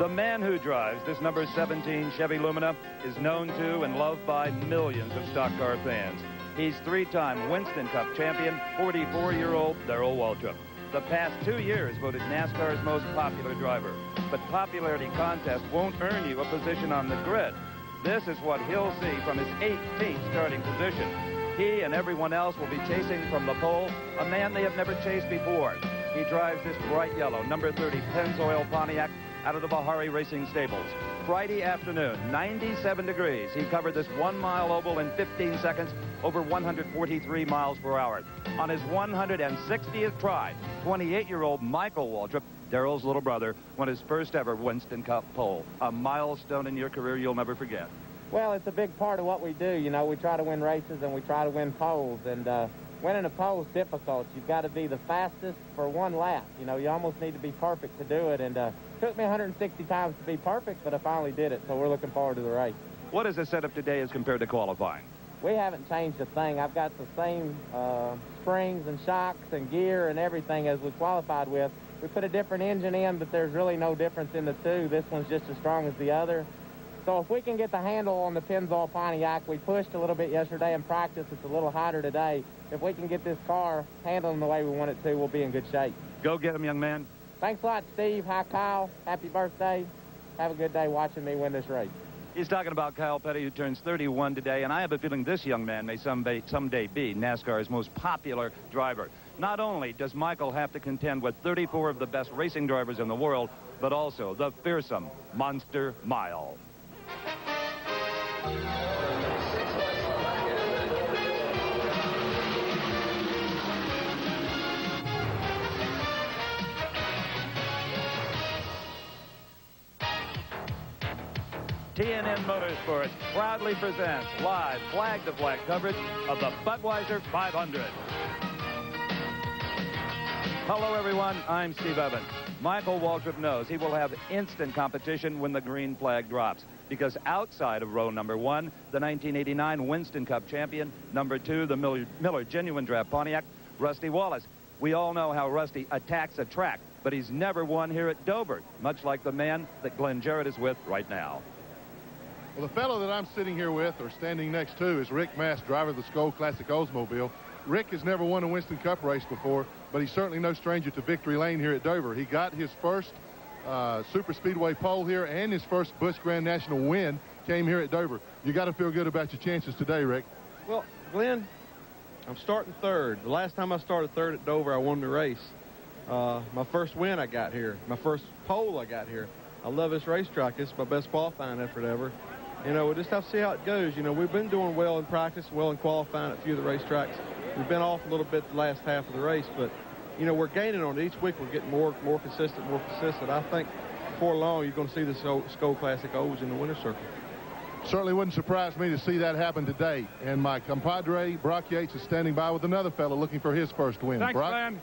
The man who drives this number 17 Chevy Lumina is known to and loved by millions of stock car fans. He's three-time Winston Cup champion, 44-year-old Darrell Waltrip. The past 2 years voted NASCAR's most popular driver. But popularity contest won't earn you a position on the grid. This is what he'll see from his 18th starting position. He and everyone else will be chasing from the pole a man they have never chased before. He drives this bright yellow number 30 Pennzoil Pontiac out of the Bahari Racing Stables. Friday afternoon, 97 degrees. He covered this 1 mile oval in 15 seconds, over 143 miles per hour. On his 160th try, 28-year-old Michael Waltrip, Darrell's little brother, won his first ever Winston Cup pole. A milestone in your career you'll never forget. Well, it's a big part of what we do. You know, we try to win races and we try to win poles. And winning a pole is difficult. You've got to be the fastest for one lap. You know, you almost need to be perfect to do it. And it took me 160 times to be perfect, but I finally did it. So we're looking forward to the race. What is the setup today as compared to qualifying? We haven't changed a thing. I've got the same springs and shocks and gear and everything as we qualified with. We put a different engine in, but there's really no difference in the two. This one's just as strong as the other. So if we can get the handle on the Pennzoil Pontiac, we pushed a little bit yesterday in practice. It's a little hotter today. If we can get this car handling the way we want it to, we'll be in good shape. Go get him, young man. Thanks a lot, Steve. Hi, Kyle. Happy birthday. Have a good day watching me win this race. He's talking about Kyle Petty, who turns 31 today, and I have a feeling this young man may someday be NASCAR's most popular driver. Not only does Michael have to contend with 34 of the best racing drivers in the world, but also the fearsome Monster Mile. TNN Motorsports proudly presents live flag-to-flag coverage of the Budweiser 500. Hello, everyone. I'm Steve Evans. Michael Waltrip knows he will have instant competition when the green flag drops, because outside of row number 1, the 1989 Winston Cup champion, number 2, the Miller Genuine Draft Pontiac, Rusty Wallace. We all know how Rusty attacks a track, but he's never won here at Dover, much like the man that Glenn Jarrett is with right now. Well, the fellow that I'm sitting here with, or standing next to, is Rick Mast, driver of the Skoal Classic Oldsmobile. Rick has never won a Winston Cup race before, but he's certainly no stranger to victory lane here at Dover. He got his first Super Speedway pole here, and his first Busch Grand National win came here at Dover. You got to feel good about your chances today, Rick. Well, Glenn, I'm starting third. The last time I started third at Dover, I won the race. My first win I got here. My first pole I got here. I love this racetrack. It's my best qualifying effort ever. You know, we'll just have to see how it goes. You know, we've been doing well in practice, well in qualifying at a few of the racetracks. We've been off a little bit the last half of the race, but, you know, we're gaining on it. Each week we're getting more consistent, more consistent. I think before long you're going to see the Skoal Classic Olds in the winner's circle. Certainly wouldn't surprise me to see that happen today. And my compadre, Brock Yates, is standing by with another fellow looking for his first win. Thanks, Brock? Glenn.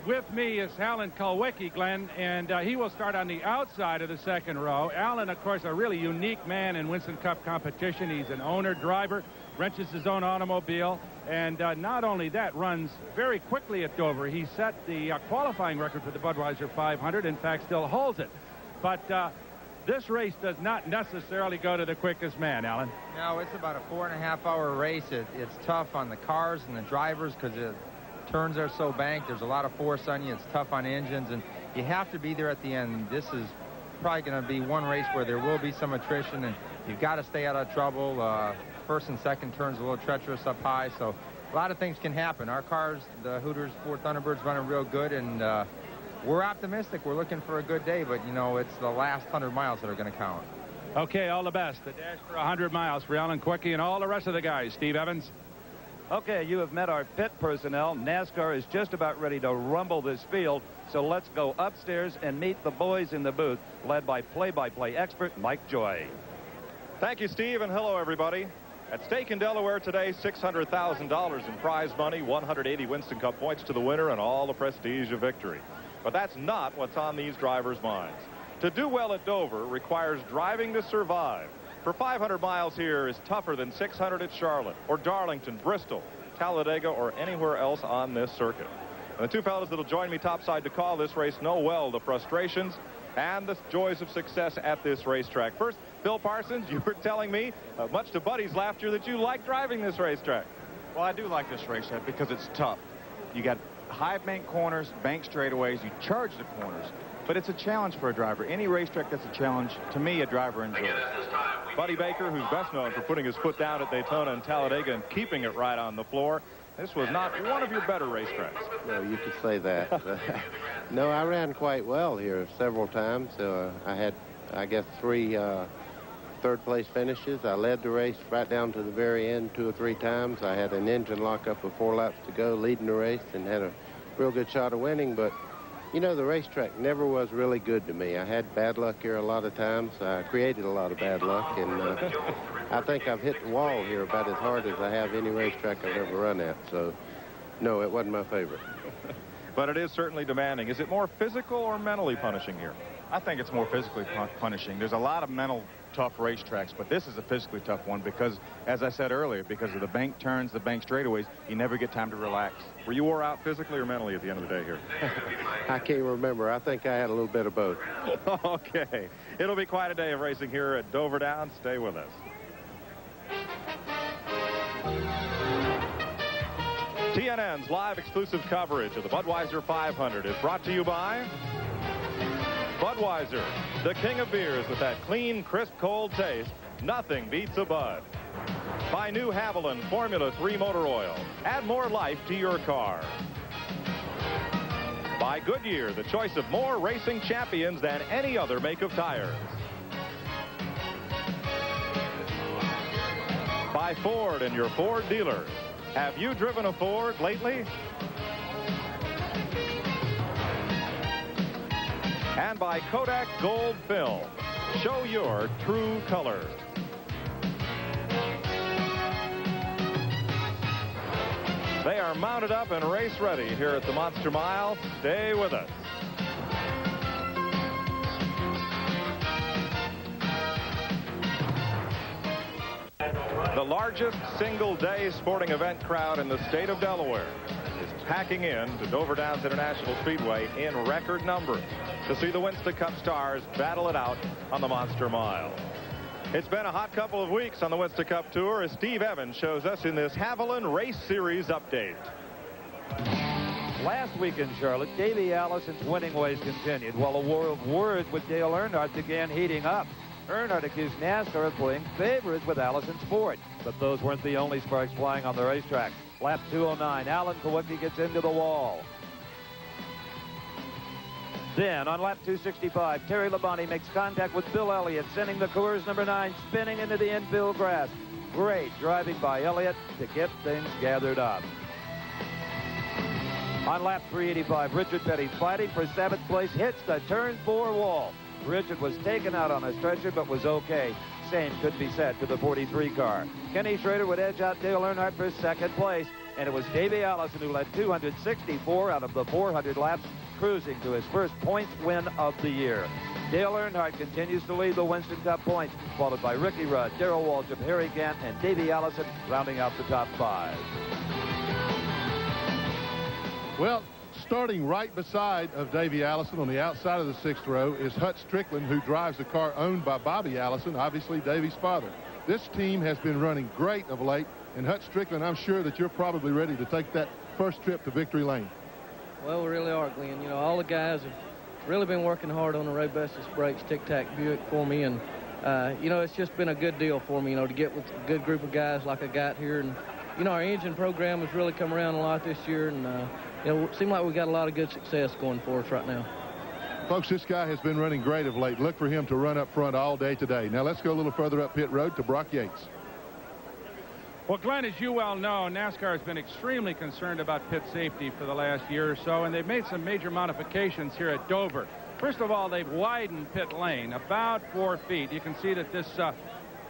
With me is Alan Kulwicki, Glenn, and he will start on the outside of the second row. Alan, of course, a really unique man in Winston Cup competition. He's an owner, driver, wrenches his own automobile, and not only that, runs very quickly at Dover. He set the qualifying record for the Budweiser 500, in fact, still holds it. But this race does not necessarily go to the quickest man, Alan. No, it's about a 4.5-hour race. It's tough on the cars and the drivers because the turns are so banked. There's a lot of force on you. It's tough on engines, and you have to be there at the end. This is probably going to be one race where there will be some attrition, and you've got to stay out of trouble. First and second turns a little treacherous up high, so a lot of things can happen. Our cars, the Hooters Ford Thunderbird's running real good, and we're optimistic. We're looking for a good day, but, you know, it's the last 100 miles that are going to count. Okay, all the best. The dash for 100 miles for Alan Kulwicki and all the rest of the guys. Steve Evans. Okay, you have met our pit personnel. NASCAR is just about ready to rumble this field, so let's go upstairs and meet the boys in the booth, led by play-by-play expert Mike Joy. Thank you, Steve, and hello, everybody. At stake in Delaware today, $600,000 in prize money, 180 Winston Cup points to the winner, and all the prestige of victory. But that's not what's on these drivers' minds. To do well at Dover requires driving to survive. For 500 miles here is tougher than 600 at Charlotte, or Darlington, Bristol, Talladega, or anywhere else on this circuit. And the two fellows that'll join me topside to call this race know well the frustrations and the joys of success at this racetrack. First, Bill Parsons, you were telling me, much to Buddy's laughter, that you like driving this racetrack. Well, I do like this racetrack because it's tough. You got high bank corners, bank straightaways, you charge the corners. But it's a challenge for a driver. Any racetrack that's a challenge, to me, a driver enjoys. Buddy Baker, who's best known for putting his foot down at Daytona and Talladega and keeping it right on the floor. This was not one of your better racetracks. No, you could say that. No, I ran quite well here several times. I had, I guess, 3 third-place finishes. I led the race right down to the very end 2 or 3 times. I had an engine lockup with 4 laps to go, leading the race, and had a real good shot of winning. But, you know, the racetrack never was really good to me. I had bad luck here a lot of times. I created a lot of bad luck, and I think I've hit the wall here about as hard as I have any racetrack I've ever run at. So, no, it wasn't my favorite. But it is certainly demanding. Is it more physical or mentally punishing here? I think it's more physically punishing. There's a lot of mental tough racetracks, but this is a physically tough one because, as I said earlier, because of the bank turns, the bank straightaways, you never get time to relax. Were you wore out physically or mentally at the end of the day here? I can't remember. I think I had a little bit of both. Okay. It'll be quite a day of racing here at Dover Downs. Stay with us. TNN's live exclusive coverage of the Budweiser 500 is brought to you by Budweiser, the king of beers with that clean, crisp, cold taste. Nothing beats a Bud. By New Haviland Formula 3 motor oil. Add more life to your car. By Goodyear, the choice of more racing champions than any other make of tires. By Ford and your Ford dealers. Have you driven a Ford lately? And by Kodak Gold Film. Show your true color. They are mounted up and race ready here at the Monster Mile. Stay with us. The largest single-day sporting event crowd in the state of Delaware is packing in to Dover Downs International Speedway in record numbers to see the Winston Cup stars battle it out on the Monster Mile. It's been a hot couple of weeks on the Winston Cup Tour as Steve Evans shows us in this Haviland Race Series update. Last week in Charlotte, Davey Allison's winning ways continued while a war of words with Dale Earnhardt began heating up. Earnhardt accused NASCAR of playing favorites with Allison's Ford, but those weren't the only sparks flying on the racetrack. Lap 209, Alan Kawicki gets into the wall. Then, on lap 265, Terry Labonte makes contact with Bill Elliott, sending the Coors number 9 spinning into the infield grass. Great driving by Elliott to get things gathered up. On lap 385, Richard Petty, fighting for 7th place, hits the turn 4 wall. Richard was taken out on a stretcher, but was okay. Same could be said for the 43 car. Kenny Schrader would edge out Dale Earnhardt for 2nd place, and it was Davey Allison who led 264 out of the 400 laps, cruising to his first points win of the year. Dale Earnhardt continues to lead the Winston Cup points, followed by Ricky Rudd, Darrell Waltrip, Harry Gant, and Davey Allison rounding out the top 5. Well, starting right beside of Davey Allison on the outside of the 6th row is Hut Strickland, who drives a car owned by Bobby Allison, obviously Davey's father. This team has been running great of late, and Hut Strickland, I'm sure that you're probably ready to take that first trip to victory lane. Well, we really are, Glenn. You know, all the guys have really been working hard on the robustest brakes, Tic-Tac Buick for me, and, you know, it's just been a good deal for me, you know, to get with a good group of guys like I got here. And, you know, our engine program has really come around a lot this year, and, you know, it seems like we got a lot of good success going for us right now. Folks, this guy has been running great of late. Look for him to run up front all day today. Now let's go a little further up pit road to Brock Yates. Well, Glenn, as you well know, NASCAR has been extremely concerned about pit safety for the last year or so, and they've made some major modifications here at Dover. First of all, they've widened pit lane about 4 feet. You can see that this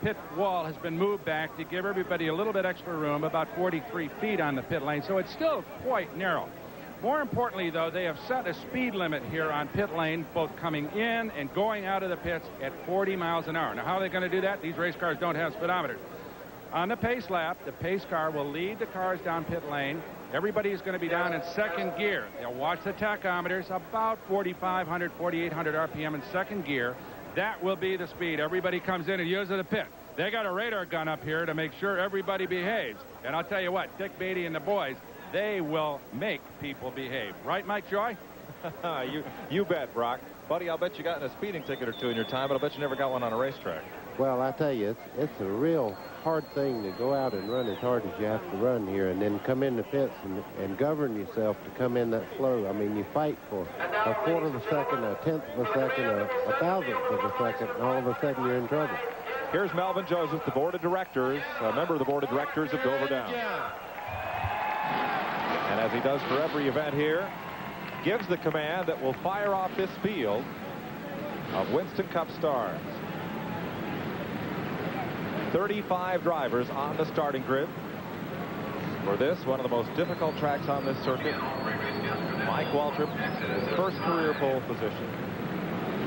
pit wall has been moved back to give everybody a little bit extra room, about 43 feet on the pit lane, so it's still quite narrow. More importantly, though, they have set a speed limit here on pit lane, both coming in and going out of the pits at 40 miles an hour. Now, how are they going to do that? These race cars don't have speedometers. On the pace lap, the pace car will lead the cars down pit lane, Everybody is going to be down in second gear. They'll watch the tachometers, about 4,500, 4,800 RPM in second gear. That will be the speed. Everybody comes in and uses the pit. They got a radar gun up here to make sure everybody behaves. And I'll tell you what, Dick Beatty and the boys, they will make people behave. Right, Mike Joy? You bet, Brock. Buddy, I'll bet you gotten a speeding ticket or two in your time, but I'll bet you never got one on a racetrack. Well, I tell you, it's a real hard thing to go out and run as hard as you have to run here and then come in the pits and govern yourself to come in that slow. I mean, you fight for a quarter of a second, a tenth of a second, a thousandth of a second, and all of a sudden you're in trouble. Here's Melvin Joseph, the board of directors, a member of the board of directors of Dover Downs. And as he does for every event here, gives the command that will fire off this field of Winston Cup stars. 35 drivers on the starting grid for this, one of the most difficult tracks on this circuit. Mike Waltrip, his first career pole position.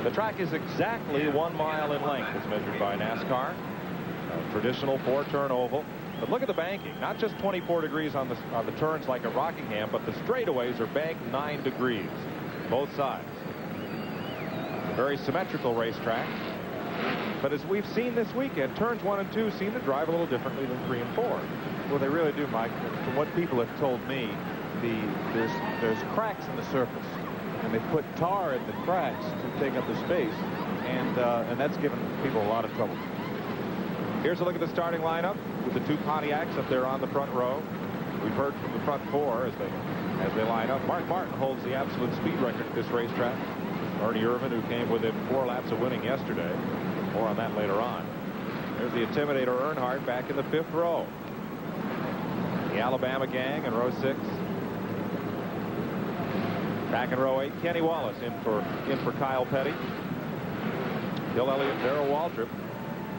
The track is exactly 1 mile in length as measured by NASCAR. A traditional 4-turn oval. But look at the banking. Not just 24 degrees on the turns like at Rockingham, but the straightaways are banked 9 degrees, both sides. A very symmetrical racetrack. But as we've seen this weekend, turns 1 and 2 seem to drive a little differently than 3 and 4. Well, they really do, Mike. From what people have told me, there's cracks in the surface, and they put tar in the cracks to take up the space, and that's given people a lot of trouble. Here's a look at the starting lineup with the 2 Pontiacs up there on the front row. We've heard from the front 4 as they line up. Mark Martin holds the absolute speed record at this racetrack. Ernie Irvin, who came within 4 laps of winning yesterday. More on that later on. There's the Intimidator Earnhardt back in the 5th row. The Alabama gang in row 6. Back in row 8, Kenny Wallace in for Kyle Petty. Bill Elliott, Darrell Waltrip.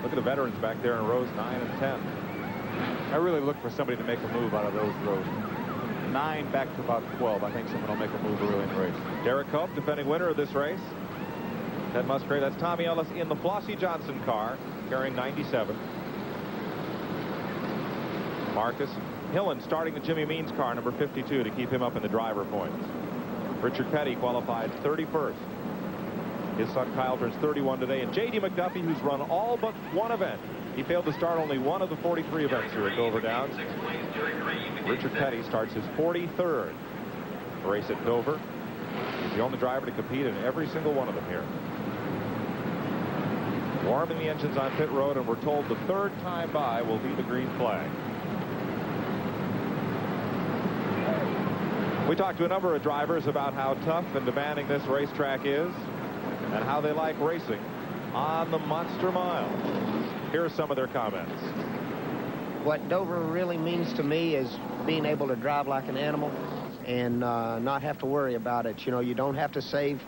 Look at the veterans back there in rows 9 and 10. I really look for somebody to make a move out of those rows. 9 back to about 12. I think someone will make a move early in the race. Derek Cope, defending winner of this race. Ted Musgrave, that's Tommy Ellis in the Flossie Johnson car, carrying 97. Marcus Hillen starting the Jimmy Means car, number 52, to keep him up in the driver points. Richard Petty qualified 31st. His son Kyle turns 31 today. And J.D. McDuffie, who's run all but one event. He failed to start only one of the 43 events here at Dover Downs. Richard Petty starts his 43rd race at Dover. He's the only driver to compete in every single one of them here. Warming the engines on pit road, and we're told the 3rd time by will be the green flag. We talked to a number of drivers about how tough and demanding this racetrack is and how they like racing on the Monster Mile. Here are some of their comments. What Dover really means to me is being able to drive like an animal and not have to worry about it. You know, you don't have to save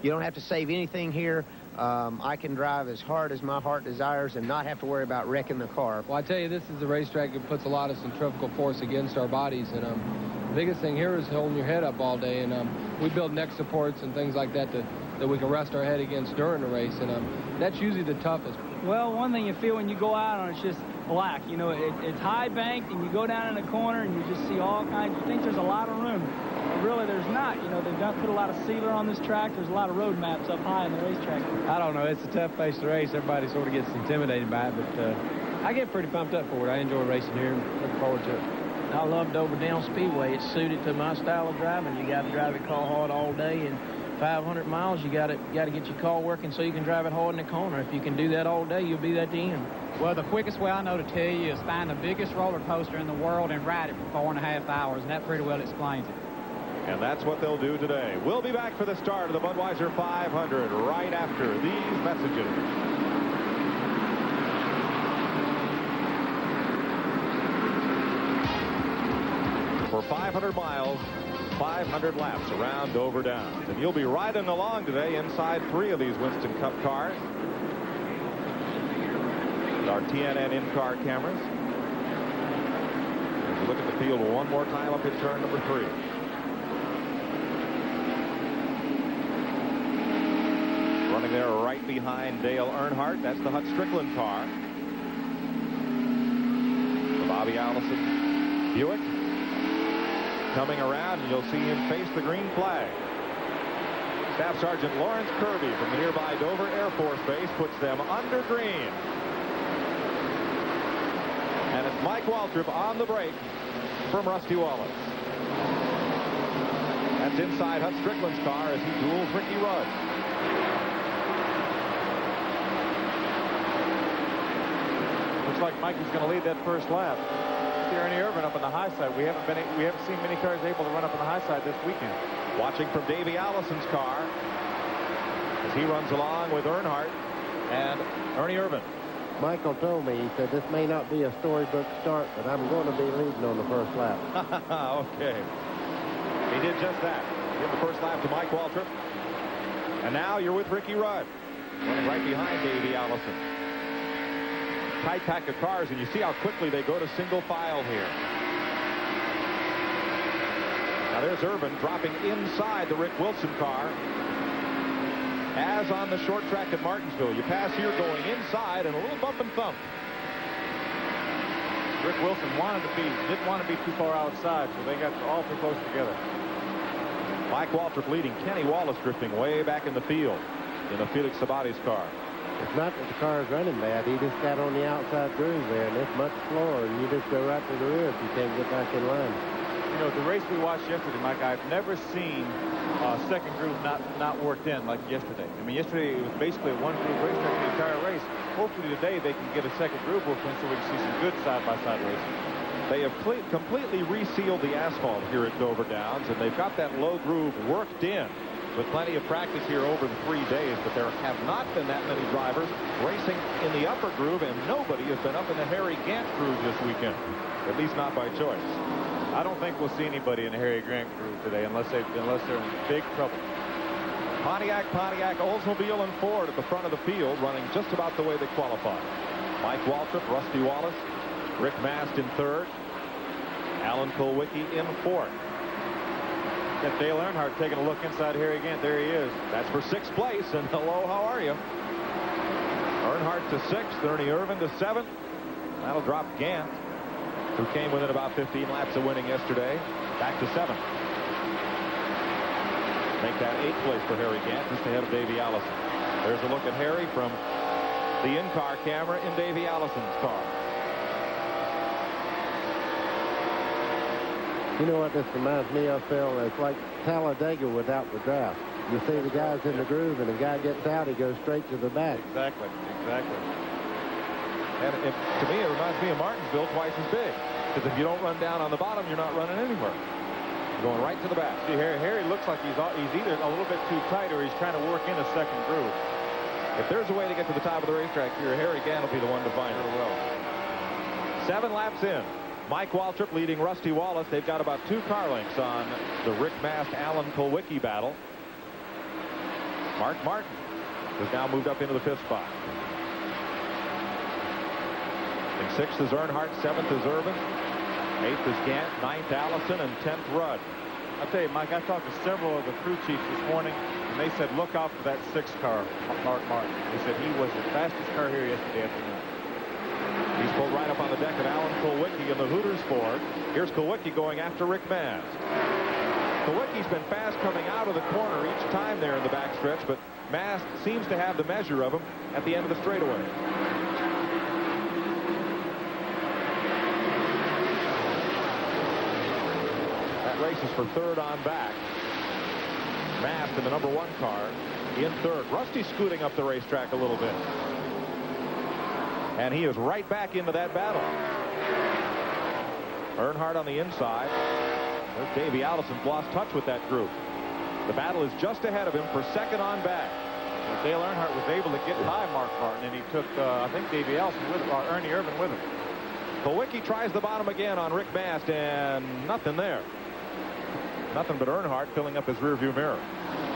anything here. I can drive as hard as my heart desires and not have to worry about wrecking the car. Well, I tell you, this is a racetrack that puts a lot of centrifugal force against our bodies, and the biggest thing here is holding your head up all day, and we build neck supports and things like that that we can rest our head against during the race, and that's usually the toughest. Well, one thing you feel when you go out on it's just black. You know, it's high banked, and you go down in the corner and you just see all kinds. You think there's a lot of room. But really, there's not. You know, they've not put a lot of sealer on this track. There's a lot of road maps up high in the racetrack. I don't know. It's a tough face to race. Everybody sort of gets intimidated by it, but I get pretty pumped up for it. I enjoy racing here and look forward to it. I love Dover Downs Speedway. It's suited to my style of driving. You got to drive your car hard all day, and 500 miles, you got to get your car working so you can drive it hard in the corner. If you can do that all day, you'll be at the end. Well, the quickest way I know to tell you is find the biggest roller coaster in the world and ride it for 4.5 hours, and that pretty well explains it. And that's what they'll do today. We'll be back for the start of the Budweiser 500 right after these messages. For 500 miles, 500 laps around Dover Downs. And you'll be riding along today inside 3 of these Winston Cup cars with our TNN in-car cameras. As we look at the field one more time up in turn number 3. Running there right behind Dale Earnhardt. That's the Hut Strickland car. The Bobby Allison Buick. coming around, and you'll see him face the green flag. Staff Sergeant Lawrence Kirby from the nearby Dover Air Force Base puts them under green. And it's Mike Waltrip on the break from Rusty Wallace. That's inside Hut Strickland's car as he duels Ricky Rudd. Looks like Mike is going to lead that first lap. Ernie Irvin up on the high side. We haven't seen many cars able to run up on the high side this weekend. Watching from Davey Allison's car as he runs along with Earnhardt and Ernie Irvin. Michael told me, he said, this may not be a storybook start, but I'm going to be leading on the first lap. Okay. He did just that. Give the first lap to Mike Waltrip. And now you're with Ricky Rudd, running right behind Davey Allison. Tight pack of cars, and you see how quickly they go to single file here. Now there's Irvin dropping inside the Rick Wilson car. As on the short track at Martinsville, you pass here going inside and a little bump and thump. Rick Wilson didn't want to be too far outside, so they got all too close together. Mike Waltrip leading. Kenny Wallace drifting way back in the field in the Felix Sabates car. It's not that the car is running bad. He just got on the outside groove there, and it's much slower, and you just go right to the rear if you can't get back in line. You know, the race we watched yesterday, Mike, I've never seen a second groove not worked in like yesterday. I mean, yesterday it was basically a one-groove racetrack the entire race. Hopefully today they can get a second groove worked in so we can see some good side-by-side racing. They have completely resealed the asphalt here at Dover Downs, and they've got that low groove worked in with plenty of practice here over the 3 days, but there have not been that many drivers racing in the upper groove, and nobody has been up in the Harry Gant groove this weekend, at least not by choice. I don't think we'll see anybody in the Harry Grant groove today unless they're in big trouble. Pontiac, Oldsmobile, and Ford at the front of the field, running just about the way they qualified. Mike Waltrip, Rusty Wallace, Rick Mast in third, Alan Kulwicki in fourth. Got Dale Earnhardt taking a look inside Harry Gant. There he is. That's for sixth place, and hello, how are you? Earnhardt to sixth, Ernie Irvin to seventh. That'll drop Gant, who came within about 15 laps of winning yesterday, back to seventh. Make that eighth place for Harry Gant, just ahead of Davey Allison. There's a look at Harry from the in-car camera in Davey Allison's car. You know what this reminds me of, Phil? It's like Talladega without the draft. You see the guys in the groove, and the guy gets out, he goes straight to the back. Exactly. And to me, it reminds me of Martinsville twice as big. Because if you don't run down on the bottom, you're not running anywhere. You're going right to the back. See, Harry looks like he's either a little bit too tight or he's trying to work in a second groove. If there's a way to get to the top of the racetrack here, Harry Gant will be the one to find it. Well. 7 laps in. Mike Waltrip leading Rusty Wallace. They've got about 2 car lengths on the Rick Mast, Alan Kulwicki battle. Mark Martin has now moved up into the 5th spot. In 6th is Earnhardt, 7th is Irvin, 8th is Gant, 9th Allison, and 10th Rudd. I'll tell you, Mike, I talked to several of the crew chiefs this morning, and they said, look out for that 6th car, Mark Martin. They said he was the fastest car here yesterday afternoon. He's pulled right up on the deck of Alan Kulwicki in the Hooters Ford. Here's Kulwicki going after Rick Mast. Kulwicki's been fast coming out of the corner each time there in the backstretch, but Mast seems to have the measure of him at the end of the straightaway. That race is for third on back. Mast in the number 1 car in third. Rusty scooting up the racetrack a little bit. And he is right back into that battle. Earnhardt on the inside. There's Davey Allison's lost touch with that group. The battle is just ahead of him for second on back. Well, Dale Earnhardt was able to get by Mark Martin, and he took, I think, Davey Allison with him, or Ernie Irvin with him. Kulwicki tries the bottom again on Rick Mast, and nothing there. Nothing but Earnhardt filling up his rearview mirror.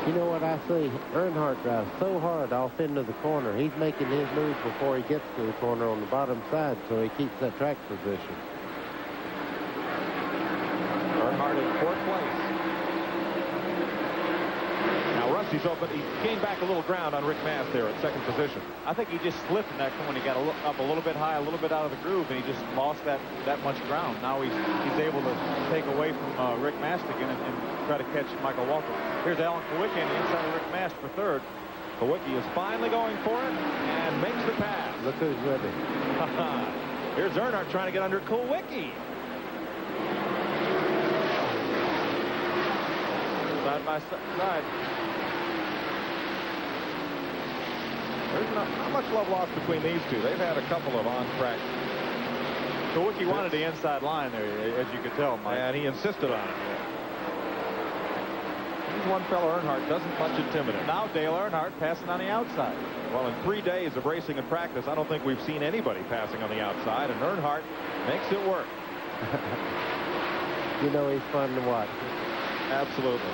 You know what I see? Earnhardt drives so hard off into the corner. He's making his move before he gets to the corner on the bottom side, so he keeps that track position. Earnhardt in 4th place. Now Rusty's open. He gained back a little ground on Rick Mast there at second position. I think he just slipped in that corner. He got up a little bit high, a little bit out of the groove, and he just lost that much ground. Now he's able to take away from Rick Mast again and try to catch Michael Waltrip. Here's Alan Kowicki on the inside of Rick Mast for third. Kowicki is finally going for it and makes the pass. Look who's with him. Here's Earnhardt trying to get under Kowicki. Side by side. There's not much love lost between these two. They've had a couple of on-track. Kowicki wanted the inside line there, as you could tell, Mike. And he insisted on it. He's one fellow Earnhardt doesn't much intimidate. Now Dale Earnhardt passing on the outside. Well, in 3 days of racing and practice, I don't think we've seen anybody passing on the outside, and Earnhardt makes it work. You know he's fun to watch. Absolutely.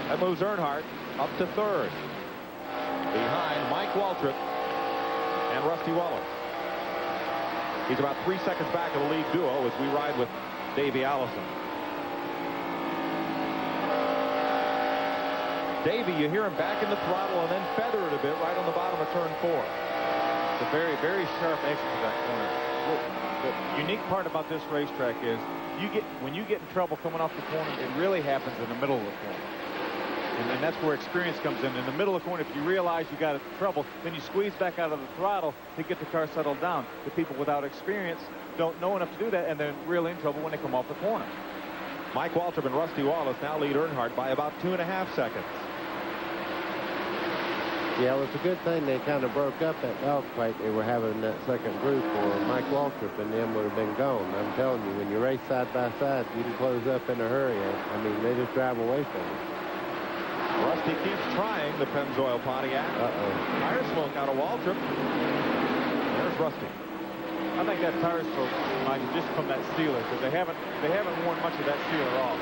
That moves Earnhardt up to third, behind Mike Waltrip and Rusty Wallace. He's about 3 seconds back of the lead duo as we ride with Davey Allison. Davey, you hear him back in the throttle and then feather it a bit right on the bottom of turn 4. It's a very, very sharp exit to that corner. The unique part about this racetrack is when you get in trouble coming off the corner, it really happens in the middle of the corner. And that's where experience comes in. In the middle of the corner, if you realize you got trouble, then you squeeze back out of the throttle to get the car settled down. The people without experience don't know enough to do that, and they're really in trouble when they come off the corner. Mike Waltrip and Rusty Wallace now lead Earnhardt by about 2.5 seconds. Yeah, it was a good thing they kind of broke up that dogfight they were having in that second group, or Mike Waltrip and them would have been gone. I'm telling you, when you race side by side, you can close up in a hurry. I mean, they just drive away from you. Rusty keeps trying the Pennzoil Pontiac. Tire smoke out of Waltrip. There's Rusty. I think that tire smoke, Mike, is just from that sealer, because they haven't worn much of that sealer off.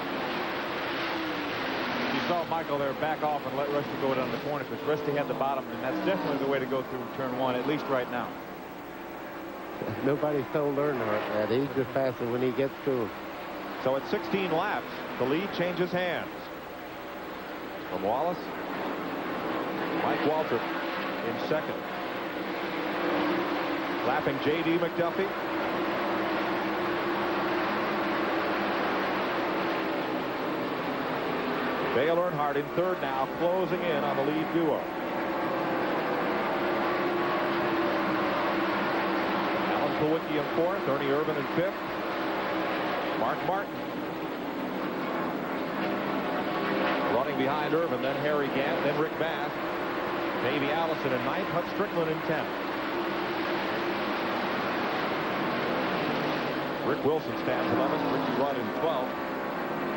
You saw Michael there back off and let Rusty go down the corner, because Rusty had the bottom, and that's definitely the way to go through turn 1, at least right now. Nobody's told Earnhardt that. He's just passing when he gets to him. So at 16 laps, the lead changes hands. From Wallace, Mike Waltrip in second. Lapping J.D. McDuffie. Dale Earnhardt in third now, closing in on the lead duo. Alan Kowicki in fourth, Ernie Irvin in fifth. Mark Martin running behind Irvin, then Harry Gant, then Rick Mast. Davey Allison in ninth, Hut Strickland in 10th. Rick Wilson stands 11th, Ricky Rudd in 12th.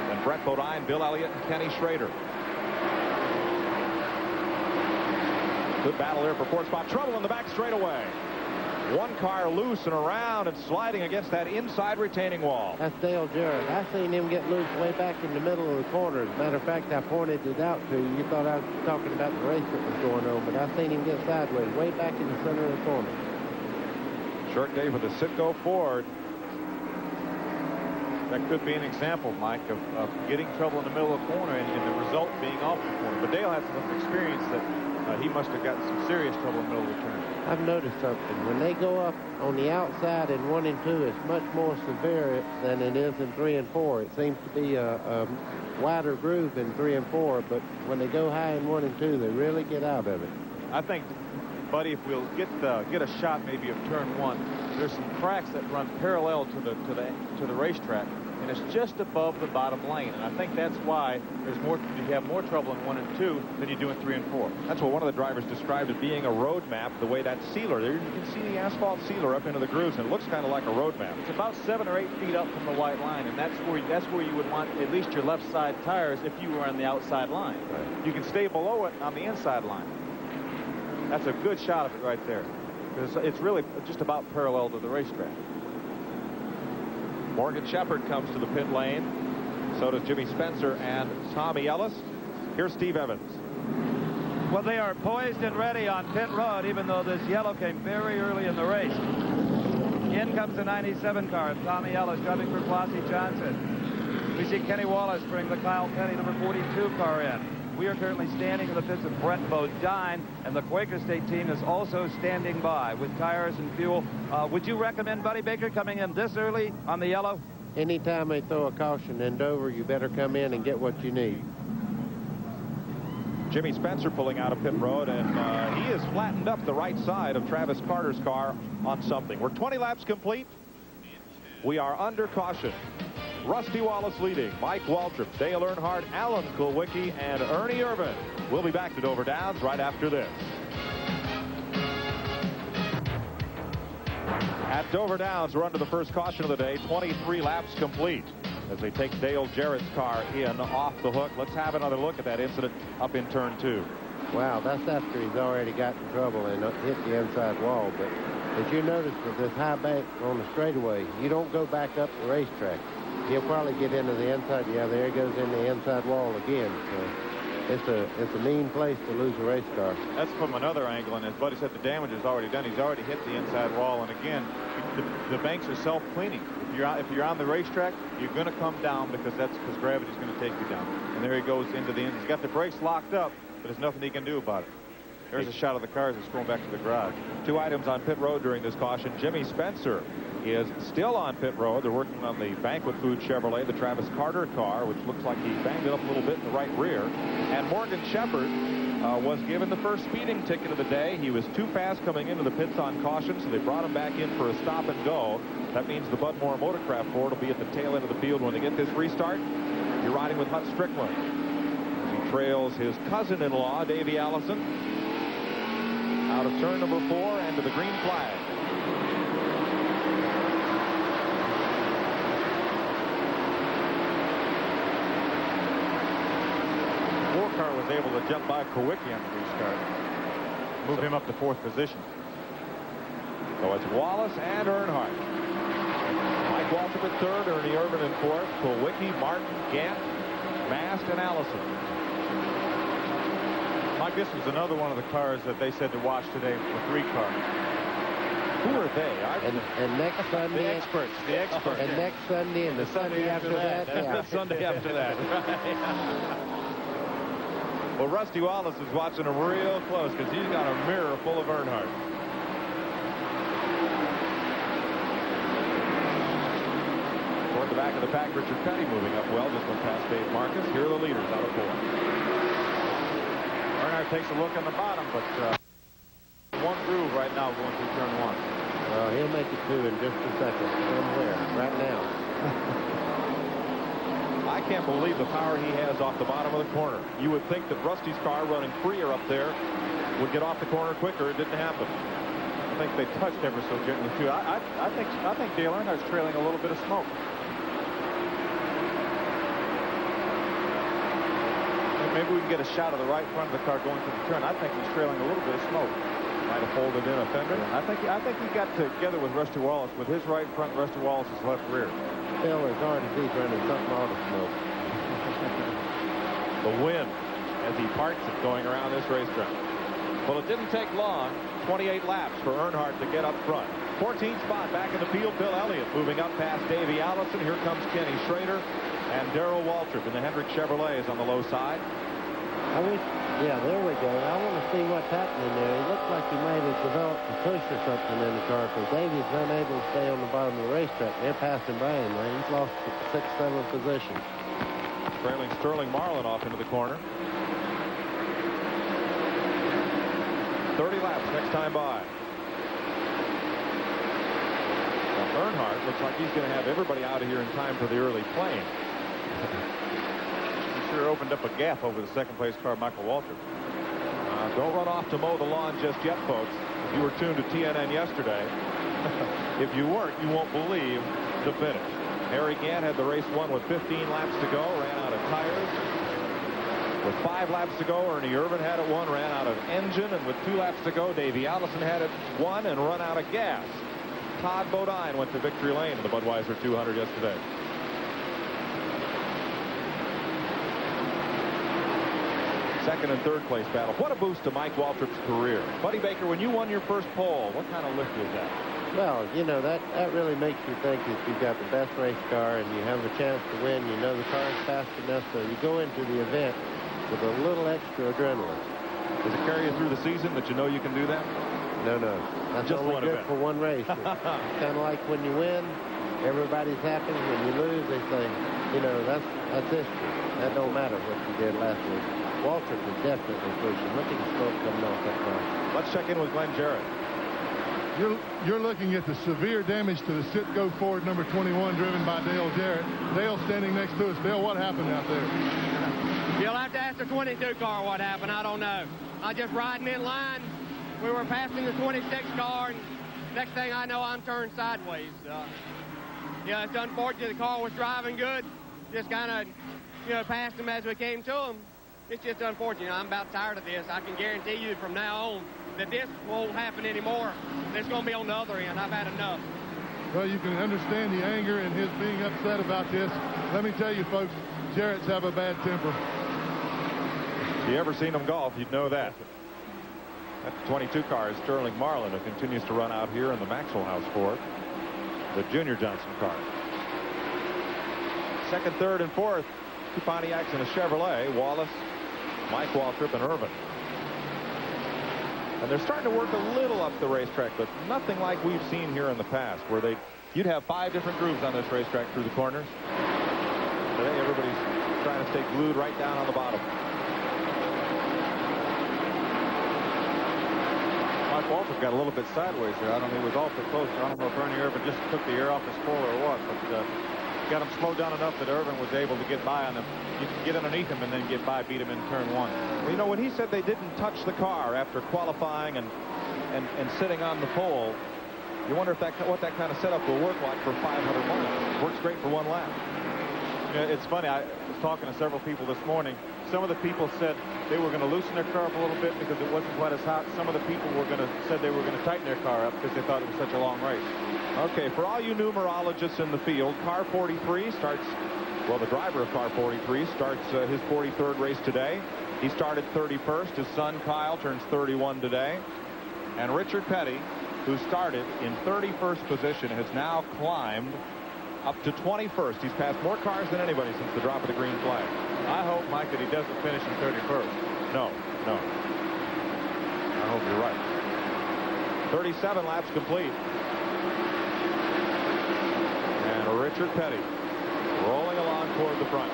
Then Brett Bodine, Bill Elliott, and Kenny Schrader. Good battle there for fourth spot. Trouble in the back straightaway. One car loose and around and sliding against that inside retaining wall. That's Dale Jarrett. I seen him get loose way back in the middle of the corner. As a matter of fact, I pointed it out to you. You thought I was talking about the race that was going on, but I seen him get sideways way back in the center of the corner. Short day for the Citgo Ford. That could be an example, Mike, of getting trouble in the middle of the corner and the result being off the corner. But Dale has enough experience that he must have gotten some serious trouble in the middle of the turn. I've noticed something. When they go up on the outside in 1 and 2, it's much more severe than it is in 3 and 4. It seems to be a wider groove in 3 and 4, but when they go high in 1 and 2, they really get out of it. I think, buddy, if we'll get a shot maybe of turn 1, there's some cracks that run parallel to the racetrack, and it's just above the bottom lane. And I think that's why you have more trouble in 1 and 2 than you do in 3 and 4. That's what one of the drivers described as being a road map, the way that sealer there, you can see the asphalt sealer up into the grooves, and it looks kind of like a road map. It's about 7 or 8 feet up from the white line, and that's where you would want at least your left side tires if you were on the outside line. Right. You can stay below it on the inside line. That's a good shot of it right there, because it's really just about parallel to the racetrack. Morgan Shepherd comes to the pit lane. So does Jimmy Spencer and Tommy Ellis. Here's Steve Evans. Well, they are poised and ready on pit road, even though this yellow came very early in the race. In comes the 97 car. Tommy Ellis driving for Flossie Johnson. We see Kenny Wallace bring the Kyle Petty number 42 car in. We are currently standing in the pits of Brett Bodine, and the Quaker State team is also standing by with tires and fuel. Would you recommend Buddy Baker coming in this early on the yellow? Anytime they throw a caution in Dover, you better come in and get what you need. Jimmy Spencer pulling out of pit road, and he is flattened up the right side of Travis Carter's car on something. We're 20 laps complete. We are under caution. Rusty Wallace leading, Mike Waltrip, Dale Earnhardt, Alan Kulwicki, and Ernie Irvan. We'll be back to Dover Downs right after this. At Dover Downs, we're under the first caution of the day, 23 laps complete, as they take Dale Jarrett's car in off the hook. Let's have another look at that incident up in turn 2. Wow, that's after he's already got in trouble and hit the inside wall. But as you notice with this high bank on the straightaway, you don't go back up the racetrack. He'll probably get into the inside. Yeah, there he goes in the inside wall again. So it's a mean place to lose a race car. That's from another angle, and as Buddy said, the damage is already done. He's already hit the inside wall, and again, the banks are self-cleaning. If you're on the racetrack, you're going to come down because gravity's going to take you down. And there he goes into the end. He's got the brakes locked up, but there's nothing he can do about it. There's a shot of the cars that's going back to the garage. 2 items on pit road during this caution. Jimmy Spencer is still on pit road. They're working on the Banquet Food Chevrolet, the Travis Carter car, which looks like he banged it up a little bit in the right rear. And Morgan Shepherd was given the first speeding ticket of the day. He was too fast coming into the pits on caution, so they brought him back in for a stop and go. That means the Budmore Motorcraft Ford will be at the tail end of the field when they get this restart. You're riding with Hut Strickland. He trails his cousin-in-law, Davey Allison, out of turn number 4 and to the green flag. Car was able to jump by Kulwicki on the restart, move him up to 4th position. So it's Wallace and Earnhardt. Mike Waltrip at 3rd, Ernie Irvan in 4th, Kulwicki, Martin, Gant, Mast, and Allison. Mike, this was another one of the cars that they said to watch today for 3 cars. Who are they? And next Sunday. The experts. The experts. And next Sunday and the Sunday after that. Yeah. The Sunday after that. Well, Rusty Wallace is watching him real close because he's got a mirror full of Earnhardt. Toward the back of the pack, Richard Petty moving up well, just went past Dave Marcus. Here are the leaders out of 4. Earnhardt takes a look on the bottom, but one groove right now going through turn 1. Well, he'll make it 2 in just a second. Somewhere, right now. I can't believe the power he has off the bottom of the corner. You would think that Rusty's car running freer up there would get off the corner quicker. It didn't happen. I think they touched ever so gently too. I think Dale Earnhardt's trailing a little bit of smoke. Maybe we can get a shot of the right front of the car going through the turn. I think he's trailing a little bit of smoke. Might have folded in a fender. I think he got together with Rusty Wallace with his right front, Rusty Wallace's left rear. Still, as hard as he's running, something ought to smoke. The wind as he parts it going around this racetrack. Well, it didn't take long, 28 laps for Earnhardt to get up front. 14th spot back in the field, Bill Elliott moving up past Davey Allison. Here comes Kenny Schrader and Darrell Waltrip in the Hendrick Chevrolet is on the low side. Yeah, there we go. I want to see what's happening there. It looks like he might have developed a push or something in the car because Davey's unable to stay on the bottom of the racetrack. They're passing by him. He's lost 6th, 7th position. Trailing Sterling Marlin off into the corner. 30 laps next time by. Now, Earnhardt looks like he's going to have everybody out of here in time for the early plane. Sure opened up a gap over the 2nd place car, Michael Waltrip. Don't run off to mow the lawn just yet, folks. If you were tuned to TNN yesterday, if you weren't, you won't believe the finish. Harry Gant had the race won with 15 laps to go, ran out of tires. With 5 laps to go, Ernie Irvan had it won, ran out of engine, and with 2 laps to go, Davey Allison had it won and run out of gas. Todd Bodine went to victory lane in the Budweiser 200 yesterday. Second and third place battle. What a boost to Mike Waltrip's career. Buddy Baker, when you won your first pole, what kind of lift was that? Well, you know, that really makes you think that you've got the best race car and you have a chance to win. You know the car is fast enough, so you go into the event with a little extra adrenaline. Does it carry you through the season that you know you can do that? No. That's Just only one good event. for one race. It's kind of like when you win, everybody's happy. When you lose, they say, you know, that's history. That don't matter what you did last week. Waltrip is definitely pushing. Look at the smoke coming off that car. Let's check in with Glenn Jarrett. You're looking at the severe damage to the Citgo Ford number 21 driven by Dale Jarrett. Dale standing next to us. Dale, what happened out there? You'll have to ask the 22 car what happened. I don't know. I just riding in line. We were passing the 26 car, and next thing I know, I'm turned sideways. Yeah, it's unfortunate. The car was driving good. Just kind of, you know, passed him as we came to him. It's just unfortunate. I'm about tired of this. I can guarantee you from now on that this won't happen anymore. It's going to be on the other end. I've had enough. Well, you can understand the anger and his being upset about this. Let me tell you, folks, Jarrett's have a bad temper. If you ever seen him golf, you'd know that. That 22 car is Sterling Marlin, who continues to run out here in the Maxwell House Ford, the Junior Johnson car. Second, third, and fourth, two Pontiacs and a Chevrolet, Wallace, Mike Waltrip, and Irvin. And they're starting to work a little up the racetrack, but nothing like we've seen here in the past, where you'd have 5 different grooves on this racetrack through the corners. Today, everybody's trying to stay glued right down on the bottom. Mike Waltrip got a little bit sideways there. I don't know, he was awfully close. I don't know if Ernie Irvin just took the air off his spoiler or what, but got him slowed down enough that Irvin was able to get by on him. You can get underneath him and then get by, beat him in turn 1. Well, you know, when he said they didn't touch the car after qualifying and sitting on the pole, you wonder if what that kind of setup will work like for 500 miles. Works great for 1 lap. You know, it's funny. I was talking to several people this morning. Some of the people said they were going to loosen their car up a little bit because it wasn't quite as hot. Some of the people said they were going to tighten their car up because they thought it was such a long race. Okay, for all you numerologists in the field, car 43 starts, well, the driver of car 43 starts his 43rd race today. He started 31st. His son, Kyle, turns 31 today. And Richard Petty, who started in 31st position, has now climbed up to 21st. He's passed more cars than anybody since the drop of the green flag. I hope, Mike, that he doesn't finish in 31st. No. I hope you're right. 37 laps complete. And Richard Petty rolling along toward the front.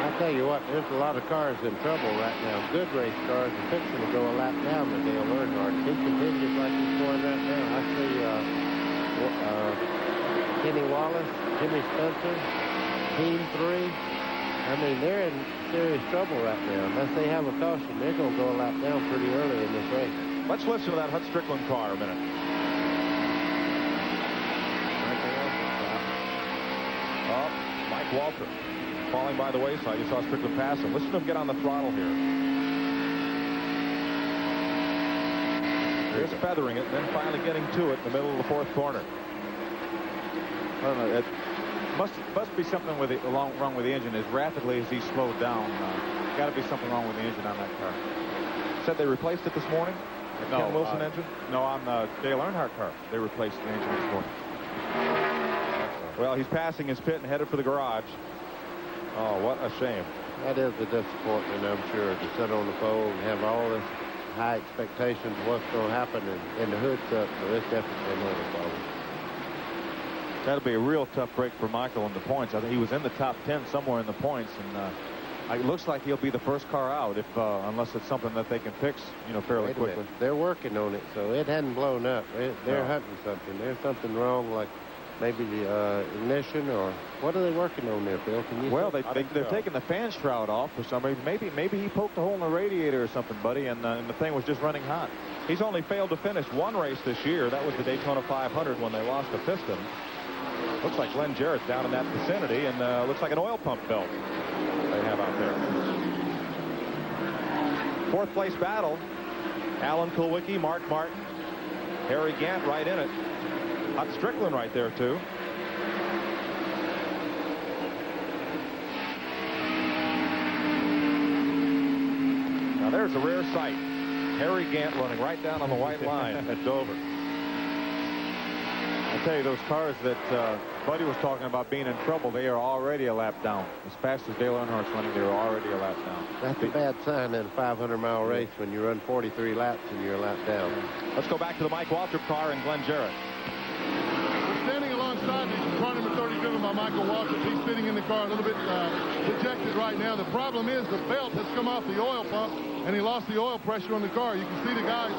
I'll tell you what, there's a lot of cars in trouble right now. Good race cars are fixing to go a lap down with Dale Earnhardt. He continues like he's going right now. I see Kenny Wallace, Jimmy Spencer, Team 3. I mean, they're in serious trouble right now. Unless they have a caution, they're going to go a lap down pretty early in this race. Let's listen to that Hut Strickland car a minute. Oh, Mike Waltrip falling by the wayside. You saw Strickland pass him. Listen to him get on the throttle here. Just feathering it, then finally getting to it in the middle of the 4th corner. I don't know. It must be something wrong with the engine. As rapidly as he slowed down, got to be something wrong with the engine on that car. Said they replaced it this morning? The Ken Wilson engine? No, on the Dale Earnhardt car. They replaced the engine this morning. Well, he's passing his pit and headed for the garage. Oh, what a shame. That is a disappointment, I'm sure, to sit on the pole and have all this high expectations of what's going to happen, and the hood's up, so it's definitely another problem. That'll be a real tough break for Michael in the points. I think he was in the top 10 somewhere in the points, and it looks like he'll be the first car out if unless it's something that they can fix, fairly quickly. They're working on it, so it hadn't blown up. They're hunting something. There's something wrong, like maybe the ignition, or what are they working on there, Phil? Can you? Well, they're taking the fan shroud off for some reason. Maybe he poked a hole in the radiator or something, buddy, and the thing was just running hot. He's only failed to finish one race this year. That was the Daytona 500 when they lost a piston. Looks like Glenn Jarrett's down in that vicinity, and looks like an oil pump belt they have out there. 4th place battle. Alan Kulwicki, Mark Martin, Harry Gant right in it. Hut Strickland right there, too. Now, there's a rare sight. Harry Gant running right down on the white line at Dover. I tell you, those cars that Buddy was talking about being in trouble, they are already a lap down. As fast as Dale Earnhardt's running, they're already a lap down. That's a bad sign in a 500-mile race when you run 43 laps and you're a lap down. Let's go back to the Mike Waltrip car and Glenn Jarrett. We're standing alongside me, car number 30 driven by Michael Waltrip. He's sitting in the car a little bit dejected right now. The problem is the belt has come off the oil pump, and he lost the oil pressure on the car. You can see the guys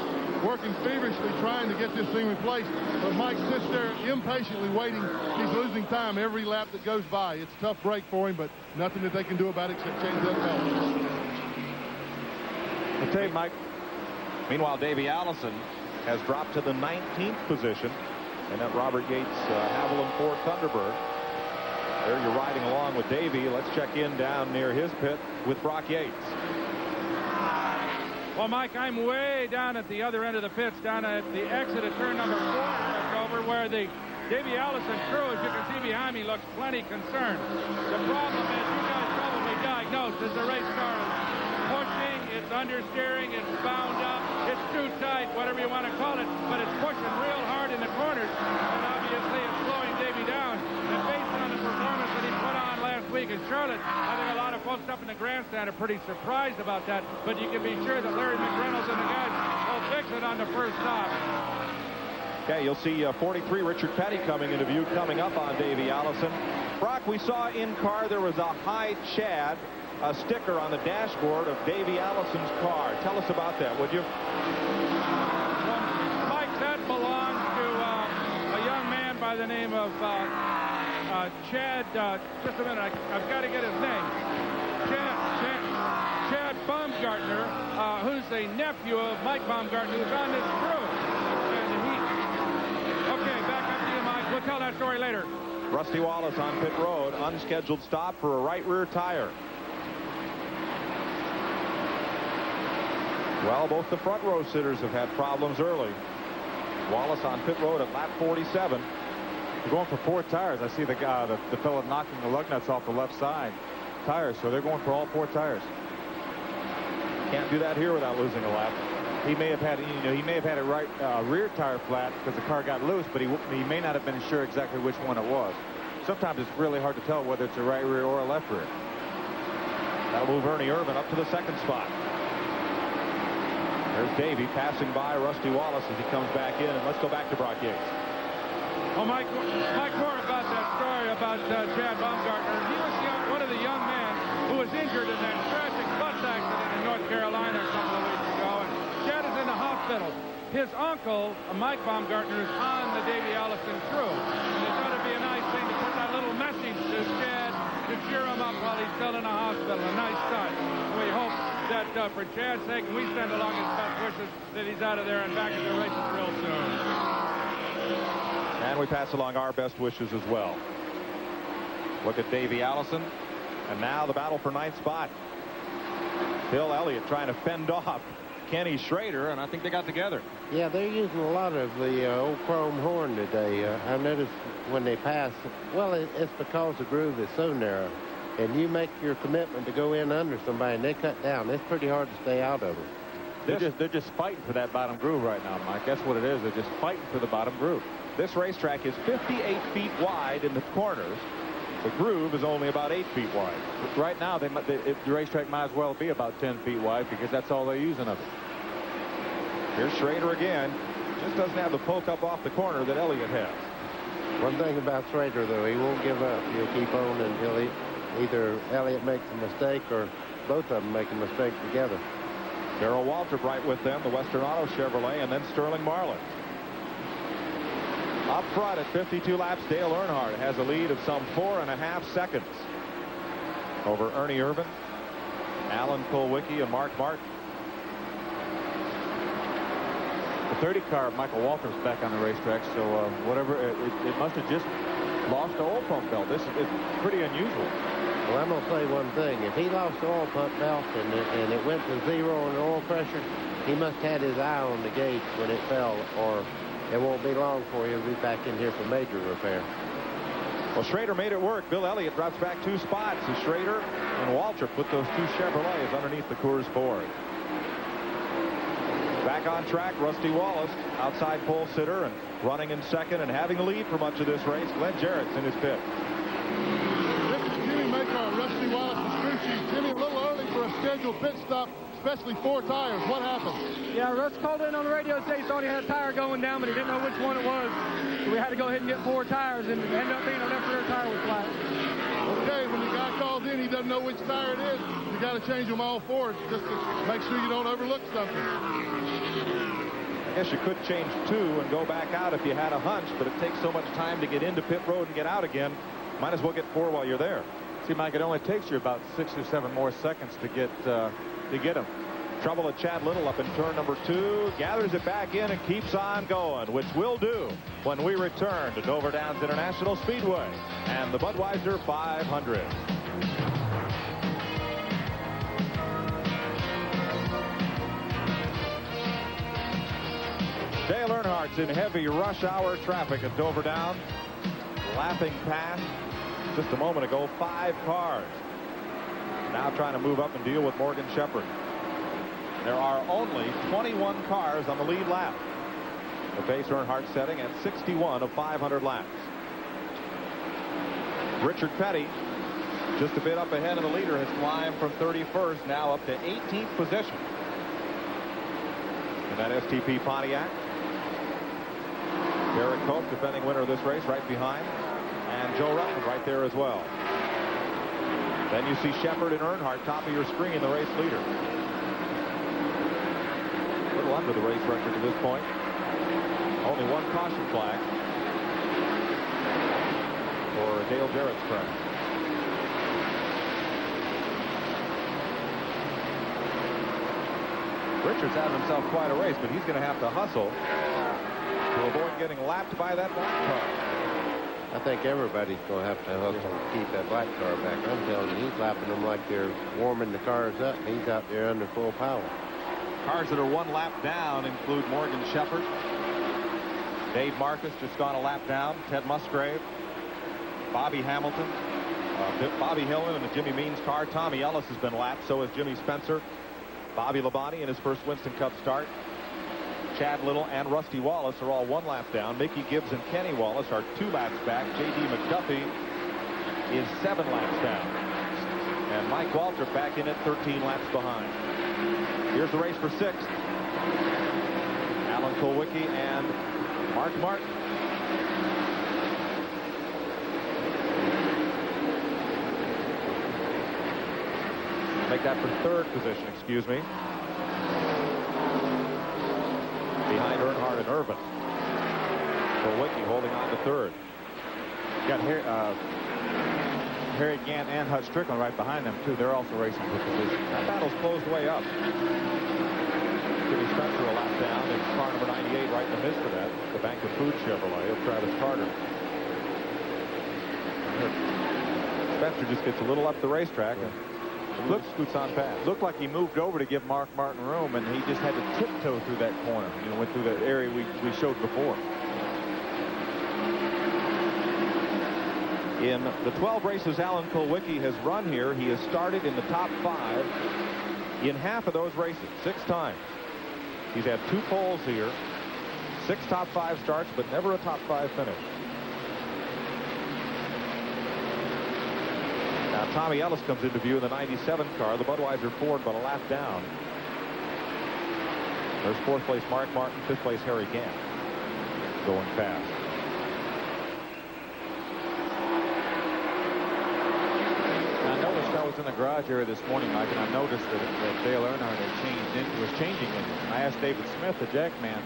working feverishly trying to get this thing replaced. But Mike sits there impatiently waiting. He's losing time every lap that goes by. It's a tough break for him, but nothing that they can do about it except change that belt. I'll tell you, Mike. Meanwhile, Davey Allison has dropped to the 19th position in that Robert Yates Haviland Ford Thunderbird. There you're riding along with Davey. Let's check in down near his pit with Brock Yates. Well, Mike, I'm way down at the other end of the pits, down at the exit of turn number 4 over, where the Davey Allison crew, as you can see behind me, looks plenty concerned. The problem, as you guys probably diagnosed, is the race car is pushing, it's understeering, it's bound up, it's too tight, whatever you want to call it, but it's pushing real hard in the corners, and obviously it's slowing Davey down. And based on the performance that he put on last week in Charlotte, I think a lot of folks up in the grandstand are pretty surprised about that, but you can be sure that Larry McReynolds and the guys will fix it on the first stop. Okay, you'll see 43 Richard Petty coming into view coming up on Davey Allison. Brock, we saw in car there was a Hi Chad sticker on the dashboard of Davey Allison's car. Tell us about that, would you? Well, Mike, that belongs to a young man by the name of Chad. Just a minute, I've got to get his name. Chad Baumgartner, who's a nephew of Mike Baumgartner, who's on this crew. Okay, back up to you, Mike. We'll tell that story later. Rusty Wallace on pit road, unscheduled stop for a right rear tire. Well, both the front row sitters have had problems early. Wallace on pit road at lap 47. They're going for 4 tires. I see the guy, the fellow knocking the lug nuts off the left side tires, so they're going for all 4 tires. Can't do that here without losing a lap. He may have had, he may have had a right rear tire flat because the car got loose, but he may not have been sure exactly which one it was. Sometimes it's really hard to tell whether it's a right rear or a left rear. That'll move Ernie Irvin up to the 2nd spot. There's Davey passing by Rusty Wallace as he comes back in, and let's go back to Brock Yates. Well, Mike, more about that story about Chad Baumgartner. He was one of the young men who was injured in that tragic bus accident in North Carolina a couple of weeks ago, and Chad is in the hospital. His uncle, Mike Baumgartner, is on the Davey Allison crew, and it ought to be a nice thing to put that little message to Chad to cheer him up while he's still in the hospital. A nice touch. We hope that for Chad's sake, we send along his best wishes that he's out of there and back at the races real soon. And we pass along our best wishes as well. Look at Davey Allison, and now the battle for 9th spot. Bill Elliott trying to fend off Kenny Schrader, and I think they got together. Yeah, they're using a lot of the old chrome horn today. I've noticed when they pass, well, it's because the groove is so narrow. And you make your commitment to go in under somebody, and they cut down. It's pretty hard to stay out of them. They're just fighting for that bottom groove right now, Mike. That's what it is. They're just fighting for the bottom groove. This racetrack is 58 feet wide in the corners. The groove is only about 8 feet wide. Right now, the racetrack might as well be about 10 feet wide because that's all they're using of it. Here's Schrader again. Just doesn't have the poke up off the corner that Elliott has. One thing about Schrader, though, he won't give up. He'll keep on until either Elliott makes a mistake or both of them make a mistake together. Darrell Waltrip right with them, the Western Auto Chevrolet, and then Sterling Marlin. Up front at 52 laps, Dale Earnhardt has a lead of some 4.5 seconds over Ernie Irvin, Alan Kulwicki, and Mark Martin. The 30 car, Michael Waltrip's back on the racetrack, so whatever, it must have just lost the oil pump belt. This is pretty unusual. Well, I'm going to say one thing. If he lost the oil pump belt and it went to 0 on the oil pressure, he must have had his eye on the gauge when it fell, or it won't be long before he'll be back in here for major repair. Well, Schrader made it work. Bill Elliott drops back 2 spots as Schrader and Waltrip put those 2 Chevrolets underneath the Coors Ford. Back on track, Rusty Wallace, outside pole sitter and running in second and having the lead for much of this race. Glenn Jarrett's in his pit. This is Jimmy Makar, Rusty Wallace, and crew chief. Jimmy, a little early for a scheduled pit stop, especially 4 tires. What happened? Yeah, Russ called in on the radio today. He thought he had a tire going down, but he didn't know which one it was. So we had to go ahead and get 4 tires, and it ended up being a left rear tire was flat. Okay, when the guy calls in, he doesn't know which tire it is. You got to change them all 4 just to make sure you don't overlook something. I guess you could change 2 and go back out if you had a hunch, but it takes so much time to get into pit road and get out again. Might as well get 4 while you're there. See, Mike, it only takes you about 6 or 7 more seconds to get him. Trouble at Chad Little up in turn number 2. Gathers it back in and keeps on going, which we'll do when we return to Dover Downs International Speedway and the Budweiser 500. Dale Earnhardt's in heavy rush hour traffic at Dover Downs. Lapping past just a moment ago 5 cars. Now trying to move up and deal with Morgan Shepherd. There are only 21 cars on the lead lap. The pace Earnhardt setting at 61 of 500 laps. Richard Petty just a bit up ahead of the leader, has climbed from 31st now up to 18th position in that STP Pontiac. Derek Cope, defending winner of this race, right behind, and Joe Rutten right there as well. Then you see Shepherd and Earnhardt top of your screen, the race leader. A little under the race record to this point. Only 1 caution flag for Dale Jarrett's crash. Richards has himself quite a race, but he's going to have to hustle to avoid getting lapped by that black car. I think everybody's going to have to hustle to keep that black car back. I'm telling you, he's lapping them like they're warming the cars up, and he's out there under full power. Cars that are 1 lap down include Morgan Shepherd, Dave Marcus just gone a lap down, Ted Musgrave, Bobby Hamilton, Bobby Hillman in the Jimmy Means car. Tommy Ellis has been lapped, so has Jimmy Spencer. Bobby Labonte in his first Winston Cup start. Chad Little and Rusty Wallace are all 1 lap down. Mickey Gibbs and Kenny Wallace are 2 laps back. J.D. McDuffie is 7 laps down. And Mike Waltrip back in at 13 laps behind. Here's the race for 6th. Alan Kulwicki and Mark Martin. Make that for 3rd position, excuse me. Behind Earnhardt and Irvin. Kulwicki holding on to 3rd. Got Harry Gant and Hutch Strickland right behind them, too. They're also racing for position. That battle's closed way up. Jimmy Spencer a lap down in car number 98 right in the midst of that. The Bank of Food Chevrolet of Travis Carter. Spencer just gets a little up the racetrack and scoots on past. Looked like he moved over to give Mark Martin room, and he just had to tiptoe through that corner. You know, went through that area we showed before. In the 12 races Alan Kulwicki has run here, he has started in the top 5 in half of those races, 6 times. He's had 2 poles here, 6 top 5 starts, but never a top 5 finish. Now Tommy Ellis comes into view in the 97 car, the Budweiser Ford, but a lap down. There's 4th place Mark Martin, 5th place Harry Gant, going fast. I was in the garage area this morning, Mike, and I noticed that Dale Earnhardt had was changing engines. I asked David Smith, the jack man,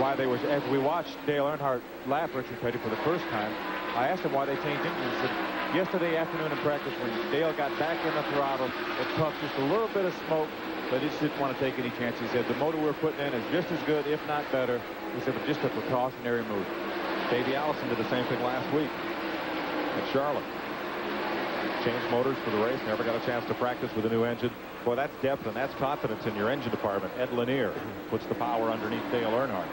why they was, as we watched Dale Earnhardt lap Richard Petty for the first time, I asked him why they changed engines. He said, yesterday afternoon in practice, when Dale got back in the throttle, it puffed just a little bit of smoke, but he just didn't want to take any chances. He said, the motor we're putting in is just as good, if not better. He said, but just a precautionary move. Davey Allison did the same thing last week at Charlotte. Changed motors for the race, never got a chance to practice with a new engine. Boy, that's depth and that's confidence in your engine department. Ed Lanier puts the power underneath Dale Earnhardt.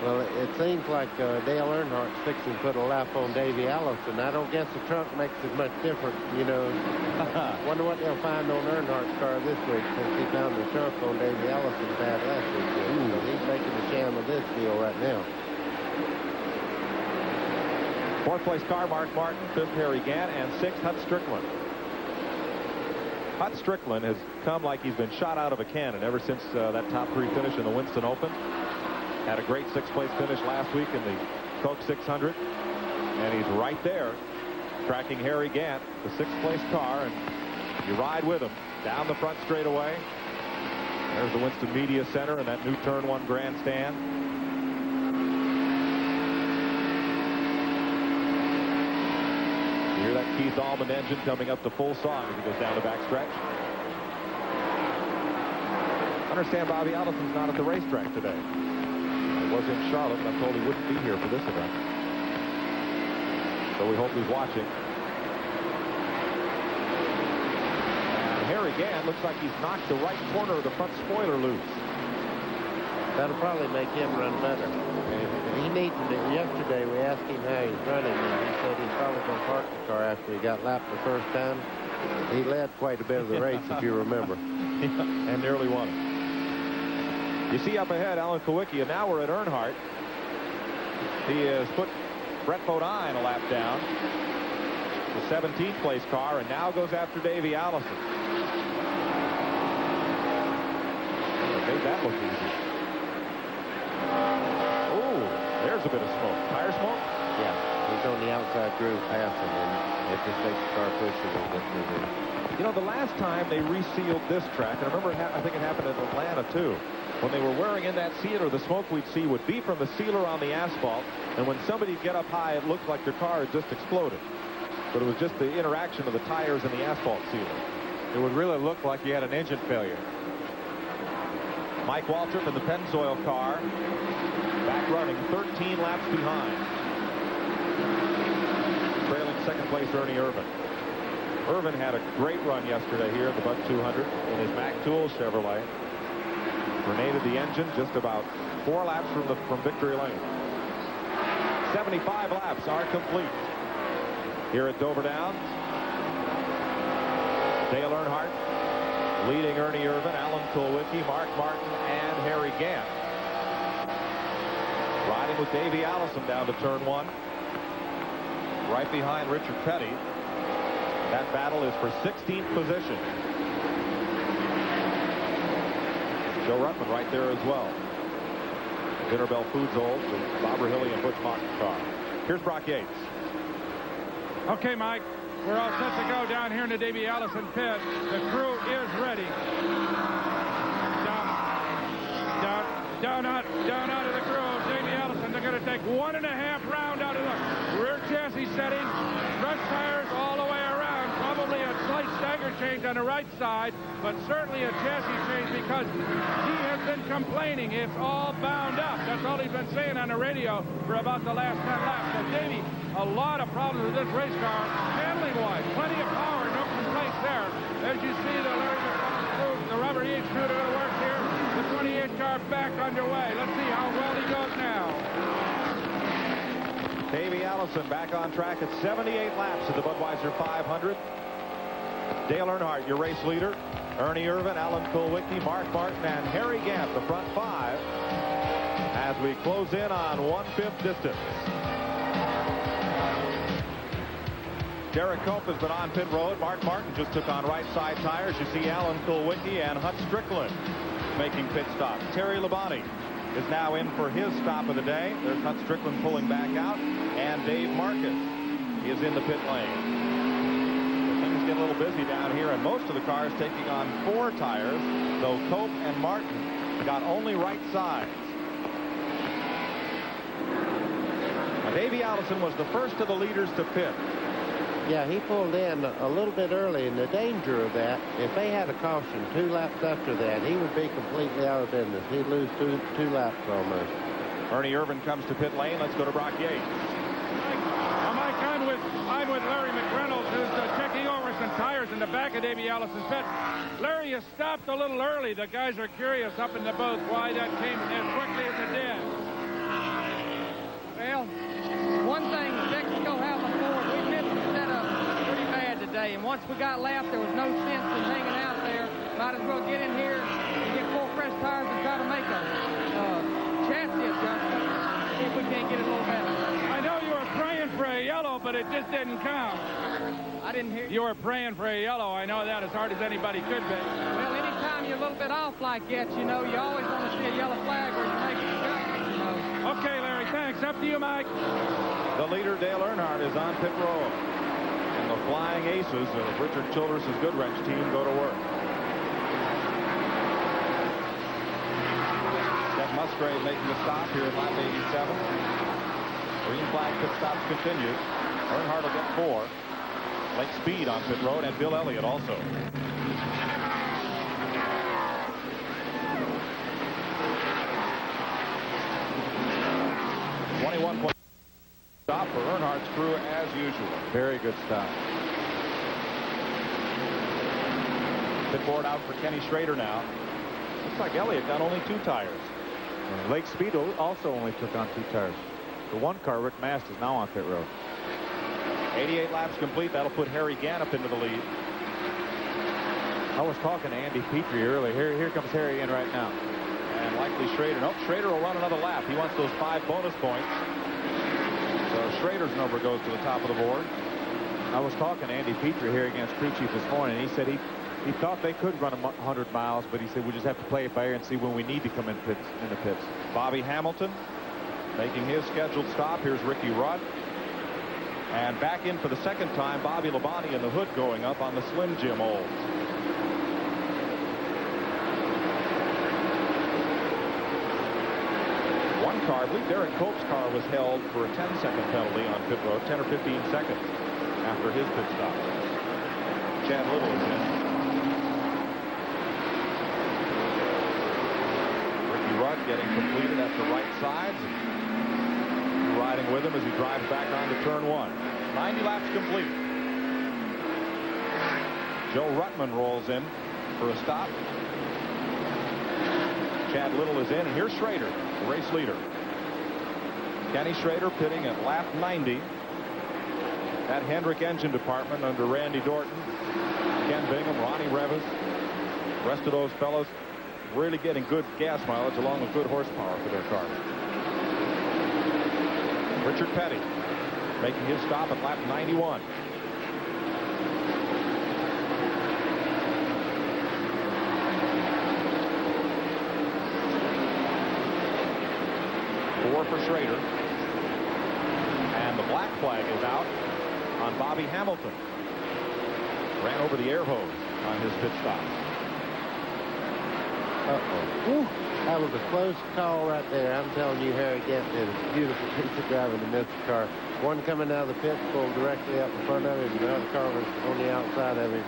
Well, it seems like Dale Earnhardt's fixing to put a lap on Davey Allison. I don't guess the trunk makes as much difference, you know. Wonder what they'll find on Earnhardt's car this week since he found the trunk on Davey Allison's pad last week. So he's making a sham of this deal right now. Fourth place car, Mark Martin. Fifth, Harry Gant. And sixth, Hut Strickland. Hut Strickland has come like he's been shot out of a cannon ever since that top 3 finish in the Winston Open. Had a great 6th place finish last week in the Coke 600. And he's right there tracking Harry Gant, the 6th place car. And you ride with him down the front straightaway. There's the Winston Media Center and that new Turn 1 grandstand. You hear that Keith Allman engine coming up to full song as he goes down the backstretch. I understand Bobby Allison's not at the racetrack today. He was in Charlotte, but I'm told he wouldn't be here for this event. So we hope he's watching. And Harry Gant looks like he's knocked the right corner of the front spoiler loose. That'll probably make him run better. He needs it. Yesterday we asked him how he's running, and he said he's probably going to park the car after he got lapped the first time. He led quite a bit of the race, if you remember. And nearly won it. You see up ahead Alan Kulwicki, and now we're at Earnhardt. He has put Brett Bodine a lap down. The 17th place car, and now goes after Davey Allison. Made that look easy. Oh, there's a bit of smoke. Tire smoke? Yeah, he's on the outside groove passing, and it just makes the car push a little bit further. You know, the last time they resealed this track, and I remember I think it happened in Atlanta too, when they were wearing in that sealer, the smoke we'd see would be from the sealer on the asphalt, and when somebody get up high, it looked like their car had just exploded. But it was just the interaction of the tires and the asphalt sealer. It would really look like you had an engine failure. Mike Waltrip in the Pennzoil car, back running 13 laps behind. Trailing 2nd place Ernie Irvin. Irvin had a great run yesterday here at the Buck 200 in his Mac Tools Chevrolet. Grenaded the engine just about 4 laps from victory lane. 75 laps are complete here at Dover Downs. Dale Earnhardt leading Ernie Irvin, Alan Kulwicki, Mark Martin, and Harry Gant. Riding with Davey Allison down to turn 1. Right behind Richard Petty. That battle is for 16th position. Joe Ruttman right there as well. Dinnerbell Foods old with Bob Rahilly and Butch Mock's car. Here's Brock Yates. Okay, Mike. We're all set to go down here in the Davey Allison pit. The crew is ready. Down out of the groove. Davey Allison, they're going to take 1.5 round out of the rear chassis setting. Front tires all the way around. Probably a slight stagger change on the right side, but certainly a chassis change because he has been complaining. It's all bound up. That's all he's been saying on the radio for about the last 10 laps. So Davey, a lot of problems with this race car, handling-wise. Plenty of power, no complaints there. As you see, the rubber E extruder that works here. The 28 car back underway. Let's see how well he goes now. Davey Allison back on track at 78 laps at the Budweiser 500. Dale Earnhardt, your race leader. Ernie Irvin, Alan Kulwicki, Mark Martin, and Harry Gant, the front 5, as we close in on 1/5 distance. Derek Cope has been on pit road. Mark Martin just took on right side tires. You see Alan Kulwicki and Hut Strickland making pit stops. Terry Labonte is now in for his stop of the day. There's Hut Strickland pulling back out, and Dave Marcus is in the pit lane. Things get a little busy down here, and most of the cars taking on 4 tires, though Cope and Martin got only right sides. Now, Davey Allison was the first of the leaders to pit. Yeah, he pulled in a little bit early, and the danger of that, if they had a caution 2 laps after that, he would be completely out of business. He'd lose two laps almost. Ernie Irvin comes to pit lane. Let's go to Brock Yates. I'm with Larry McReynolds, who's checking over some tires in the back of Davey Allison's pit. Larry, you stopped a little early. The guys are curious up in the booth why that came as quickly as it did. Well, one thing Mexico had before, we missed the setup pretty bad today. And once we got left, there was no sense in hanging out there. Might as well get in here and get 4 fresh tires and try to make a chassis adjustment. See if we can't get it a little better. I know you were praying for a yellow, but it just didn't count. I didn't hear you. Were praying for a yellow. I know that as hard as anybody could be. Well, anytime you're a little bit off like that, you know, you always want to see a yellow flag where you're making adjustments, you know. Okay, Larry, thanks. Up to you, Mike. The leader, Dale Earnhardt, is on pit road. And the Flying Aces of Richard Childress' Goodwrench team go to work. Seth Musgrave making a stop here at lap 87. Green flag pit stops continue. Earnhardt will get 4. Lake Speed on pit road, and Bill Elliott also. .21 stop for Earnhardt's crew as usual. Very good stop. Pit board out for Kenny Schrader now. Looks like Elliott got only 2 tires. And Lake Speed also only took on 2 tires. The 1 car, Rick Mast, is now on pit road. 88 laps complete. That'll put Harry Gannett into the lead. I was talking to Andy Petrie earlier. Here comes Harry in right now. And likely Schrader. Nope, Schrader will run another lap. He wants those 5 bonus points. So Schrader's number goes to the top of the board. I was talking to Andy Petrie here against Crew Chief this morning. And he said he thought they could run 100 miles, but he said we just have to play it by ear and see when we need to come in the pits. Bobby Hamilton making his scheduled stop. Here's Ricky Rudd. And back in for the second time, Bobby Labonte in the hood going up on the Slim Jim Olds. One car, I believe Derek Cope's car was held for a 10-second penalty on pit road, 10 or 15 seconds after his pit stop. Chad Little is in. Ricky Rudd getting completed at the right sides. Riding with him as he drives back onto turn 1. 90 laps complete. Joe Ruttman rolls in for a stop. Chad Little is in, and here's Schrader, the race leader. Kenny Schrader pitting at lap 90. That Hendrick engine department under Randy Dorton, Ken Bingham, Ronnie Revis, the rest of those fellows really getting good gas mileage along with good horsepower for their cars. Richard Petty making his stop at lap 91. For Schrader, and the black flag is out on Bobby Hamilton. Ran over the air hose on his pit stop. Uh-oh. That was a close call right there. I'm telling you, Harry Gant did a beautiful piece of driving in this car. One coming out of the pit pulled directly up in front of him, and the other car was on the outside of him.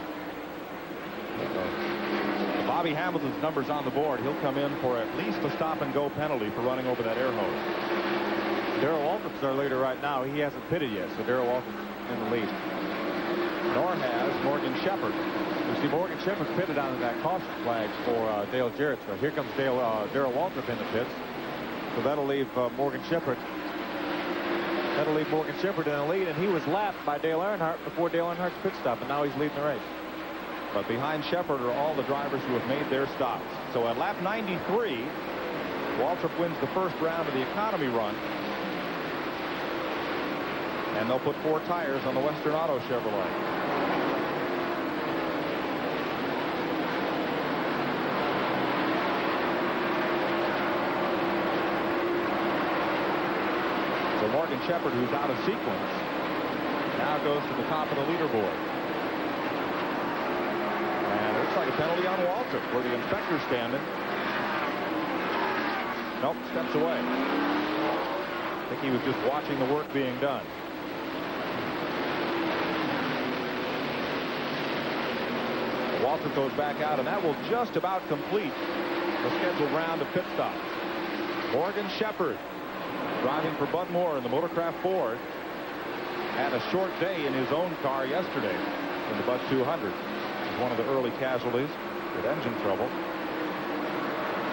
Bobby Hamilton's numbers on the board. He'll come in for at least a stop-and-go penalty for running over that air hose. Darrell Waltrop's our leader right now. He hasn't pitted yet, so Darrell Waltrop's in the lead. Nor has Morgan Shepherd. You see, Morgan Shepherd pitted on that caution flags for Dale Jarrett's. So here comes Darrell Waltrip in the pits. So that'll leave Morgan Shepherd. That'll leave Morgan Shepherd in the lead, and he was lapped by Dale Earnhardt before Dale Earnhardt's pit stop, and now he's leading the race. But behind Shepherd are all the drivers who have made their stops. So at lap 93, Waltrip wins the first round of the economy run. And they'll put 4 tires on the Western Auto Chevrolet. So Morgan Shepherd, who's out of sequence, now goes to the top of the leaderboard. And it looks like a penalty on Waltrip where the inspector's standing. Nope, steps away. I think he was just watching the work being done. Waltrip goes back out, and that will just about complete the scheduled round of pit stops. Morgan Shepherd, driving for Bud Moore in the Motorcraft Ford, had a short day in his own car yesterday in the Bud 200. He's one of the early casualties with engine trouble.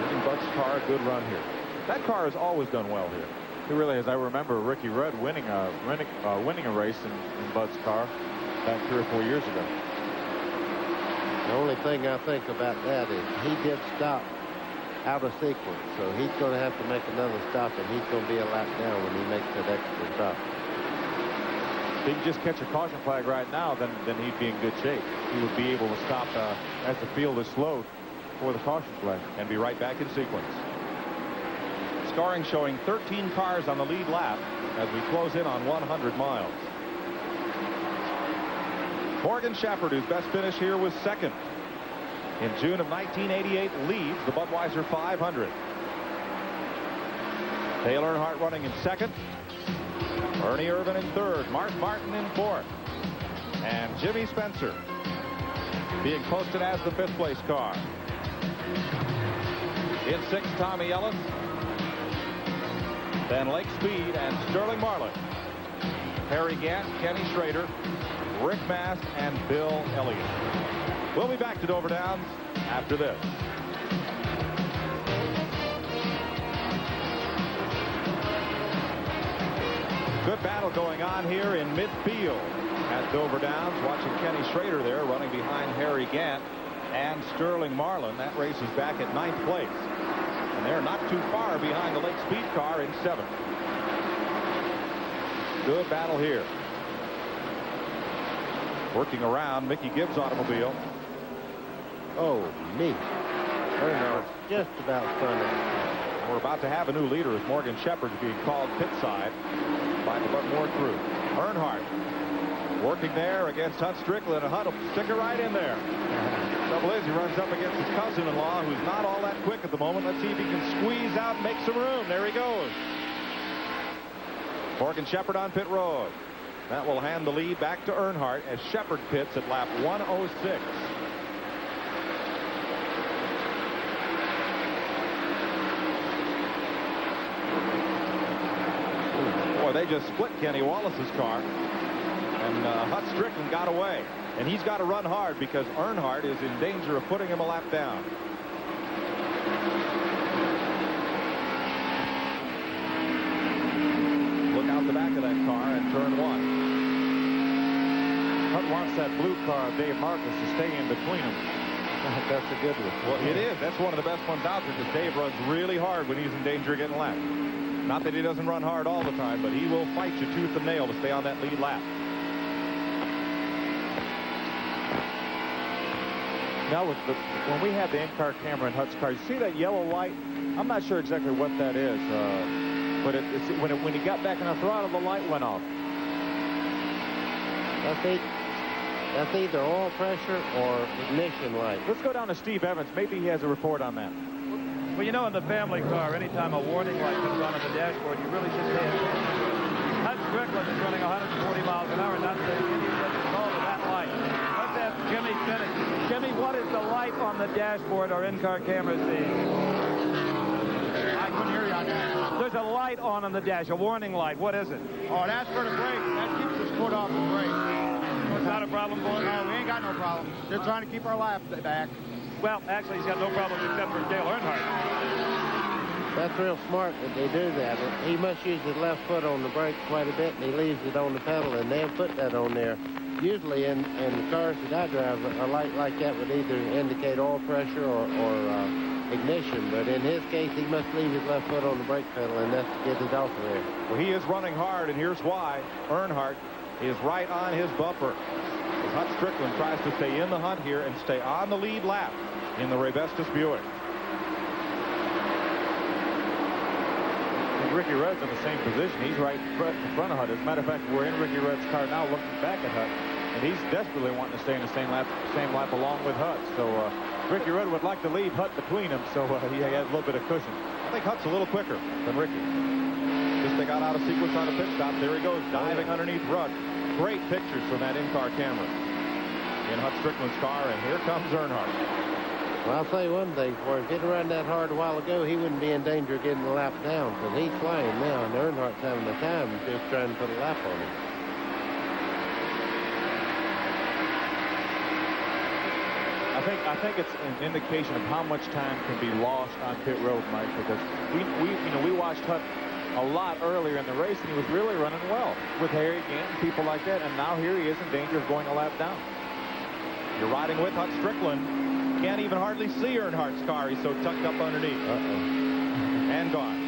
Giving Bud's car a good run here. That car has always done well here. He really is. I remember Ricky Rudd winning a race in Bud's car back 3 or 4 years ago. The only thing I think about that is he did stop out of sequence, so he's going to have to make another stop, and he's going to be a lap down when he makes that extra stop. If he can just catch a caution flag right now, then he'd be in good shape. He would be able to stop as the field is slowed for the caution flag. And be right back in sequence. Scoring showing 13 cars on the lead lap as we close in on 100 miles. Morgan Shepherd, whose best finish here was second in June of 1988, leads the Budweiser 500. Dale Earnhardt running in second. Ernie Irvin in third. Mark Martin in fourth. And Jimmy Spencer being posted as the 5th place car. In 6th, Tommy Ellis. Then Lake Speed and Sterling Marlin. Harry Gant, Kenny Schrader, Rick Mast, and Bill Elliott. We'll be back to Dover Downs after this. Good battle going on here in midfield at Dover Downs. Watching Kenny Schrader there running behind Harry Gant and Sterling Marlin. That race is back at 9th place. And they're not too far behind the Lake Speed car in 7th. Good battle here. Working around Mickey Gibbs' automobile. Oh, neat. Just about stunning. We're about to have a new leader as Morgan Shepherd being called pit side by the Butmore crew. Earnhardt working there against Hunt Strickland, and Hunt will stick her right in there. Trouble is, he runs up against his cousin-in-law, who's not all that quick at the moment. Let's see if he can squeeze out and make some room. There he goes. Morgan Shepherd on pit road. That will hand the lead back to Earnhardt as Shepherd pits at lap 106. Boy, they just split Kenny Wallace's car, and Hunt Strickland got away. And he's got to run hard because Earnhardt is in danger of putting him a lap down. Look out the back of that car in turn 1. Hunt wants that blue car of Dave Marcus to stay in between them. That's a good one. Well, it is. That's one of the best ones out there because Dave runs really hard when he's in danger of getting lapped. Not that he doesn't run hard all the time, but he will fight you tooth and nail to stay on that lead lap. Now, when we had the in-car camera in Hutt's car, you see that yellow light? I'm not sure exactly what that is, but when he got back in the throttle, the light went off. That's either oil pressure or ignition light. Let's go down to Steve Evans. Maybe he has a report on that. Well, you know, in the family car, anytime a warning light comes on the dashboard, you really should pay attention to it. Hunt Strickland is running 140 miles an hour, not taking any call to that light. Let's ask Jimmy finish. Jimmy, what is the light on the dashboard or in-car camera seeing? I couldn't hear you on that. There's a light on the dash, a warning light. What is it? Oh, that's for the brake. That keeps his foot off the brake. It's not a problem for him? No, we ain't got no problem. Just trying to keep our lap back. Well, actually, he's got no problems except for Dale Earnhardt. That's real smart that they do that. He must use his left foot on the brake quite a bit, and he leaves it on the pedal, and they'll put that on there. Usually in the cars that I drive, a light like that would either indicate oil pressure or ignition, but in his case, he must leave his left foot on the brake pedal, and that's to get it off of there. Well, he is running hard, and here's why. Earnhardt is right on his bumper. As Hunt Strickland tries to stay in the hunt here and stay on the lead lap in the Rebestos Buick. And Ricky Rudd's in the same position. He's right in front of Hutt. As a matter of fact, we're in Ricky Rudd's car now looking back at Hutt, and he's desperately wanting to stay in the same lap along with Hutt. So Ricky Rudd would like to leave Hutt between them, so he has a little bit of cushion. I think Hutt's a little quicker than Ricky. Just they got out of sequence on a pit stop. There he goes, diving underneath Rudd. Great pictures from that in-car camera in Hutt Strickland's car, and here comes Earnhardt. Well, I'll tell you one thing for him. If he'd run that hard a while ago, he wouldn't be in danger of getting the lap down, because he's flying now, and Earnhardt's having the time just trying to put a lap on him. I think it's an indication of how much time can be lost on pit road, Mike, because we watched Hutt a lot earlier in the race, and he was really running well with Harry Gant and people like that. And now here he is in danger of going a lap down. You're riding with Hut Strickland. Can't even hardly see Earnhardt's car. He's so tucked up underneath. And gone.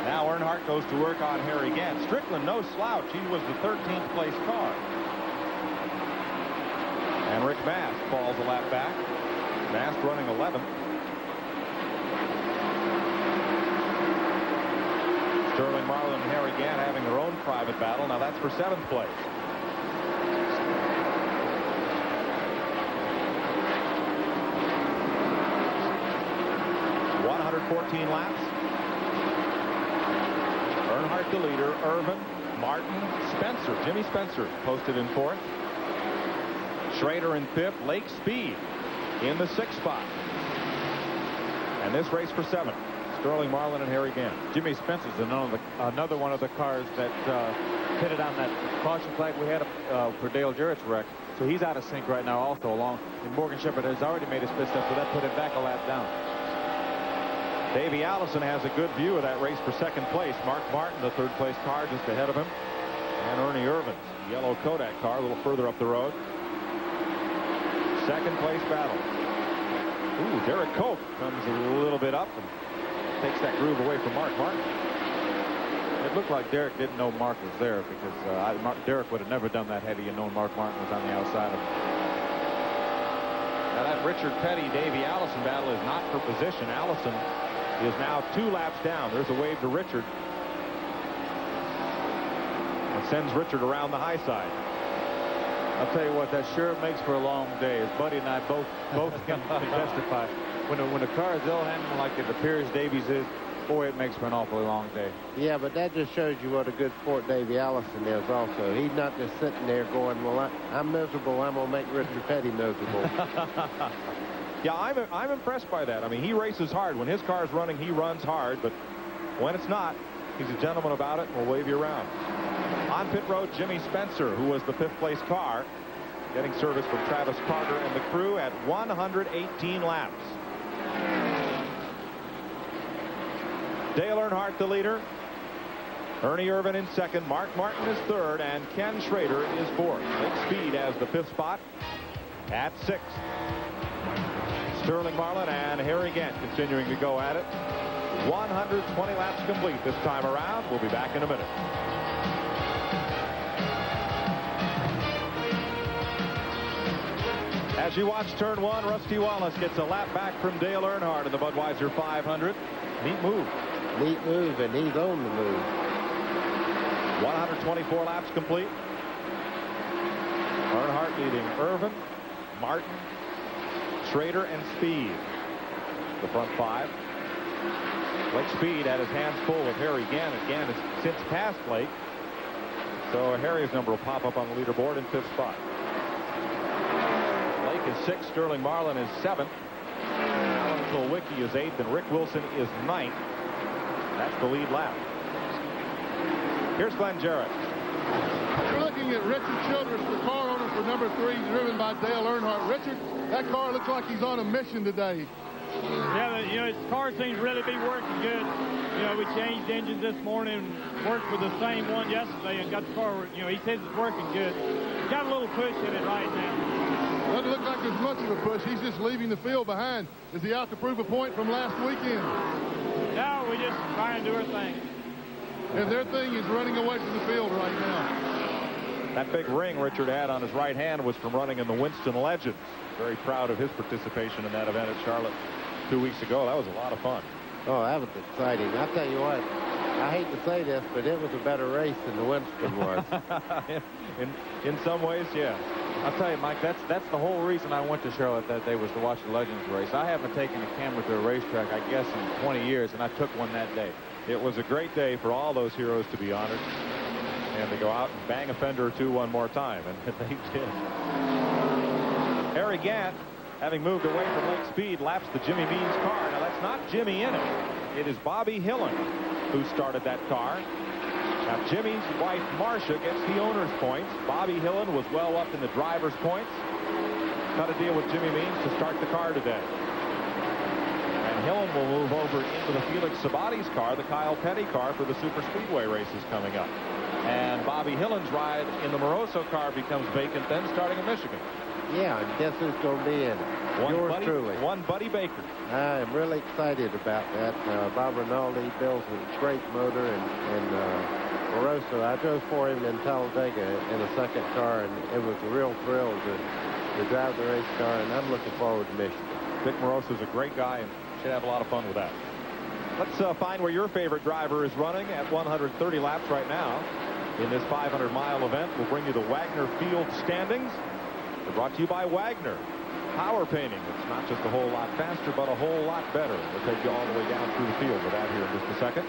Now Earnhardt goes to work on Harry Gant. Strickland, no slouch. He was the 13th place car. And Rick Mast falls a lap back. Mast running 11th. Sterling Marlin and Harry Gant having their own private battle. Now that's for 7th place. .114 laps. Earnhardt the leader. Irvin, Martin, Spencer. Jimmy Spencer posted in 4th. Schrader in 5th. Lake Speed in the 6th spot. And this race for 7th. Sterling Marlin and Harry Gant. Jimmy Spencer's another one of the cars that pitted on that caution flag we had for Dale Jarrett's wreck. So he's out of sync right now also along. And Morgan Shepherd has already made his pit stop, so that put him back a lap down. Davey Allison has a good view of that race for 2nd place. Mark Martin, the 3rd place car, just ahead of him. And Ernie Irvins, yellow Kodak car, a little further up the road. 2nd place battle. Ooh, Derek Koch comes a little bit up and takes that groove away from Mark Martin. It looked like Derek didn't know Mark was there, because Derek would have never done that had he known Mark Martin was on the outside of him. Now that Richard Petty, Davey Allison battle is not for position. Allison is now 2 laps down. There's a wave to Richard. And sends Richard around the high side. I'll tell you what, that sure makes for a long day. As Buddy and I both can testify. When a car is ill-handled like it appears Davies is, boy, it makes for an awfully long day. Yeah, but that just shows you what a good sport Davey Allison is also. He's not just sitting there going, well, I'm miserable, I'm going to make Richard Petty miserable. Yeah, I'm impressed by that. I mean, he races hard. When his car's running, he runs hard. But when it's not, he's a gentleman about it and will wave you around. On pit road, Jimmy Spencer, who was the 5th place car, getting service from Travis Carter and the crew at 118 laps. Dale Earnhardt the leader. Ernie Irvin in 2nd. Mark Martin is 3rd. And Ken Schrader is 4th. Lake Speed has the 5th spot at 6th. Sterling Marlin and Harry Gant continuing to go at it. 120 laps complete this time around. We'll be back in a minute. As you watch turn 1, Rusty Wallace gets a lap back from Dale Earnhardt in the Budweiser 500. Neat move. Neat move, and he's on the move. 124 laps complete. Earnhardt leading Irvin, Martin, Schrader, and Speed. The front 5. Lake Speed had his hands full with Harry Gant. Gant has since passed Lake. So Harry's number will pop up on the leaderboard in 5th spot. Lake is 6th. Sterling Marlin is 7th. Alan Kulwicki is 8th. And Rick Wilson is 9th. That's the lead lap. Here's Glenn Jarrett. We're looking at Richard Childress, the car owner for number 3, driven by Dale Earnhardt. Richard, that car looks like he's on a mission today. Yeah, you know, his car seems to really be working good. You know, we changed engines this morning, worked with the same one yesterday, and got the car, you know, he says it's working good. He's got a little push in it right now. Doesn't look like there's much of a push. He's just leaving the field behind. Is he out to prove a point from last weekend? No, we just try and do our thing. And their thing is running away from the field right now. That big ring Richard had on his right hand was from running in the Winston Legends. Very proud of his participation in that event at Charlotte 2 weeks ago. That was a lot of fun. Oh, that was exciting. I'll tell you what, I hate to say this, but it was a better race than the Winston was. in some ways, yeah. I'll tell you, Mike, that's the whole reason I went to Charlotte that day, was to watch the Legends race. I haven't taken a camera to a racetrack, I guess, in 20 years, and I took one that day. It was a great day for all those heroes to be honored and to go out and bang a fender or two one more time, and they did. Harry Gant, having moved away from Lake Speed, laps the Jimmy Means car. Now, that's not Jimmy in it. It is Bobby Hillen who started that car. Now, Jimmy's wife, Marcia, gets the owner's points. Bobby Hillen was well up in the driver's points. Cut a deal with Jimmy Means to start the car today. And Hillen will move over into the Felix Sabati's car, the Kyle Petty car for the Super Speedway races coming up. And Bobby Hillen's ride in the Moroso car becomes vacant then, starting in Michigan. Yeah, and guess who's going to be in it? Yours truly. One Buddy Baker. I'm really excited about that. Bob Rinaldi builds a great motor, and Moroso, I drove for him in Talladega in a second car, and it was a real thrill to drive the race car, and I'm looking forward to Michigan. Vic Moroso's a great guy and should have a lot of fun with that. Let's find where your favorite driver is running at 130 laps right now in this 500-mile event. We'll bring you the Wagner Field standings. They're brought to you by Wagner. Power painting. It's not just a whole lot faster, but a whole lot better. We'll take you all the way down through the field with that here in just a second.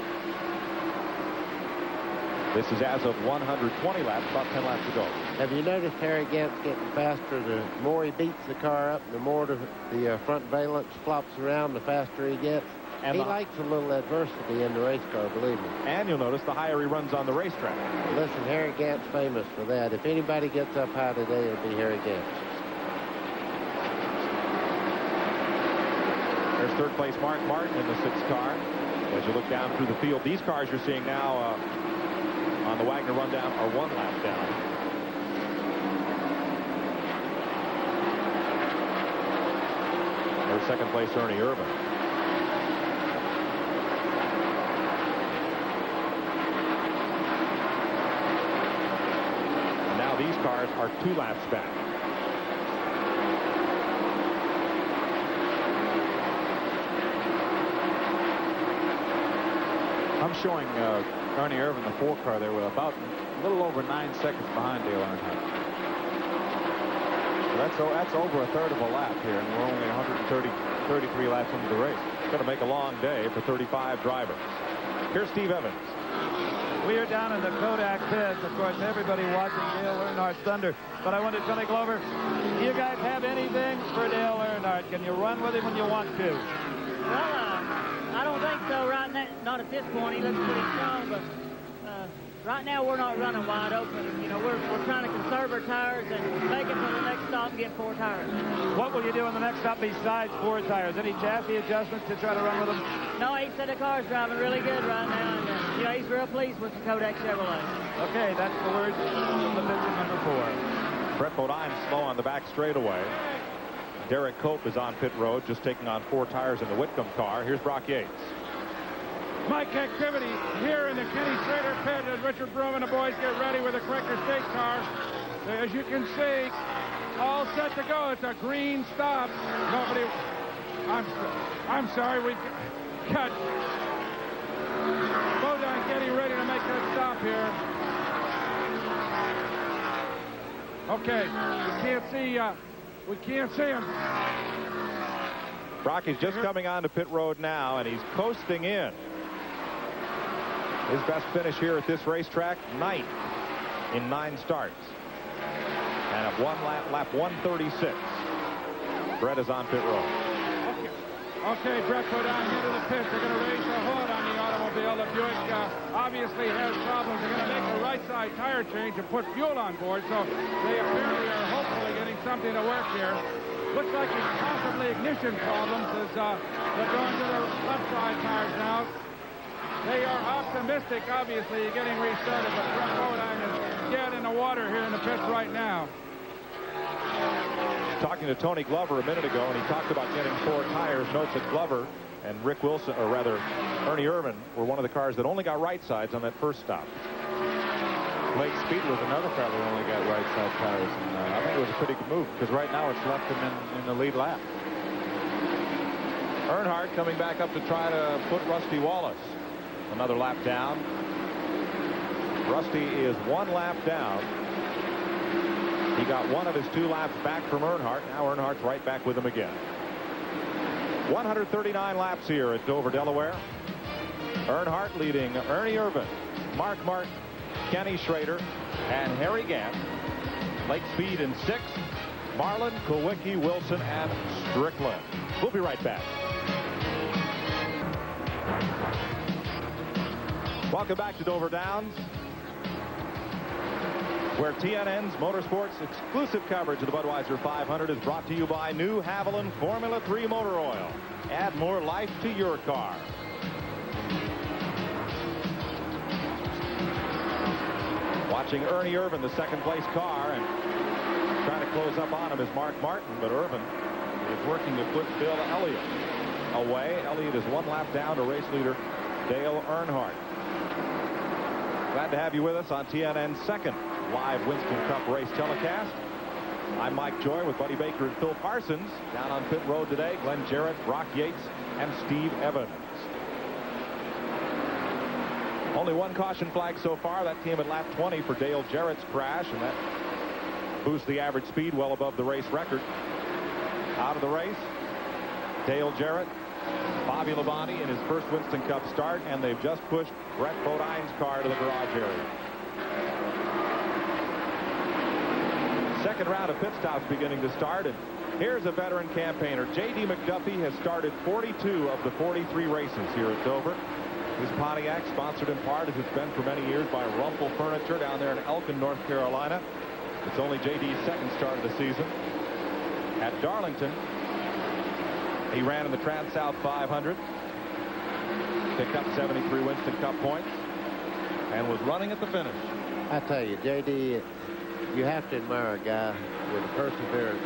This is as of 120 laps, about 10 laps to go. Have you noticed Harry Gant's getting faster? The more he beats the car up, the more the front valence flops around, the faster he gets. And he likes a little adversity in the race car, believe me. And you'll notice the higher he runs on the racetrack. Listen, Harry Gant's famous for that. If anybody gets up high today, it'll be Harry Gant. There's third place Mark Martin in the 6th car. As you look down through the field, these cars you're seeing now on the Wagner rundown are 1 lap down. There's second place Ernie Irvin. And now these cars are 2 laps back. I'm showing Ernie Irvin, the 4 car there, with about a little over 9 seconds behind Dale Earnhardt. So that's over a third of a lap here, and we're only 33 laps into the race. It's going to make a long day for 35 drivers. Here's Steve Evans. We are down in the Kodak pits. Of course, everybody watching Dale Earnhardt's Thunder. But I wondered, Tony Glover, do you guys have anything for Dale Earnhardt? Can you run with him when you want to? Well, I don't think so right now. Not at this point. He looks pretty strong, but right now we're not running wide open. You know, we're trying to conserve our tires and make it for the next stop and get 4 tires. What will you do on the next stop besides 4 tires? Any chassis adjustments to try to run with them? No, he said the car's driving really good right now, and you know, he's real pleased with the Kodak Chevrolet. Okay, that's the words from the picture number 4. Brett Bodine's slow on the back straightaway. Derek Cope is on pit road, just taking on 4 tires in the Whitcomb car. Here's Brock Yates. Mike, activity here in the Kenny Schrader pit as Richard Broom and the boys get ready with the Cracker State car. As you can see, all set to go. It's a green stop. Nobody. I'm sorry. We cut. Bodine getting ready to make that stop here. Okay, we can't see him. Rocky's just coming onto pit road now, and he's coasting in. His best finish here at this racetrack, 9th in 9 starts. And at lap 136. Brett is on pit road. Okay, Brett Bodine into the pits. They're going to raise the hood on the automobile. The Buick obviously has problems. They're going to make a right-side tire change and put fuel on board. So they apparently are hopefully getting something to work here. Looks like it's possibly ignition problems as they're going to the left side tires now. They are optimistic, obviously, getting restarted, but Brett Bodine is dead in the water here in the pits right now. Talking to Tony Glover a minute ago, and he talked about getting 4 tires. Notes that Glover and Rick Wilson, or rather Ernie Irvin, were one of the cars that only got right sides on that first stop. Blake Speed was another car that only got right side tires, and I think it was a pretty good move because right now it's left him in the lead lap. Earnhardt coming back up to try to put Rusty Wallace another lap down. Rusty is 1 lap down. He got 1 of his 2 laps back from Earnhardt. Now Earnhardt's right back with him again. 139 laps here at Dover, Delaware. Earnhardt leading Ernie Irvin, Mark Martin, Kenny Schrader, and Harry Gant. Lake Speed in 6th. Marlin, Kulwicki, Wilson, and Strickland. We'll be right back. Welcome back to Dover Downs. where TNN's Motorsports exclusive coverage of the Budweiser 500 is brought to you by new Haviland Formula 3 motor oil. Add more life to your car. Watching Ernie Irvin, the second-place car, and trying to close up on him is Mark Martin, but Irvin is working to put Bill Elliott away. Elliott is 1 lap down to race leader Dale Earnhardt. Glad to have you with us on TNN's second live Winston Cup race telecast. I'm Mike Joy with Buddy Baker and Phil Parsons. Down on pit road today, Glenn Jarrett, Brock Yates, and Steve Evans. Only 1 caution flag so far. That came at lap 20 for Dale Jarrett's crash, and that boosts the average speed well above the race record. Out of the race, Dale Jarrett, Bobby Labonte in his first Winston Cup start, and they've just pushed Brett Bodine's car to the garage area. Second round of pit stops beginning to start, and here's a veteran campaigner. J.D. McDuffie has started 42 of the 43 races here at Dover. His Pontiac, sponsored in part, as it's been for many years, by Rumpel Furniture down there in Elkin, North Carolina. It's only J.D.'s second start of the season. At Darlington, he ran in the Trans-South 500, picked up 73 Winston Cup points, and was running at the finish. I tell you, J.D., you have to admire a guy with the perseverance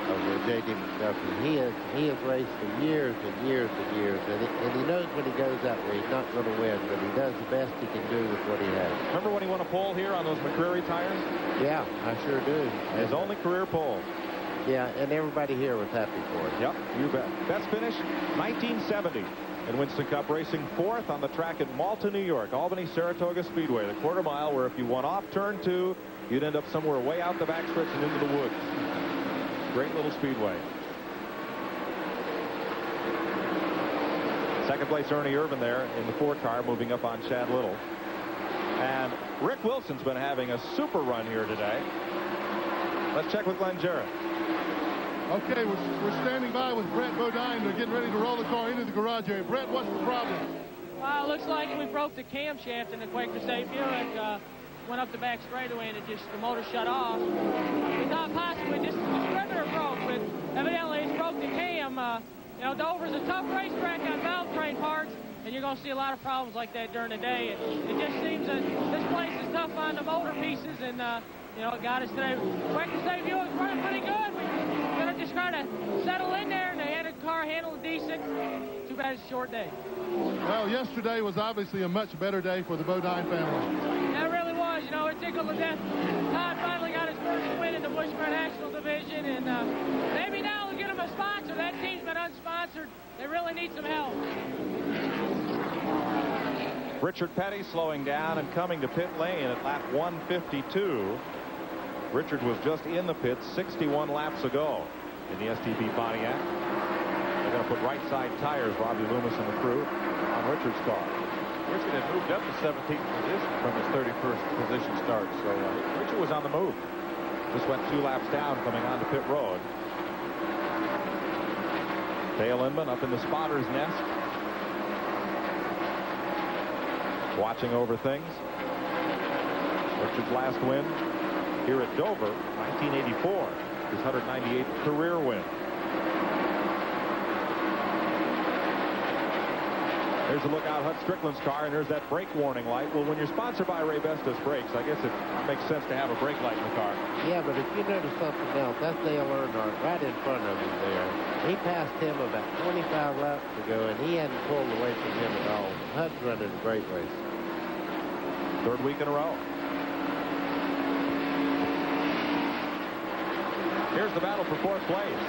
of J.D. McDuffie. He has raced for years and years and years, and he knows when he goes out there he's not going to win, but he does the best he can do with what he has. Remember when he won a pole here on those McCreary tires? Yeah, I sure do. His only career pole. Yeah, and everybody here was happy for it. Yep, you bet. Best finish, 1970. In Winston Cup racing, 4th on the track at Malta, New York, Albany Saratoga Speedway, the quarter mile where if you went off turn 2, you'd end up somewhere way out the backstretch and into the woods. Great little speedway. Second place Ernie Irvin there in the 4 car, moving up on Chad Little. And Rick Wilson's been having a super run here today. Let's check with Glenn Jarrett. Okay, we're standing by with Brett Bodine. They're getting ready to roll the car into the garage area. Brett, what's the problem? Looks like we broke the camshaft in the Quaker State Buick. Went up the back straightaway and the motor shut off. We thought possibly just the distributor broke, but evidently it's broke the cam. Dover's a tough racetrack on valve train parts, and you're going to see a lot of problems like that during the day. It just seems that this place is tough on the motor pieces, and it got us today. Quaker State Buick's running pretty good. We're going to just try to settle in there, and they had a car handled decent. Too bad it's a short day. Well, yesterday was obviously a much better day for the Bodine family. That really was. It tickled to death. Todd finally got his first win in the Bushman National Division, and maybe now we'll get him a sponsor. That team's been unsponsored. They really need some help. Richard Petty slowing down and coming to pit lane at lap 152. Richard was just in the pits 61 laps ago in the STP Pontiac. They're going to put right side tires, Robbie Loomis and the crew, on Richard's car. Richard had moved up to 17th position from his 31st position start, so Richard was on the move. Just went 2 laps down coming onto pit road. Dale Inman up in the spotter's nest, watching over things. Richard's last win here at Dover, 1984, his 198th career win. There's a look out Hut Strickland's car, and there's that brake warning light. Well, when you're sponsored by Ray Bestos Brakes, I guess it makes sense to have a brake light in the car. Yeah, but if you notice something else, that's Dale Earnhardt right in front of him there. He passed him about 25 laps ago, and he hadn't pulled away from him at all. Hut's running a great race. 3rd week in a row. Here's the battle for 4th place.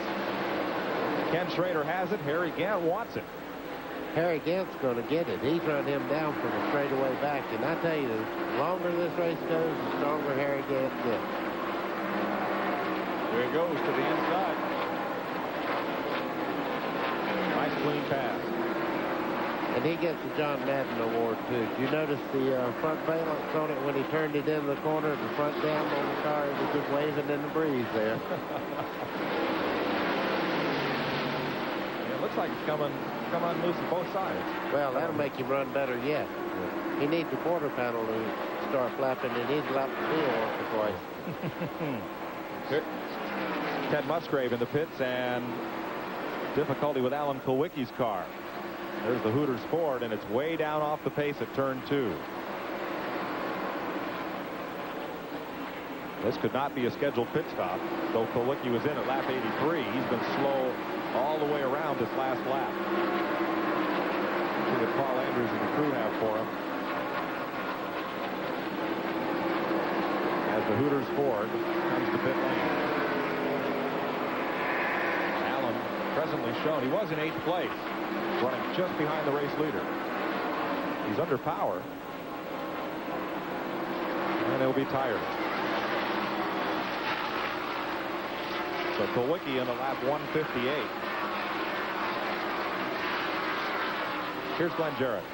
Ken Schrader has it. Harry Gant wants it. Harry Gant's going to get it. He's run him down from a straightaway back. And I tell you, the longer this race goes, the stronger Harry Gant gets. There he goes to the inside. Nice clean pass. And he gets the John Madden Award, too. Did you notice the front valence on it when he turned it in the corner, the front down on the car? It was just waving in the breeze there. It looks like it's coming unloose on both sides. Well, that'll make him run better yet. He needs the quarter panel to start flapping, and he's lapped the field once or twice. Ted Musgrave in the pits, and difficulty with Alan Kulwicki's car. There's the Hooters Ford, and it's way down off the pace at turn 2. This could not be a scheduled pit stop, though Kulwicki was in at lap 83. He's been slow all the way around this last lap. See what Carl Andrews and the crew have for him. As the Hooters Ford comes to pit lane. Allen presently shown he was in 8th place, running just behind the race leader. He's under power, and he'll be tired. So Kulwicki in the lap 158. Here's Glenn Jarrett.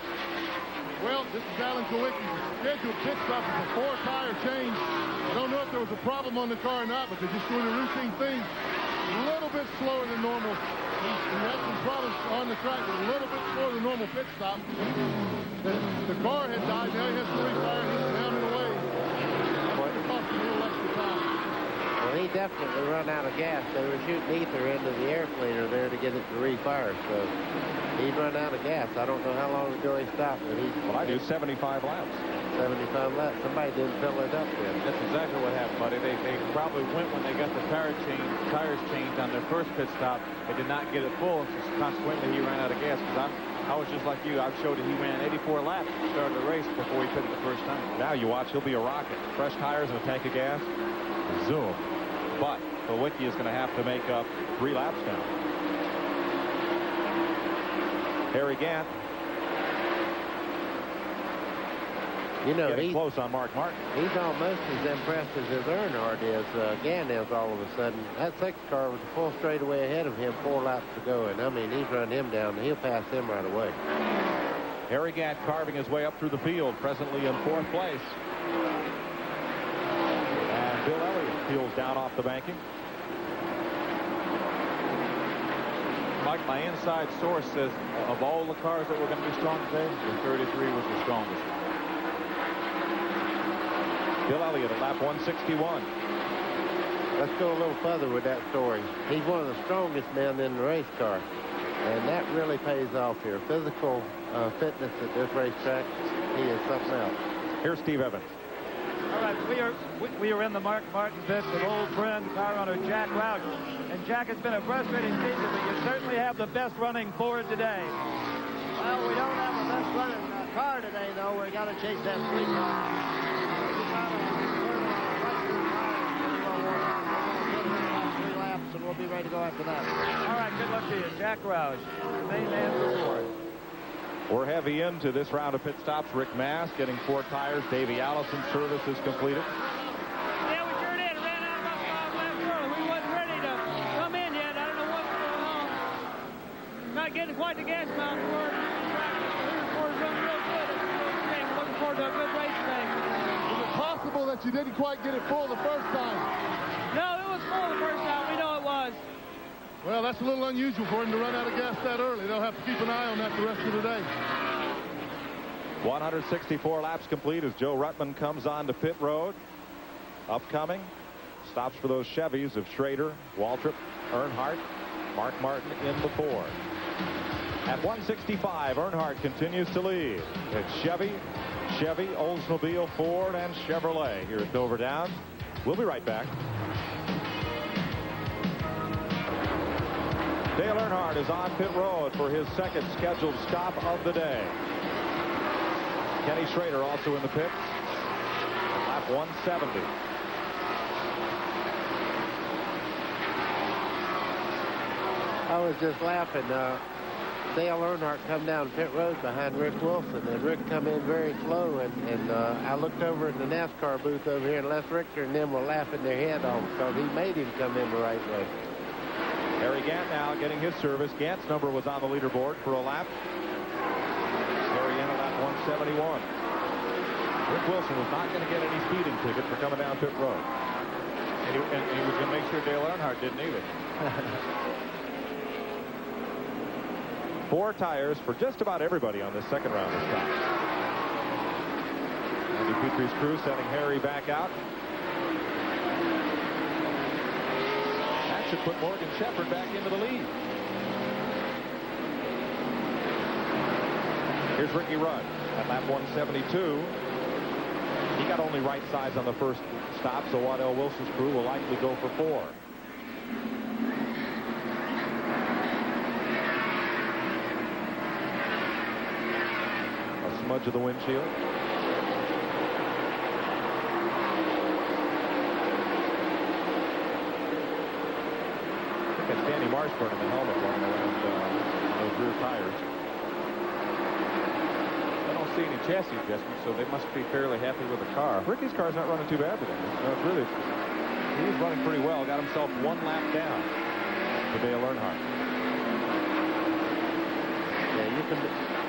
Well, this is Alan Kulwicki's scheduled pit stop. It's a 4-tire change. I don't know if there was a problem on the car or not, but they're just doing a routine thing. A little bit slower than normal. He had some problems on the track, but a little bit slower than normal pit stop. The car had died. Now he has to refire. He's down and away. It cost him a little extra time. Well, he definitely run out of gas. They were shooting ether into the air cleaner there to get it to refire, so he'd run out of gas. I don't know how long ago he stopped, but Well, I do 75 laps. 75 laps. Somebody didn't fill it up then. That's exactly what happened, buddy. They probably went when they got the tires changed on their first pit stop. They did not get it full, so consequently he ran out of gas. Because I was just like you. I showed that he ran 84 laps to start the race before he pitted the first time. Now you watch, he'll be a rocket. Fresh tires and a tank of gas. Zoom. But Kulwicki is going to have to make up 3 laps now. Harry Gant. You know, getting close on Mark Martin. He's almost as impressed as Earnhardt is. Gant is all of a sudden. That 6th car was a full straightaway ahead of him, 4 laps to go, and I mean, he's run him down. He'll pass him right away. Harry Gant carving his way up through the field, presently in 4th place. And Bill Elliott peels down off the banking. Mike, my inside source says of all the cars that were going to be strong today, the 33 was the strongest. Bill Elliott at lap 161. Let's go a little further with that story. He's one of the strongest men in the race car, and that really pays off here. Physical fitness at this racetrack, he is something else. Here's Steve Evans. All right, we are in the Mark Martin pit with old friend, car owner Jack Roush. And Jack, it's been a frustrating season, but you certainly have the best running Ford today. Well, we don't have the best running car today, though. We got to chase that 3 car. And we'll be ready to go after that. All right, good luck to you, Jack Roush, main man for Ford. We're heavy into this round of pit stops. Rick Mass getting 4 tires. Davey Allison's service is completed. Yeah, we sure did. Ran out about 5 laps early. We wasn't ready to come in yet. I don't know what's going on. Not getting quite the gas amount for it. Ford's running real good. We're looking forward to a good race today. Is it possible that you didn't quite get it full the first time? No, it was full the first time. We know it was. Well, that's a little unusual for him to run out of gas that early. They'll have to keep an eye on that the rest of the day. 164 laps complete as Joe Ruttman comes on to pit road. Upcoming stops for those Chevys of Schrader, Waltrip, Earnhardt, Mark Martin in the Ford. At 165, Earnhardt continues to lead. It's Chevy, Oldsmobile, Ford, and Chevrolet here at Dover Downs. We'll be right back. Dale Earnhardt is on pit road for his 2nd scheduled stop of the day. Kenny Schrader also in the pits. Lap 170. I was just laughing. Dale Earnhardt come down pit road behind Rick Wilson, and Rick come in very slow, and I looked over at the NASCAR booth over here, and Les Richter and them were laughing their head off because he made him come in the right way. Harry Gant now getting his service. Gant's number was on the leaderboard for a lap. Harry in at lap 171. Rick Wilson was not going to get any speeding ticket for coming down pit road. And he was going to make sure Dale Earnhardt didn't either. 4 tires for just about everybody on this 2nd round of stops. Andy Petrie's crew sending Harry back out. That should put Morgan Shepherd back into the lead. Here's Ricky Rudd at lap 172. He got only right sides on the first stop, so Waddell Wilson's crew will likely go for 4. A smudge of the windshield. I think that's Danny Marshburn in the helmet running around those rear tires. See any chassis adjustments, so they must be fairly happy with the car. Ricky's car's not running too bad today. No, it's really, he was running pretty well. Got himself 1 lap down for Dale Earnhardt. Yeah,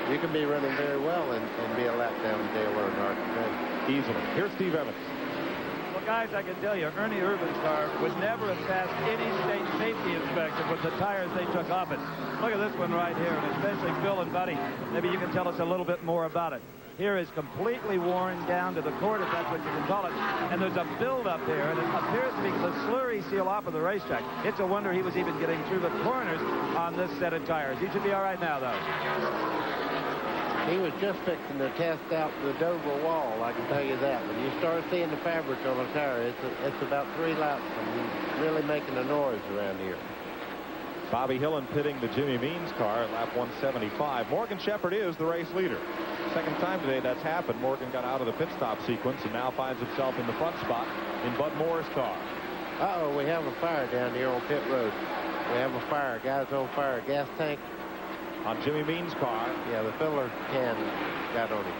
you can be running very well and be a lap down to Dale Earnhardt today. Easily. Here's Steve Evans. Well, guys, I can tell you, Ernie Irvin's car would never have passed any state safety inspection with the tires they took off it. Look at this one right here, and especially Phil and Buddy. Maybe you can tell us a little bit more about it. Here is completely worn down to the cord, if that's what you can call it. And there's a build-up here, and it appears to be the slurry seal off of the racetrack. It's a wonder he was even getting through the corners on this set of tires. He should be all right now, though. He was just fixing to test out the Dover wall, I can tell you that. When you start seeing the fabric on a tire, it's about 3 laps, and he's really making a noise around here. Bobby Hillen pitting the Jimmy Means car at lap 175. Morgan Shepherd is the race leader. Second time today that's happened. Morgan got out of the pit stop sequence and now finds himself in the front spot in Bud Moore's car. Uh-oh, we have a fire down here on pit road. We have a fire. Guys on fire. Gas tank. On Jimmy Means' car. Yeah, the filler can got on him.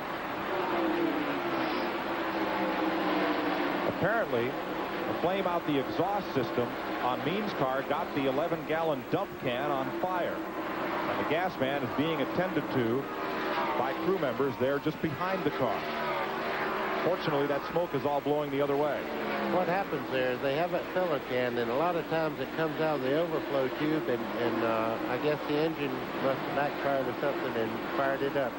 Apparently, a flame out the exhaust system on Means' car got the 11-gallon dump can on fire. And the gas man is being attended to by crew members there just behind the car. Fortunately, that smoke is all blowing the other way. What happens there is they have that filler can, and a lot of times it comes out of the overflow tube, and I guess the engine must have backfired or something and fired it up.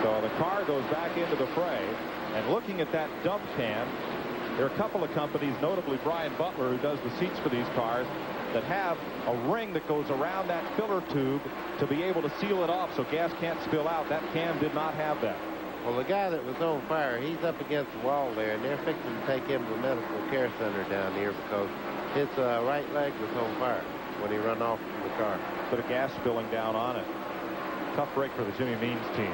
So the car goes back into the fray, and looking at that dump can, there are a couple of companies, notably Brian Butler, who does the seats for these cars, that have a ring that goes around that filler tube to be able to seal it off so gas can't spill out. That can did not have that. Well, the guy that was on fire, he's up against the wall there, and they're fixing to take him to the medical care center down here because his right leg was on fire when he run off from the car. Bit of gas spilling down on it. Tough break for the Jimmy Means team.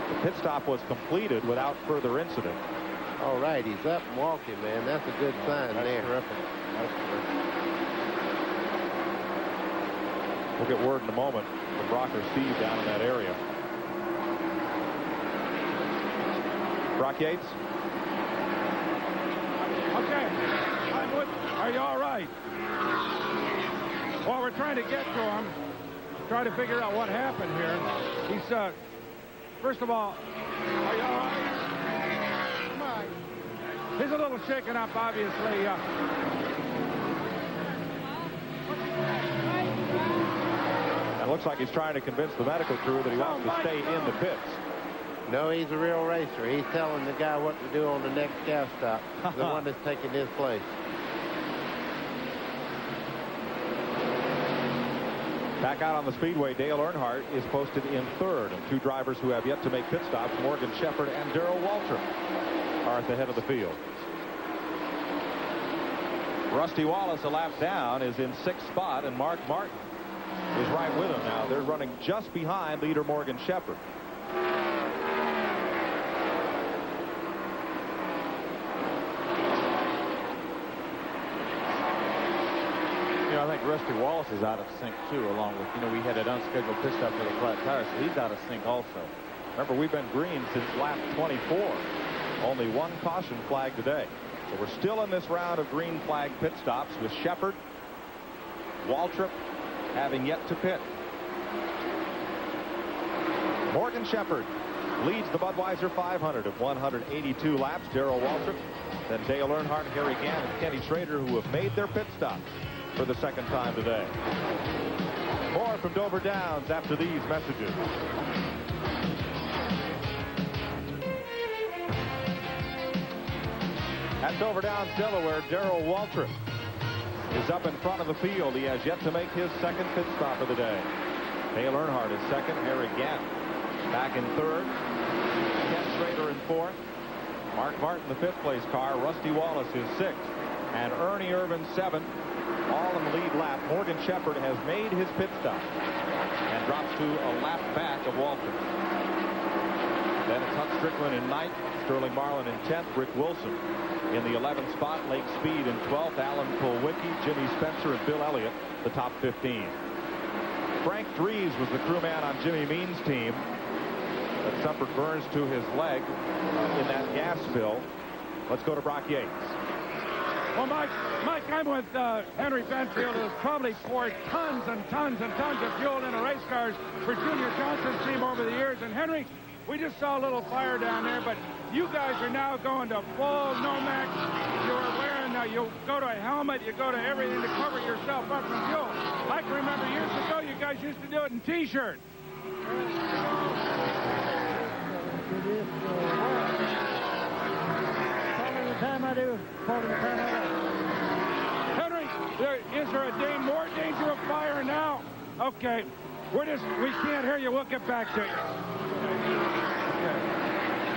The pit stop was completed without further incident. All right, he's up and walking, man. That's a good sign there. Terrific. That's terrific. We'll get word in a moment from Brock or Steve down in that area. Brock Yates. Okay. Are you all right? Well, we're trying to get to him. Try to figure out what happened here. He's, first of all, are you all right? Come on. He's a little shaken up, obviously. It looks like he's trying to convince the medical crew that he wants to stay in the pits. No, he's a real racer. He's telling the guy what to do on the next gas stop, the one that's taking his place. Back out on the speedway, Dale Earnhardt is posted in third, and 2 drivers who have yet to make pit stops, Morgan Shepherd and Darrell Waltrip, are at the head of the field. Rusty Wallace, a lap down, is in 6th spot, and Mark Martin is right with him now. They're running just behind leader Morgan Shepherd. I think Rusty Wallace is out of sync too, along with, we had that unscheduled pit stop for the flat tire, so he's out of sync also. Remember, we've been green since lap 24. Only 1 caution flag today. So we're still in this round of green flag pit stops with Shepherd, Waltrip having yet to pit. Morgan Shepherd leads the Budweiser 500 of 182 laps. Darrell Waltrip, then Dale Earnhardt, Harry Gant, and Kenny Schrader, who have made their pit stops for the second time today. More from Dover Downs after these messages. At Dover Downs, Delaware, Darrell Waltrip is up in front of the field. He has yet to make his second pit stop of the day. Dale Earnhardt is second. Harry Gant back in third. Ken Schrader in fourth. Mark Martin, the fifth place car. Rusty Wallace is sixth. And Ernie Irvin seventh. All in the lead lap. Morgan Shepherd has made his pit stop and drops to a lap back of Waltrip. Then it's Hunt Strickland in ninth. Sterling Marlin in 10th. Rick Wilson in the 11th spot. Lake Speed in 12th. Alan Kulwicki, Jimmy Spencer, and Bill Elliott, the top 15. Frank Dries was the crewman on Jimmy Means' team that suffered burns to his leg in that gas spill. Let's go to Brock Yates. Well, Mike, I'm with Henry Benfield, who's probably poured tons and tons and tons of fuel into race cars for Junior Johnson's team over the years. And Henry, we just saw a little fire down there, but you guys are now going to full Nomex. You're wearing, you go to a helmet, you go to everything to cover yourself up from fuel. I can remember years ago you guys used to do it in T-shirts. Henry, is there a more danger of fire now? Okay, we can't hear you. We'll get back to you.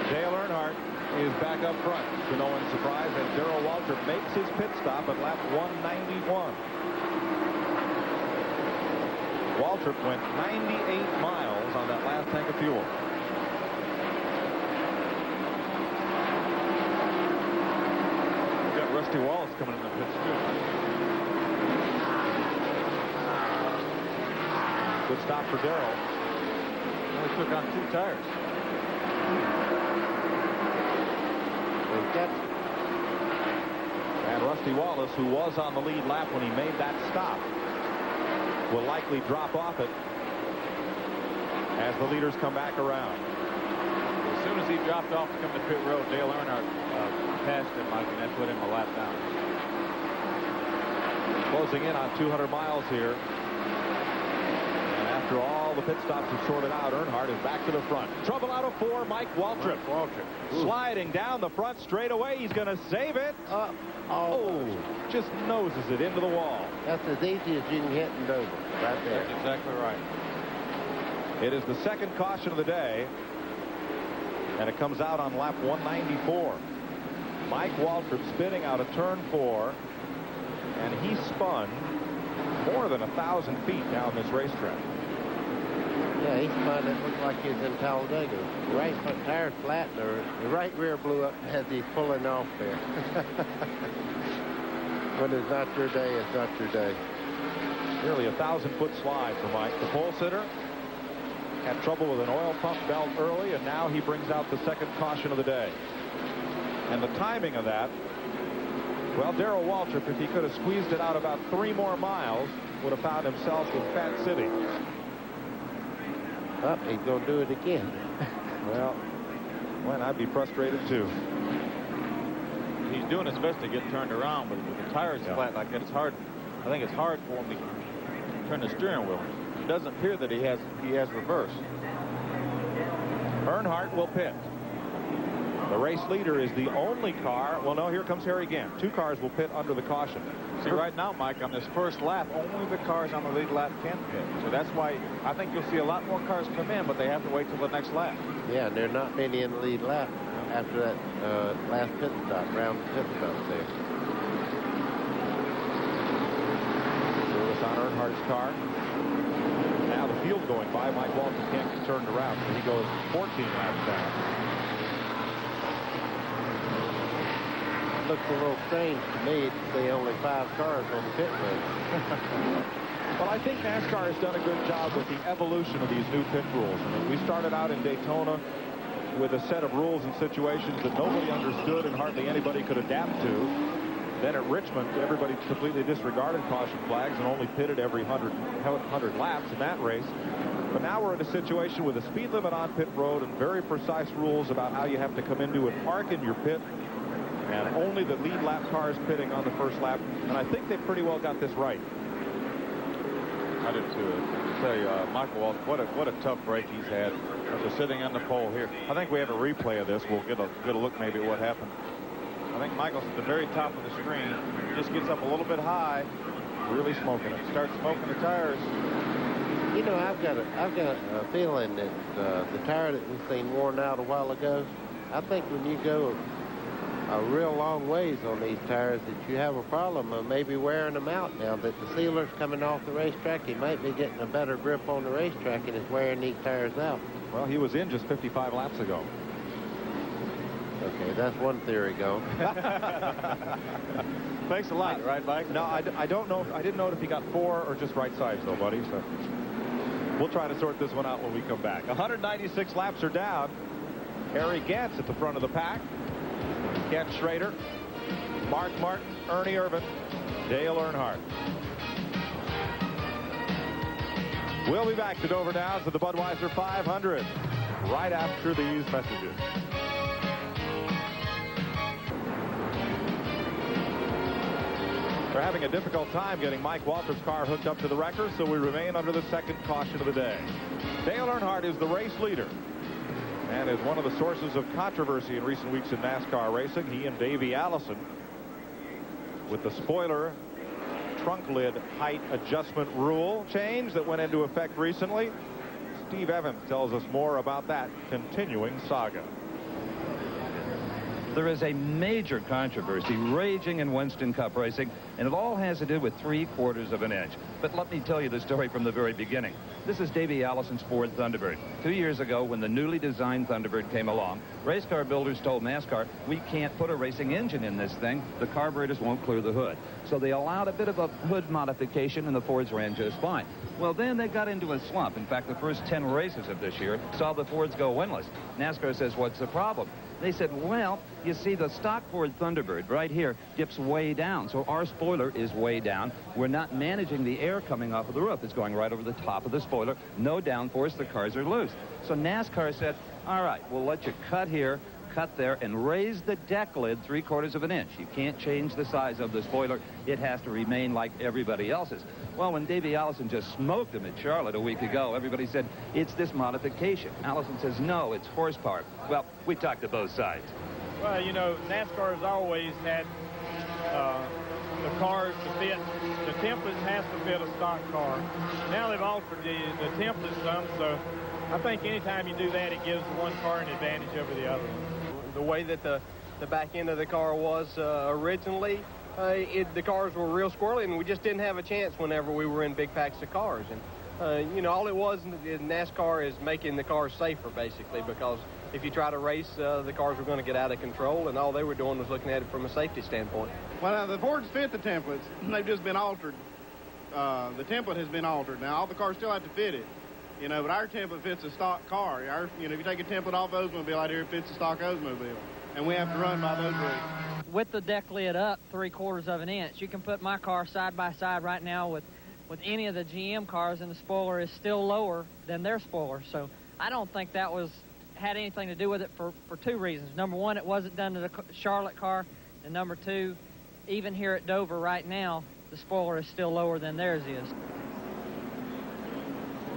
Dale Earnhardt is back up front to no one's surprise, and Darrell Waltrip makes his pit stop at lap 191. Waltrip went 98 miles on that last tank of fuel. Rusty Wallace coming in the pits too. Good stop for Darrell. Only took on 2 tires. And Rusty Wallace, who was on the lead lap when he made that stop, will likely drop off it as the leaders come back around. As soon as he dropped off to come to pit road, Dale Earnhardt passed him, Mike, and that put him a lap down. Closing in on 200 miles here. And after all the pit stops are sorted out, Earnhardt is back to the front. Trouble out of 4, Mike Waltrip. Sliding down the front straightaway. He's going to save it. Just noses it into the wall. That's as easy as you can hit in Dover, right there. That's exactly right. It is the second caution of the day, and it comes out on lap 194. Mike Waltrip spinning out of turn 4, and he spun more than 1,000 feet down this racetrack. Yeah, he spun. It looked like he was in Talladega. The right front tire's flat, and the right rear blew up as he's pulling off there. When it's not your day, it's not your day. Nearly 1,000-foot slide for Mike. The pole sitter had trouble with an oil pump belt early, and now he brings out the second caution of the day. And the timing of that, well, Darrell Waltrip, if he could have squeezed it out about 3 more miles, would have found himself in Fat City. He's going to do it again. Well, I'd be frustrated too. He's doing his best to get turned around, but with the tires flat like that, it's hard. I think it's hard for him to turn the steering wheel. It doesn't appear that he has reverse. Earnhardt will pit. The race leader is the only car. Well, no, here comes Harry again. 2 cars will pit under the caution. See, right now, Mike, on this first lap, only the cars on the lead lap can pit. So that's why I think you'll see a lot more cars come in, but they have to wait till the next lap. Yeah, and there are not many in the lead lap after that last pit stop, round pit stop there. Lewis on Earnhardt's car. Now the field going by. Mike Waltrip can't get turned around, so he goes 14 laps down. Looks a little strange to me to see only 5 cars on the pit road. Well, I think NASCAR has done a good job with the evolution of these new pit rules. I mean, we started out in Daytona with a set of rules and situations that nobody understood and hardly anybody could adapt to. Then at Richmond, everybody completely disregarded caution flags and only pitted every 100 laps in that race. But now we're in a situation with a speed limit on pit road and very precise rules about how you have to come into and park in your pit. And only the lead lap cars pitting on the first lap. And I think they pretty well got this right. I did too. I tell you, Michael Waltrip, what a tough break he's had after sitting on the pole here. I think we have a replay of this. We'll get a look maybe at what happened. I I think Michael's at the very top of the screen. Just gets up a little bit high, really smoking it. Starts smoking the tires. You know, I've got a feeling that the tire that we seen worn out a while ago, I think when you go a real long ways on these tires that you have a problem of maybe wearing them out now that the sealer's coming off the racetrack. He might be getting a better grip on the racetrack and is wearing these tires out. Well, he was in just 55 laps ago. Okay, that's one theory gone. Thanks a lot. Right, Mike? No, I don't know. I didn't know if he got 4 or just right sides, though, buddy. So we'll try to sort this one out when we come back. 196 laps are down. Harry Gantz at the front of the pack. Ken Schrader, Mark Martin, Ernie Irvan, Dale Earnhardt. We'll be back to Dover Downs with the Budweiser 500 right after these messages. They're having a difficult time getting Mike Waltrip's car hooked up to the wrecker, so we remain under the second caution of the day. Dale Earnhardt is the race leader and is one of the sources of controversy in recent weeks in NASCAR racing. He and Davey Allison, with the spoiler trunk lid height adjustment rule change that went into effect recently. Steve Evans tells us more about that continuing saga. There is a major controversy raging in Winston Cup racing, and it all has to do with 3/4 of an inch. But let me tell you the story from the very beginning. This is Davey Allison's Ford Thunderbird. 2 years ago, when the newly designed Thunderbird came along, race car builders told NASCAR, we can't put a racing engine in this thing. The carburetors won't clear the hood. So they allowed a bit of a hood modification, and the Fords ran just fine. Well, then they got into a slump. In fact, the first 10 races of this year saw the Fords go winless. NASCAR says, what's the problem? They said, well, you see, the stock Ford Thunderbird right here dips way down. So our spoiler is way down. We're not managing the air coming off of the roof. It's going right over the top of the spoiler. No downforce. The cars are loose. So NASCAR said, all right, we'll let you cut here, cut there, and raise the deck lid 3/4 of an inch. You can't change the size of the spoiler. It has to remain like everybody else's. Well, when Davey Allison just smoked him at Charlotte a week ago, everybody said, it's this modification. Allison says, no, it's horsepower. Well, we talked to both sides. Well, you know, NASCAR has always had the cars to fit. The template has to fit a stock car. Now they've altered the template some, so I think anytime you do that, it gives one car an advantage over the other. The way that the back end of the car was originally, the cars were real squirrely, and we just didn't have a chance whenever we were in big packs of cars. And you know, all it was in NASCAR is making the cars safer, basically, because if you try to race, the cars were going to get out of control, and all they were doing was looking at it from a safety standpoint. Well, the Fords fit the templates. They've just been altered. The template has been altered. Now, all the cars still have to fit it. You know, but our template fits a stock car. You know, if you take a template off Oldsmobile out here, it fits a stock Oldsmobile. And we have to run by those rules. With the deck lid up 3/4 of an inch, you can put my car side by side right now with any of the GM cars, and the spoiler is still lower than their spoiler. So I don't think that had anything to do with it for 2 reasons. Number one, it wasn't done to the Charlotte car. And number 2, even here at Dover right now, the spoiler is still lower than theirs is.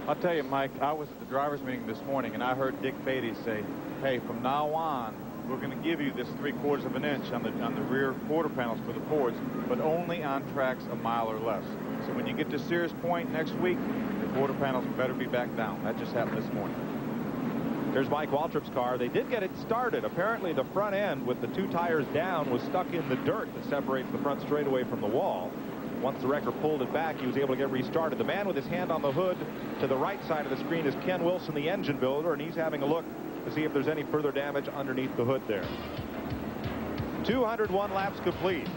I'll tell you, Mike, I was at the driver's meeting this morning, and I heard Dick Beatty say, hey, from now on, we're going to give you this 3/4 of an inch on the rear quarter panels for the Fords, but only on tracks a mile or less. So when you get to Sears Point next week, the quarter panels better be back down. That just happened this morning. There's Mike Waltrip's car. They did get it started. Apparently, the front end with the 2 tires down was stuck in the dirt that separates the front straightaway from the wall. Once the wrecker pulled it back, he was able to get restarted. The man with his hand on the hood to the right side of the screen is Ken Wilson, the engine builder, and he's having a look to see if there's any further damage underneath the hood there. 201 laps complete.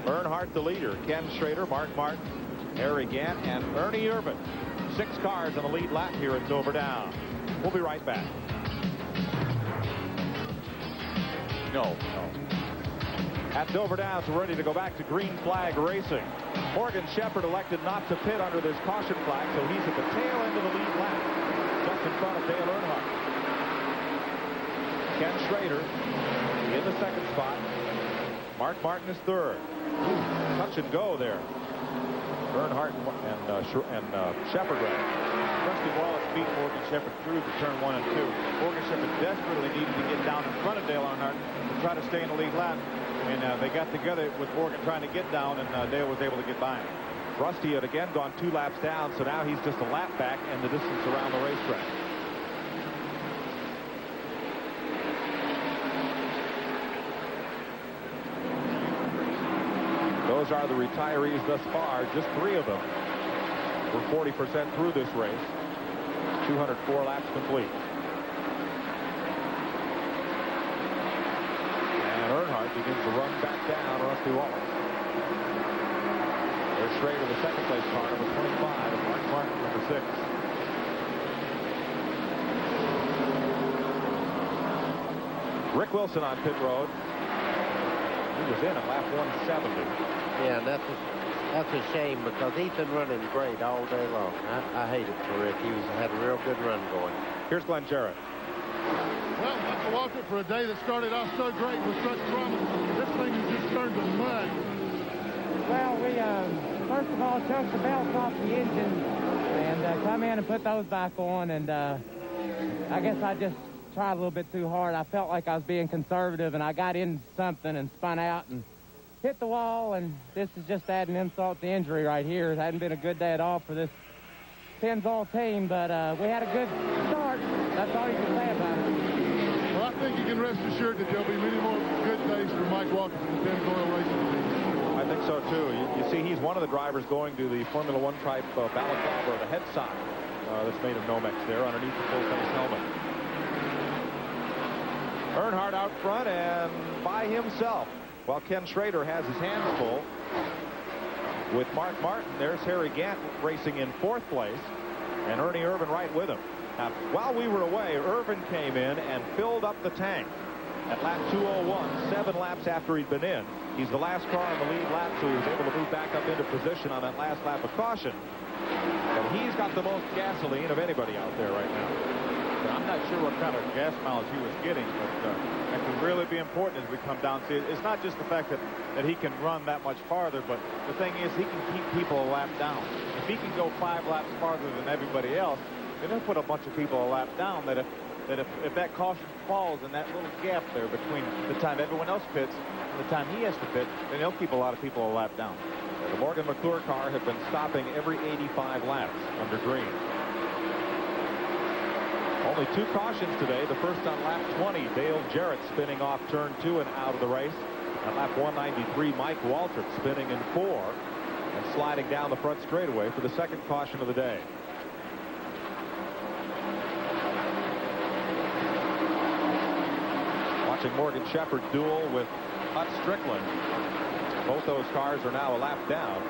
Earnhardt the leader. Ken Schrader, Mark Martin, Harry Gant, and Ernie Irvan. 6 cars on the lead lap here at Dover Downs. We'll be right back. No. At Dover Downs, we're ready to go back to green flag racing. Morgan Shepherd elected not to pit under this caution flag, so he's at the tail end of the lead lap, just in front of Dale Earnhardt. Ken Schrader in the 2nd spot. Mark Martin is 3rd. Touch and go there. Earnhardt and Shepard ran. Rusty Wallace beat Morgan Shepard through to turn 1 and 2. Morgan Shepard desperately needed to get down in front of Dale Earnhardt to try to stay in the lead lap. And they got together with Morgan trying to get down, and Dale was able to get by him. Rusty had again gone 2 laps down, so now he's just a lap back in the distance around the racetrack. Those are the retirees thus far. Just 3 of them were 40% through this race. 204 laps complete. And Earnhardt begins to run back down Rusty Wallace. There's Schrader, the second place car, number 25, and Mark Martin, number 6. Rick Wilson on pit road. He was in at lap 170. Yeah, and that's a shame because he's been running great all day long. I hate it for Rick. He had a real good run going. Here's Glenn Jarrett. Well, Michael Waltrip, for a day that started off so great with such promise, this thing has just turned to mud. Well, we first of all chunked the belts off the engine and come in and put those back on, and I guess I just tried a little bit too hard. I felt like I was being conservative, and I got into something and spun out and hit the wall, and this is just adding insult to injury right here. It hadn't been a good day at all for this Pennzoil team, but we had a good start. That's all you can say about it. Well, I think you can rest assured that there'll be many more good days for Mike Waltrip and the Pennzoil Racing team. I think so, too. You see, he's one of the drivers going to the Formula One type balaclava, or the head sock that's made of Nomex there underneath the full-face helmet. Earnhardt out front and by himself, while Ken Schrader has his hands full with Mark Martin. There's Harry Gant racing in 4th place, and Ernie Irvin right with him. Now, while we were away, Irvin came in and filled up the tank at lap 201, 7 laps after he'd been in. He's the last car on the lead lap, so he was able to move back up into position on that last lap of caution. But he's got the most gasoline of anybody out there right now. I'm not sure what kind of gas mileage he was getting, but that can really be important as we come down to it. It's not just the fact that he can run that much farther, but the thing is he can keep people a lap down. If he can go 5 laps farther than everybody else, then he'll put a bunch of people a lap down. If that caution falls in that little gap there between the time everyone else pits and the time he has to pit, then he'll keep a lot of people a lap down. The Morgan McClure car had been stopping every 85 laps under green. Only 2 cautions today. The first on lap 20, Dale Jarrett spinning off turn 2 and out of the race. At lap 193, Mike Waltrip spinning in 4 and sliding down the front straightaway for the second caution of the day. Watching Morgan Shepard duel with Hut Strickland. Both those cars are now a lap down.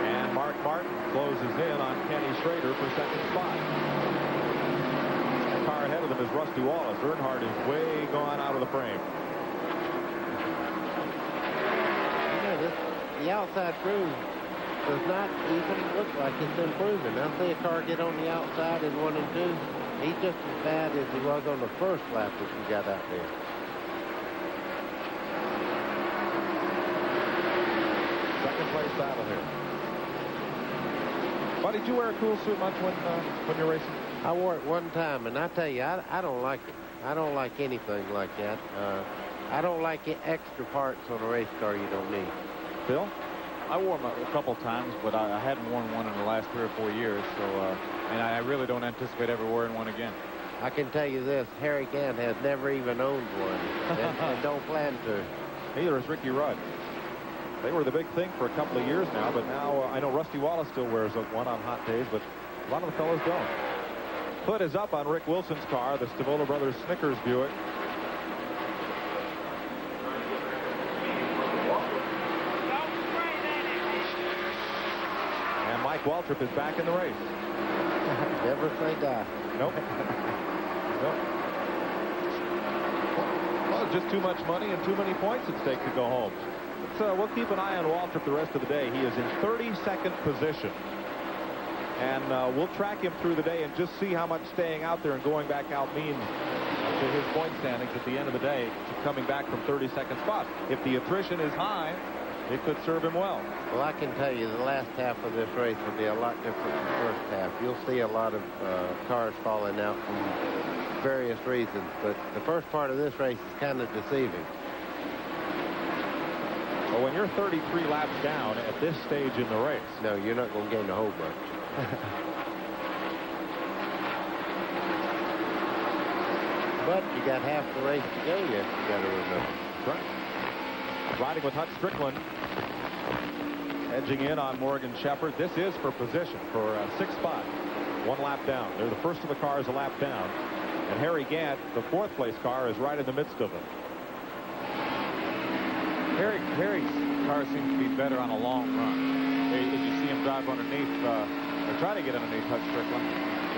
And Mark Martin closes in on Kenny Schrader for second spot. The car ahead of them is Rusty Wallace. Earnhardt is way gone out of the frame. You know, the outside crew does not even look like it's improving. I see a car get on the outside in 1 and 2. He's just as bad as he was on the first lap that we got out there. Second place battle here. Buddy, did you wear a cool suit much when you're racing? I wore it one time, and I tell you, I don't like it. I don't like anything like that. I don't like extra parts on a race car you don't need. Bill? I wore them a couple times, but I hadn't worn one in the last 3 or 4 years, so and I really don't anticipate ever wearing one again. I can tell you this, Harry Gant has never even owned one and don't plan to. Neither is Ricky Rudd. They were the big thing for a couple of years now, but now I know Rusty Wallace still wears one on hot days, but a lot of the fellows don't. Hood is up on Rick Wilson's car, the Stavola Brothers Snickers Buick. And Mike Waltrip is back in the race. Never say die. Nope. Nope. Well, just too much money and too many points at stake to go home. We'll keep an eye on Waltrip the rest of the day. He is in 32nd position. And we'll track him through the day and just see how much staying out there and going back out means to his point standings at the end of the day, coming back from 32nd spot. If the attrition is high, It could serve him well. Well, I can tell you the last half of this race will be a lot different than the first half. You'll see a lot of cars falling out for various reasons, but the first part of this race is kind of deceiving. Well, when you're 33 laps down at this stage in the race. No, you're not going to gain a whole bunch. But you got half the race to go yet, you got to remember. Right. Riding with Hut Strickland. Edging in on Morgan Shepherd. This is for position for a 6th spot. 1 lap down. They're the first of the cars a lap down. And Harry Gant, the 4th place car, is right in the midst of them. Harry's car seems to be better on a long run. As you see him drive underneath, or try to get underneath Hut Strickland,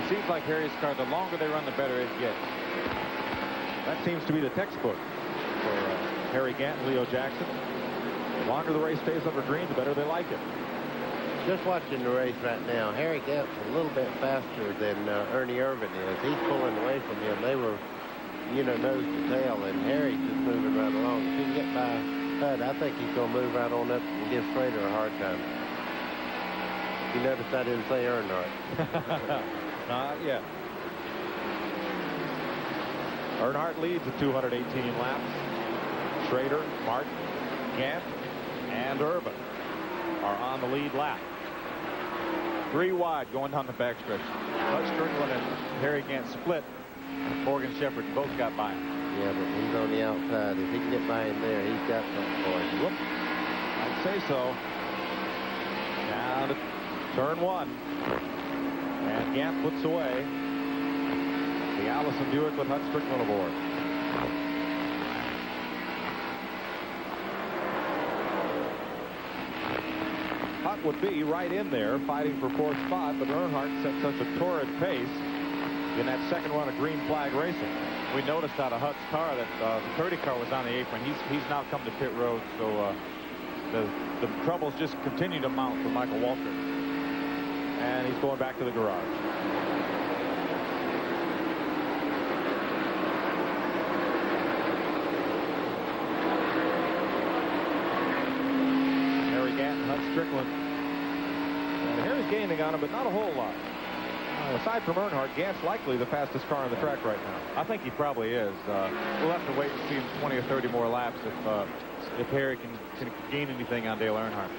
it seems like Harry's car, the longer they run, the better it gets. That seems to be the textbook for Harry Gant and Leo Jackson. The longer the race stays under green, the better they like it. Just watching the race right now, Harry Gant's a little bit faster than Ernie Irvin is. He's pulling away from him. They were, you know, nose to tail, and Harry's just moving right along. If he can get by Hud, I think he's going to move right on up and give Schrader a hard time. You notice I didn't say Earnhardt. Not yet. Earnhardt leads at 218 laps. Schrader, Martin, Gant, and Irvin are on the lead lap. 3 wide going down the backstretch. Hut Strickland and Harry Gant split. Morgan Shepherd both got by him. Yeah, but he's on the outside. If he can get by him there, he's got something for him. Whoop. I'd say so. Down to turn 1. And Gant puts away the Allison Buick with Hut Strickland aboard. Hut would be right in there fighting for 4th spot, but Earnhardt set such a torrid pace in that second run of green flag racing. We noticed out of Hut's car that the 30 car was on the apron. He's now come to pit road, so the troubles just continue to mount for Michael Waltrip. And he's going back to the garage. Harry Gant and Hut Strickland. And Harry's gaining on him, but not a whole lot. Aside from Earnhardt, Gant's likely the fastest car on the track right now. I think he probably is. We'll have to wait and see him 20 or 30 more laps if Harry can gain anything on Dale Earnhardt.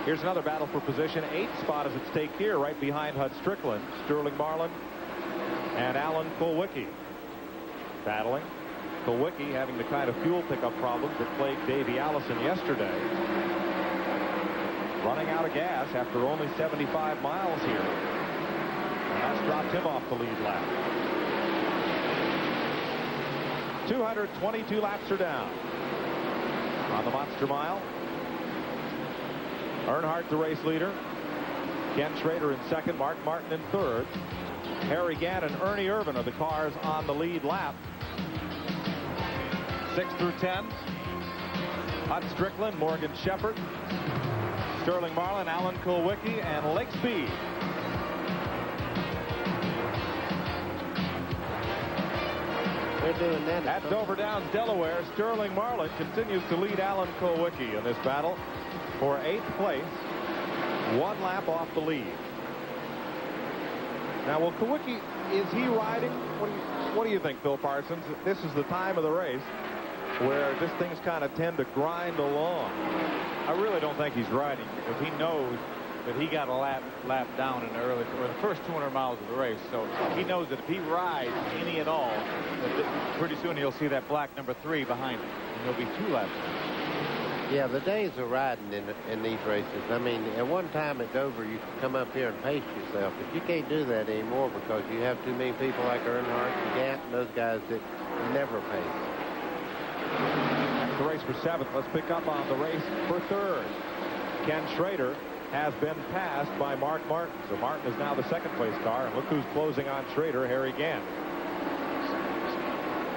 Here's another battle for position. 8th spot is at stake here, right behind Hut Strickland. Sterling Marlin and Alan Kulwicki battling. Kulwicki having the kind of fuel pickup problems that plagued Davey Allison yesterday. Running out of gas after only 75 miles here. And that's dropped him off the lead lap. 222 laps are down on the Monster Mile. Earnhardt the race leader. Ken Schrader in 2nd. Mark Martin in 3rd. Harry Gant and Ernie Irvin are the cars on the lead lap. 6 through 10. Hut Strickland, Morgan Shepherd, Sterling Marlin, Alan Kulwicki, and Lake Speed. They're doing that at Dover Downs, Delaware. Sterling Marlin continues to lead Alan Kulwicki in this battle for 8th place, 1 lap off the lead. Now, well, Kulwicki, is he riding? What do you think, Phil Parsons? This is the time of the race where this things kind of tend to grind along. I really don't think he's riding because he knows that he got a lap down in the early, or the first 200 miles of the race. So he knows that if he rides any at all, that pretty soon he'll see that black number 3 behind him, and he'll be 2 laps down. Yeah, the days of riding in these races. I mean, at one time at Dover, you could come up here and pace yourself, but you can't do that anymore because you have too many people like Earnhardt and Gant and those guys that never pace. That's the race for 7th. Let's pick up on the race for 3rd. Ken Schrader has been passed by Mark Martin. So Martin is now the 2nd place car, and look who's closing on Schrader, Harry Gant.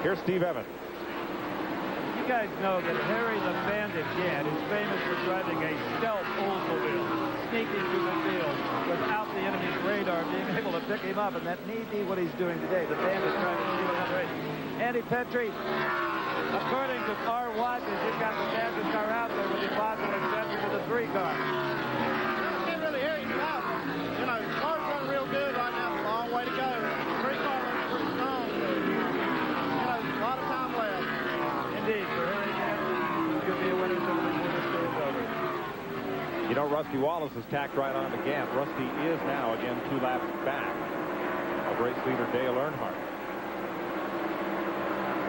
Here's Steve Evans. You guys know that Harry the Bandit Gant is famous for driving a stealth Oldsmobile, sneaking through the field without the enemy's radar being able to pick him up, and that may be what he's doing today. The Bandit's trying to steal another race. Andy Petrie According to our watches, you've got the fastest car out there with the possible exception of the 3 car. I can't really hear you out. You know, the car's running real good right now. It's a long way to go. The 3 car looks pretty strong. So, you know, a lot of time left. Indeed, for Harry Gant, it's going to be a winner until this day is over. You know, Rusty Wallace is tacked right on to Gant. Rusty is now, again, 2 laps back of race leader Dale Earnhardt.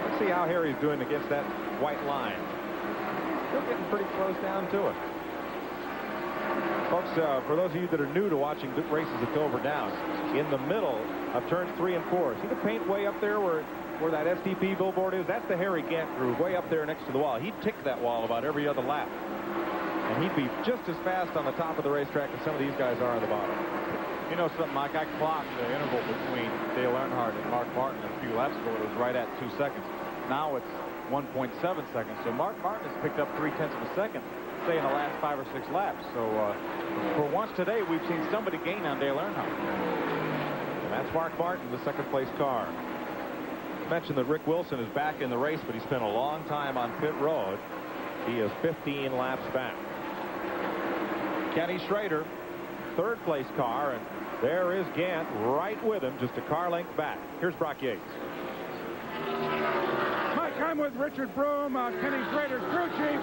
Let's see how Harry's doing against that white line. Still getting pretty close down to it. Folks, for those of you that are new to watching races at Dover Down, in the middle of turns 3 and 4, see the paint way up there where that STP billboard is? That's the Harry Gant groove way up there next to the wall. He'd tick that wall about every other lap. And he'd be just as fast on the top of the racetrack as some of these guys are on the bottom. You know something, Mike? I clocked the interval between Dale Earnhardt and Mark Martin a few laps ago. It was right at 2 seconds. Now it's 1.7 seconds. So Mark Martin has picked up 0.3 of a second, say, in the last 5 or 6 laps. So for once today, we've seen somebody gain on Dale Earnhardt. And that's Mark Martin, the second-place car. I mentioned that Rick Wilson is back in the race, but he spent a long time on pit road. He is 15 laps back. Kenny Schrader, third-place car, and there is Gant right with him, just a car length back. Here's Brock Yates. Mike, I'm with Richard Broom, Kenny Schrader's crew chief,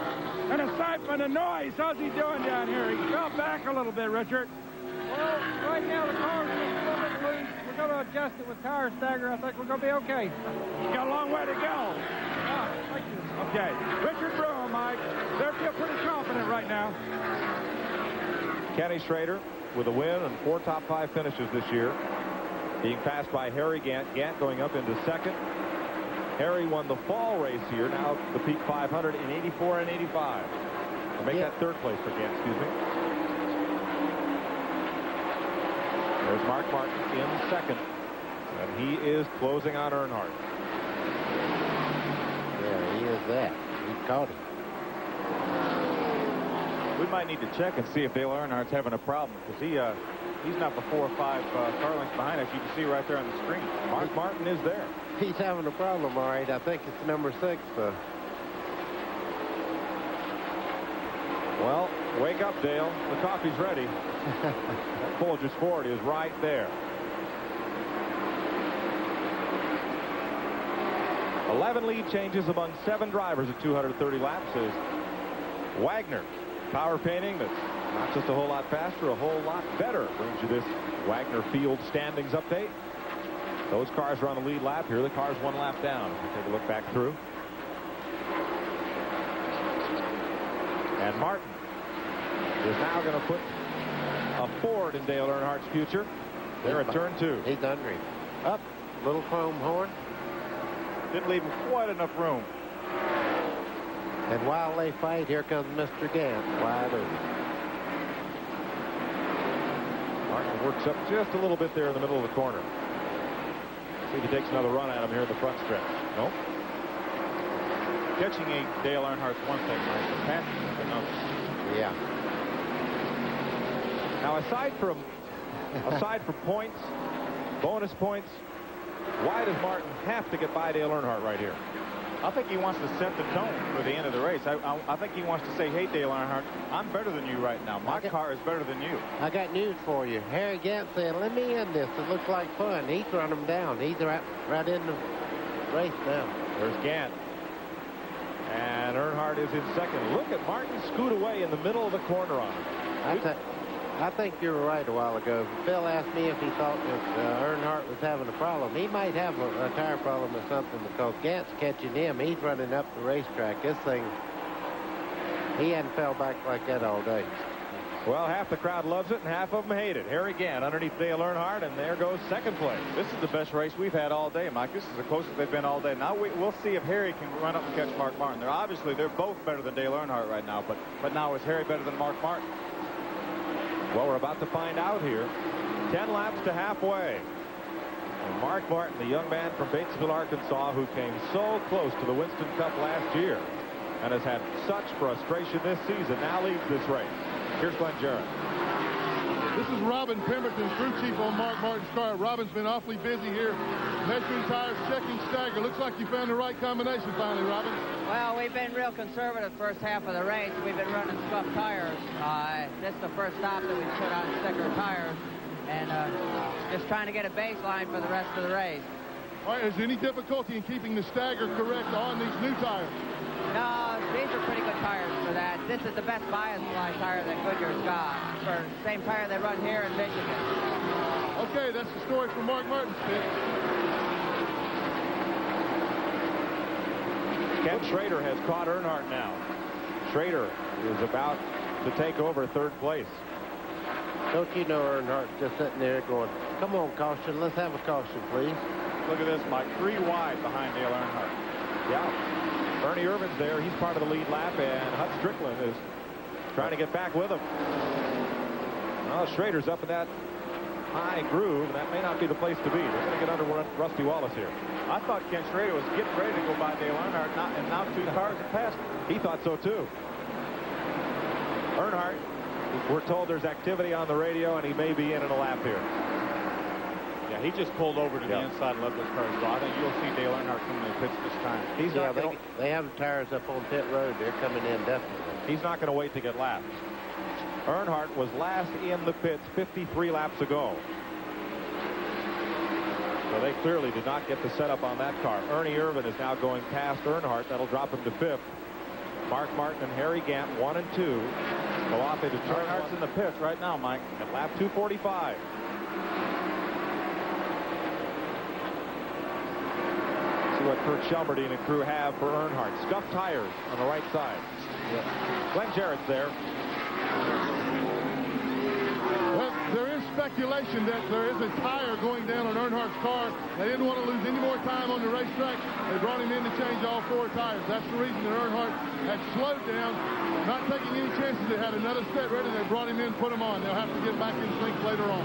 and aside from the noise, how's he doing down here? He fell back a little bit, Richard. Well, right now the car's just a little bit loose. We're going to adjust it with tire stagger. I think we're going to be okay. You got a long way to go. Thank you. Okay, Richard Broom, Mike. They feel pretty confident right now. Kenny Schrader with a win and 4 top 5 finishes this year, being passed by Harry Gant. Gant going up into second. Harry won the fall race here, now the peak 500 in 84 and 85. I'll make that third place for Gant, excuse me. There's Mark Martin in second, and he is closing on Earnhardt. Yeah, he is that. He caught him. We might need to check and see if Dale Earnhardt's having a problem, because he's not the 4 or 5 car lengths behind us. You can see right there on the screen. Mark Martin is there. He's having a problem, all right. I think it's number 6. Well, wake up, Dale. The coffee's ready. That Folgers Ford is right there. 11 lead changes among 7 drivers at 230 laps is Wagner. Power painting that's not just a whole lot faster, a whole lot better. Brings you this Wagner Field standings update. Those cars are on the lead lap. Here the cars 1 lap down. Take a look back through. And Martin is now going to put a Ford in Dale Earnhardt's future. They're at turn 2. He's under him. Up, little chrome horn. Didn't leave him quite enough room. And while they fight, here comes Mr. Gant, wide open. Martin works up just a little bit there in the middle of the corner. See if he takes another run at him here in the front stretch. Nope. Catching Dale Earnhardt's one thing, Mike. The passing is another. Yeah. Now, aside from points, bonus points, why does Martin have to get by Dale Earnhardt right here? I think he wants to set the tone for the end of the race. I think he wants to say, hey, Dale Earnhardt, I'm better than you right now. My car is better than you. I got news for you. Harry Gant said, let me end this. It looks like fun. He's run him down. He's right in the race now. There's Gant. And Earnhardt is in second. Look at Martin scoot away in the middle of the corner on him. I think you were right a while ago. Phil asked me if he thought that Earnhardt was having a problem. He might have a tire problem or something, because Gant's catching him. He's running up the racetrack. This thing, he hadn't fell back like that all day. Well, half the crowd loves it and half of them hate it. Harry Gant underneath Dale Earnhardt, and there goes second place. This is the best race we've had all day, Mike. This is the closest they've been all day. Now we'll see if Harry can run up and catch Mark Martin. They're both better than Dale Earnhardt right now, but now is Harry better than Mark Martin? Well, we're about to find out here. 10 laps to halfway. And Mark Martin, the young man from Batesville, Arkansas, who came so close to the Winston Cup last year and has had such frustration this season, now leads this race. Here's Glenn Jarrett. This is Robin Pemberton, crew chief on Mark Martin's car. Robin's been awfully busy here, measuring tires, checking stagger. Looks like you found the right combination finally, Robin. Well, we've been real conservative first half of the race. We've been running scuffed tires. This is the first stop that we put on sticker tires, and just trying to get a baseline for the rest of the race. All right, is there any difficulty in keeping the stagger correct on these new tires? No, these are pretty good tires for that. This is the best bias fly tire that Goodyear's got. For the same tire they run here in Michigan. Okay, that's the story from Mark Martin's pit. Ken Schrader has caught Earnhardt now. Schrader is about to take over third place. Don't you know Earnhardt's just sitting there going, come on, caution, let's have a caution, please. Look at this, Mike, 3 wide behind Dale Earnhardt. Yeah, Ernie Irvin's there. He's part of the lead lap, and Hut Strickland is trying to get back with him. Well, Schrader's up in that high groove, and that may not be the place to be. They're going to get under Rusty Wallace here. I thought Ken Schrader was getting ready to go by Dale Earnhardt, and now 2 cars have passed him. He thought so, too. Earnhardt, we're told there's activity on the radio, and he may be in a lap here. Yeah, he just pulled over to the inside and let those cars go. I think you'll see Dale Earnhardt coming to the pits this time. He's not they have the tires up on pit road. They're coming in definitely. He's not going to wait to get lapped. Earnhardt was last in the pits 53 laps ago. So they clearly did not get the setup on that car. Ernie Irvin is now going past Earnhardt. That'll drop him to 5th. Mark Martin and Harry Gant 1 and 2 go off into turn. Earnhardt's in the pits right now, Mike, at lap 245. See what Kurt Shelmerdine and crew have for Earnhardt. Scuffed tires on the right side. Glenn Jarrett's there. Well, there is speculation that there is a tire going down on Earnhardt's car. They didn't want to lose any more time on the racetrack. They brought him in to change all 4 tires. That's the reason that Earnhardt had slowed down, not taking any chances. They had another set ready. They brought him in, put him on. They'll have to get back in sync later on.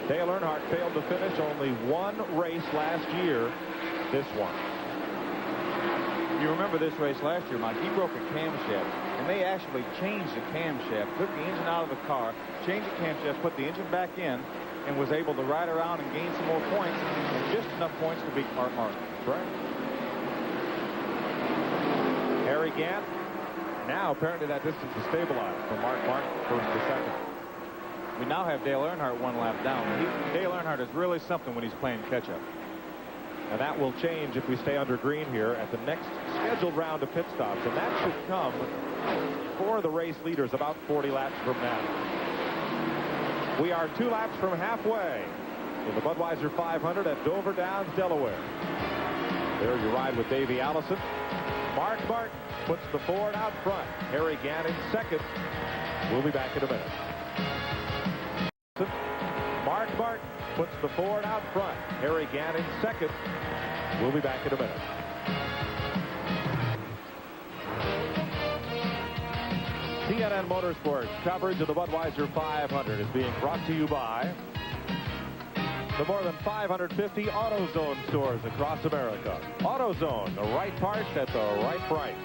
Dale Earnhardt failed to finish only 1 race last year. This one. You remember this race last year, Mike. He broke a camshaft, and they actually changed the camshaft, took the engine out of the car, changed the camshaft, put the engine back in, and was able to ride around and gain some more points, and just enough points to beat Mark Martin. Right. Harry Gant. Now, apparently, that distance is stabilized from Mark Martin, 1st to 2nd. We now have Dale Earnhardt 1 lap down. Dale Earnhardt is really something when he's playing catch-up. And that will change if we stay under green here at the next scheduled round of pit stops. And that should come for the race leaders about 40 laps from now. We are 2 laps from halfway in the Budweiser 500 at Dover Downs, Delaware. There you ride with Davey Allison. Mark Martin puts the Ford out front. Harry Gant in 2nd. We'll be back in a minute. Mark Martin puts the Ford out front. Harry Gant in 2nd. We'll be back in a minute. CNN Motorsports coverage of the Budweiser 500 is being brought to you by the more than 550 AutoZone stores across America. AutoZone, the right parts at the right price.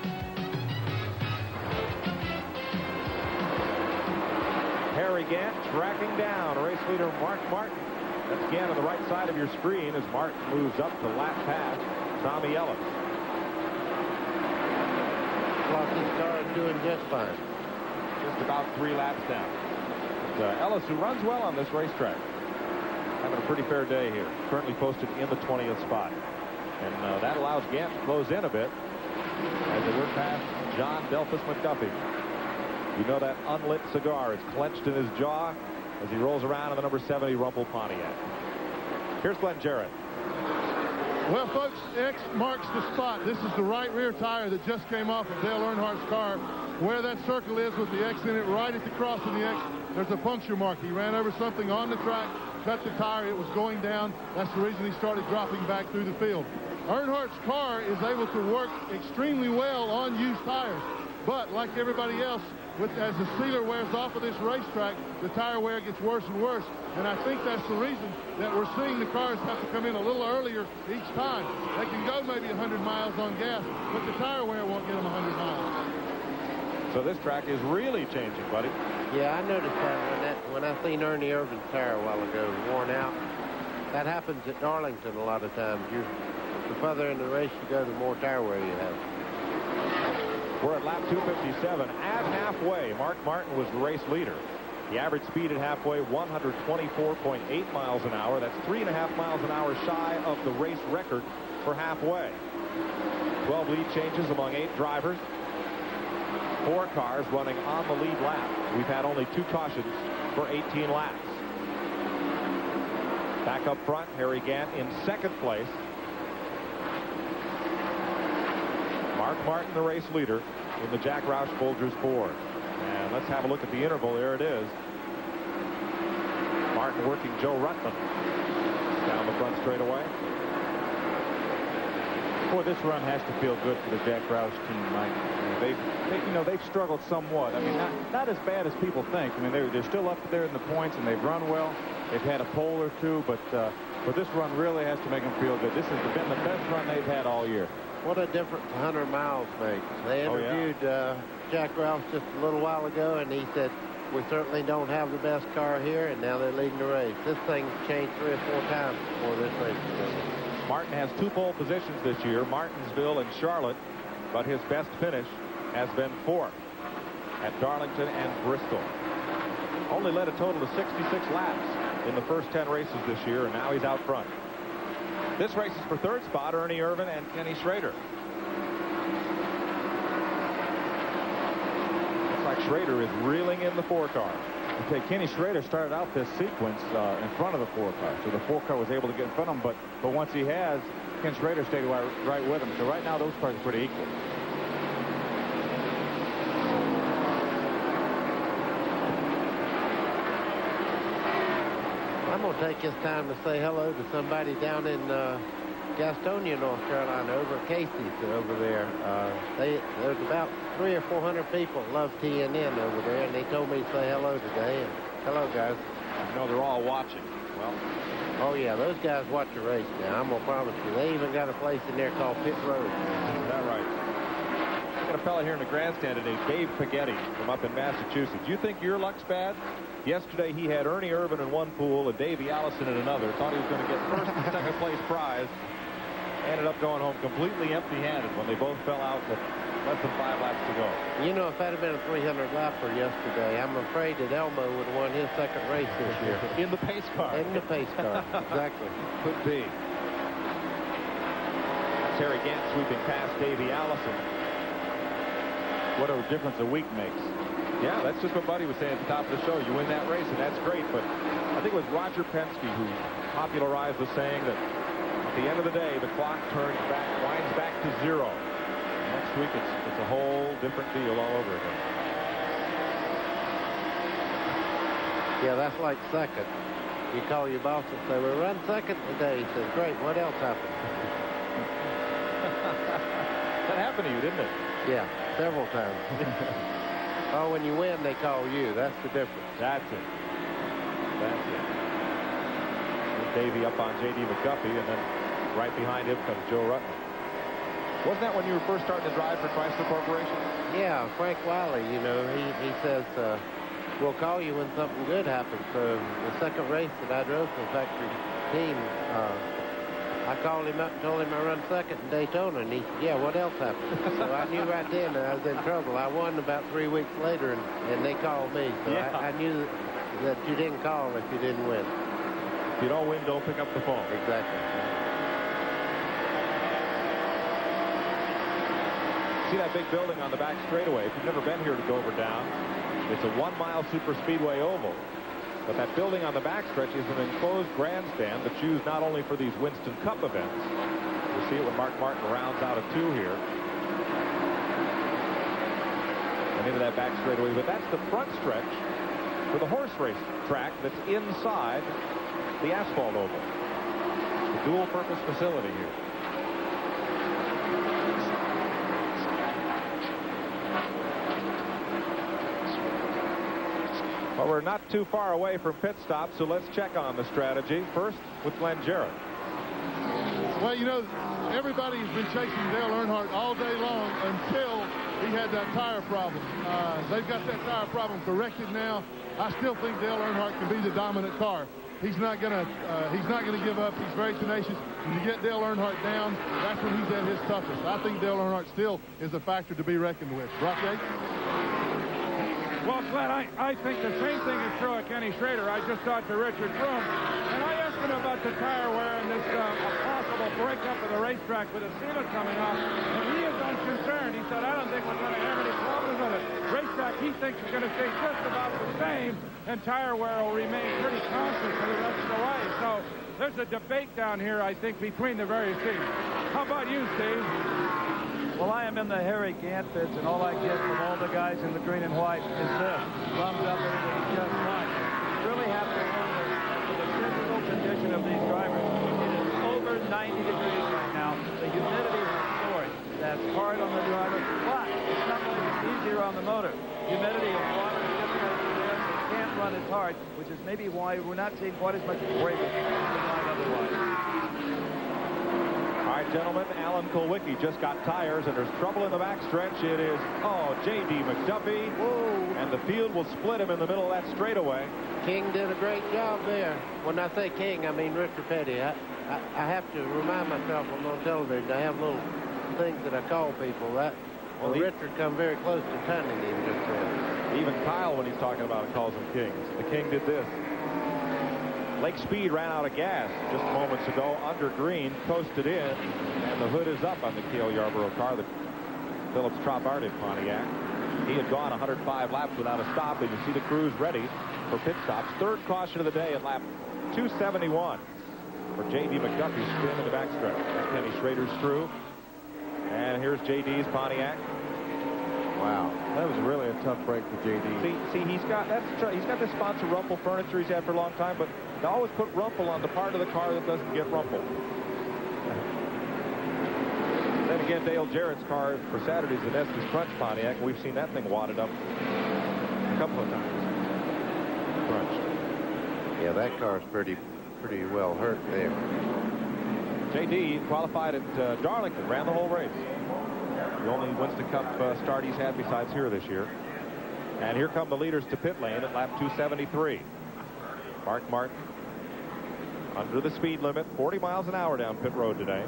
Harry Gant tracking down race leader Mark Martin. That's Gant on the right side of your screen as Martin moves up to lap past Tommy Ellis. Flossie's car is doing just fine. Just about 3 laps down. Ellis, who runs well on this racetrack, having a pretty fair day here. Currently posted in the 20th spot. And that allows Gant to close in a bit as they work past John Delphus McDuffie. You know that unlit cigar is clenched in his jaw as he rolls around in the number 70 Rumble Pontiac. Here's Glenn Jarrett. Well, folks, X marks the spot. This is the right rear tire that just came off of Dale Earnhardt's car. Where that circle is with the X in it, right at the cross of the X, there's a puncture mark. He ran over something on the track, cut the tire, it was going down. That's the reason he started dropping back through the field. Earnhardt's car is able to work extremely well on used tires. But like everybody else, as the sealer wears off of this racetrack, the tire wear gets worse and worse. And I think that's the reason that we're seeing the cars have to come in a little earlier each time. They can go maybe 100 miles on gas, but the tire wear won't get them 100 miles. So this track is really changing, buddy. Yeah, I noticed that when I seen Ernie Irvin's tire a while ago, worn out. That happens at Darlington a lot of times. The further in the race you go, the more tire wear you have. We're at lap 257. At halfway, Mark Martin was the race leader. The average speed at halfway, 124.8 miles an hour. That's 3.5 miles an hour shy of the race record for halfway. 12 lead changes among 8 drivers. 4 cars running on the lead lap. We've had only 2 cautions for 18 laps. Back up front, Harry Gant in 2nd place. Mark Martin, the race leader, in the Jack Roush Folgers Ford. And let's have a look at the interval. There it is. Martin working Joe Ruttman down the front straightaway. Boy, this run has to feel good for the Jack Roush team, Mike. They've struggled somewhat. I mean, not as bad as people think. I mean, they're still up there in the points, and they've run well. They've had a pole or two, but this run really has to make them feel good. This has been the best run they've had all year. What a difference 100 miles makes. They interviewed Jack Roush just a little while ago, and he said, we certainly don't have the best car here, and now they're leading the race. This thing's changed 3 or 4 times before this race is over. Martin has 2 pole positions this year, Martinsville and Charlotte, but his best finish has been 4th at Darlington and Bristol. Only led a total of 66 laps in the first 10 races this year, and now he's out front. This race is for 3rd spot, Ernie Irvin and Kenny Schrader. Looks like Schrader is reeling in the 4 car. Okay, Kenny Schrader started out this sequence in front of the 4 car, so the 4 car was able to get in front of him, but once he has, Ken Schrader stayed right with him. So right now those cars are pretty equal. I'm going to take this time to say hello to somebody down in Gastonia, North Carolina, over at Casey's over there. There's about 300 or 400 people that love TNN over there, and they told me to say hello today. And hello, guys. I know they're all watching. Well, oh, yeah, those guys watch the race now. I'm going to promise you. They even got a place in there called Pit Road. Is that right? We got a fella here in the grandstand today, Dave Paghetti from up in Massachusetts. You think your luck's bad? Yesterday he had Ernie Irvin in one pool and Davey Allison in another. Thought he was going to get 1st and 2nd place prize. Ended up going home completely empty-handed when they both fell out with less than 5 laps to go. You know, if that had been a 300 lapper yesterday, I'm afraid that Elmo would have won his 2nd race this year. In the pace car. In the pace car, exactly. Could be. That's Harry Gant sweeping past Davey Allison. What a difference a week makes. Yeah, that's just what Buddy was saying at the top of the show. You win that race, and that's great. But I think it was Roger Penske who popularized the saying that at the end of the day, the clock winds back to 0. Next week, it's a whole different deal all over again. Yeah, that's like 2nd. You call your boss and say, we run 2nd today. He says, great, what else happened? That happened to you, didn't it? Yeah, several times. Oh, when you win, they call you. That's the difference. That's it. That's it. And Davey up on J.D. McDuffie, and then right behind him comes Joe Ruttman. Wasn't that when you were first starting to drive for Chrysler Corporation? Yeah, Frank Wiley, you know, he says, we'll call you when something good happens. So the 2nd race that I drove for the factory team, I called him up and told him I run 2nd in Daytona, and he said, yeah, what else happened? So I knew right then that I was in trouble. I won about 3 weeks later, and they called me. So yeah. I knew that you didn't call if you didn't win. If you don't win, don't pick up the phone. Exactly. See that big building on the back straightaway? If you've never been here to Dover Down, it's a 1-mile super speedway oval. But that building on the backstretch is an enclosed grandstand that's used not only for these Winston Cup events. You'll see it when Mark Martin rounds out of 2 here. And into that back straightaway. But that's the front stretch for the horse race track that's inside the asphalt oval. The dual-purpose facility here. Well, we're not too far away from pit stop, so let's check on the strategy. First, with Glenn Jarrett. Well, you know, everybody's been chasing Dale Earnhardt all day long until he had that tire problem. They've got that tire problem corrected now. I still think Dale Earnhardt can be the dominant car. He's not gonna give up. He's very tenacious. When you get Dale Earnhardt down, that's when he's at his toughest. I think Dale Earnhardt still is a factor to be reckoned with. Brock Yates? Well, Glenn, I think the same thing is true of Kenny Schrader. I just talked to Richard Froome, and I asked him about the tire wear and this possible breakup of the racetrack with the sealant coming off, and he is unconcerned. He said, I don't think we're going to have any problems with it. Racetrack, he thinks, is going to stay just about the same, and tire wear will remain pretty constant for the rest of the way. So there's a debate down here, I think, between the various teams. How about you, Steve? Well, I am in the Harry Gant pits, and all I get from all the guys in the green and white is this. Thumbs up, everything's just fine. You really have to wonder for the physical condition of these drivers. It is over 90 degrees right now. The humidity is a story. That's hard on the driver, but it's not going to be easier on the motor. Humidity and water is different over there. It can't run as hard, which is maybe why we're not seeing quite as much break as we might otherwise. All right, gentlemen, Alan Kulwicki just got tires, and there's trouble in the backstretch. It is, J.D. McDuffie. Whoa. And the field will split him in the middle of that straightaway. King did a great job there. When I say King, I mean Richard Petty. I have to remind myself when I'm on television, I have little things that I call people. Richard come very close to turning him just then. Even Kyle, when he's talking about it, calls him King. The King did this. Lake Speed ran out of gas just moments ago under green, coasted in, and the hood is up on the Cale Yarborough car that Phillips Trabart in Pontiac. He had gone 105 laps without a stop, and you see the crews ready for pit stops. Third caution of the day at lap 271 for J.D. McDuffie's spin in the backstretch. That's Kenny Schrader's through. And here's J.D.'s Pontiac. Wow, that was really a tough break for J.D. See, he's got this sponsor Rumpel furniture he's had for a long time, but they always put Rumpel on the part of the car that doesn't get rumpled. Then again, Dale Jarrett's car for Saturday's the Nestor's Crunch Pontiac, and we've seen that thing wadded up a couple of times. Crunch. Yeah, that car's pretty well hurt there. J.D. qualified at Darlington, ran the whole race. The only Winston Cup start he's had besides here this year. And here come the leaders to pit lane at lap 273. Mark Martin under the speed limit, 40 miles an hour down pit road today.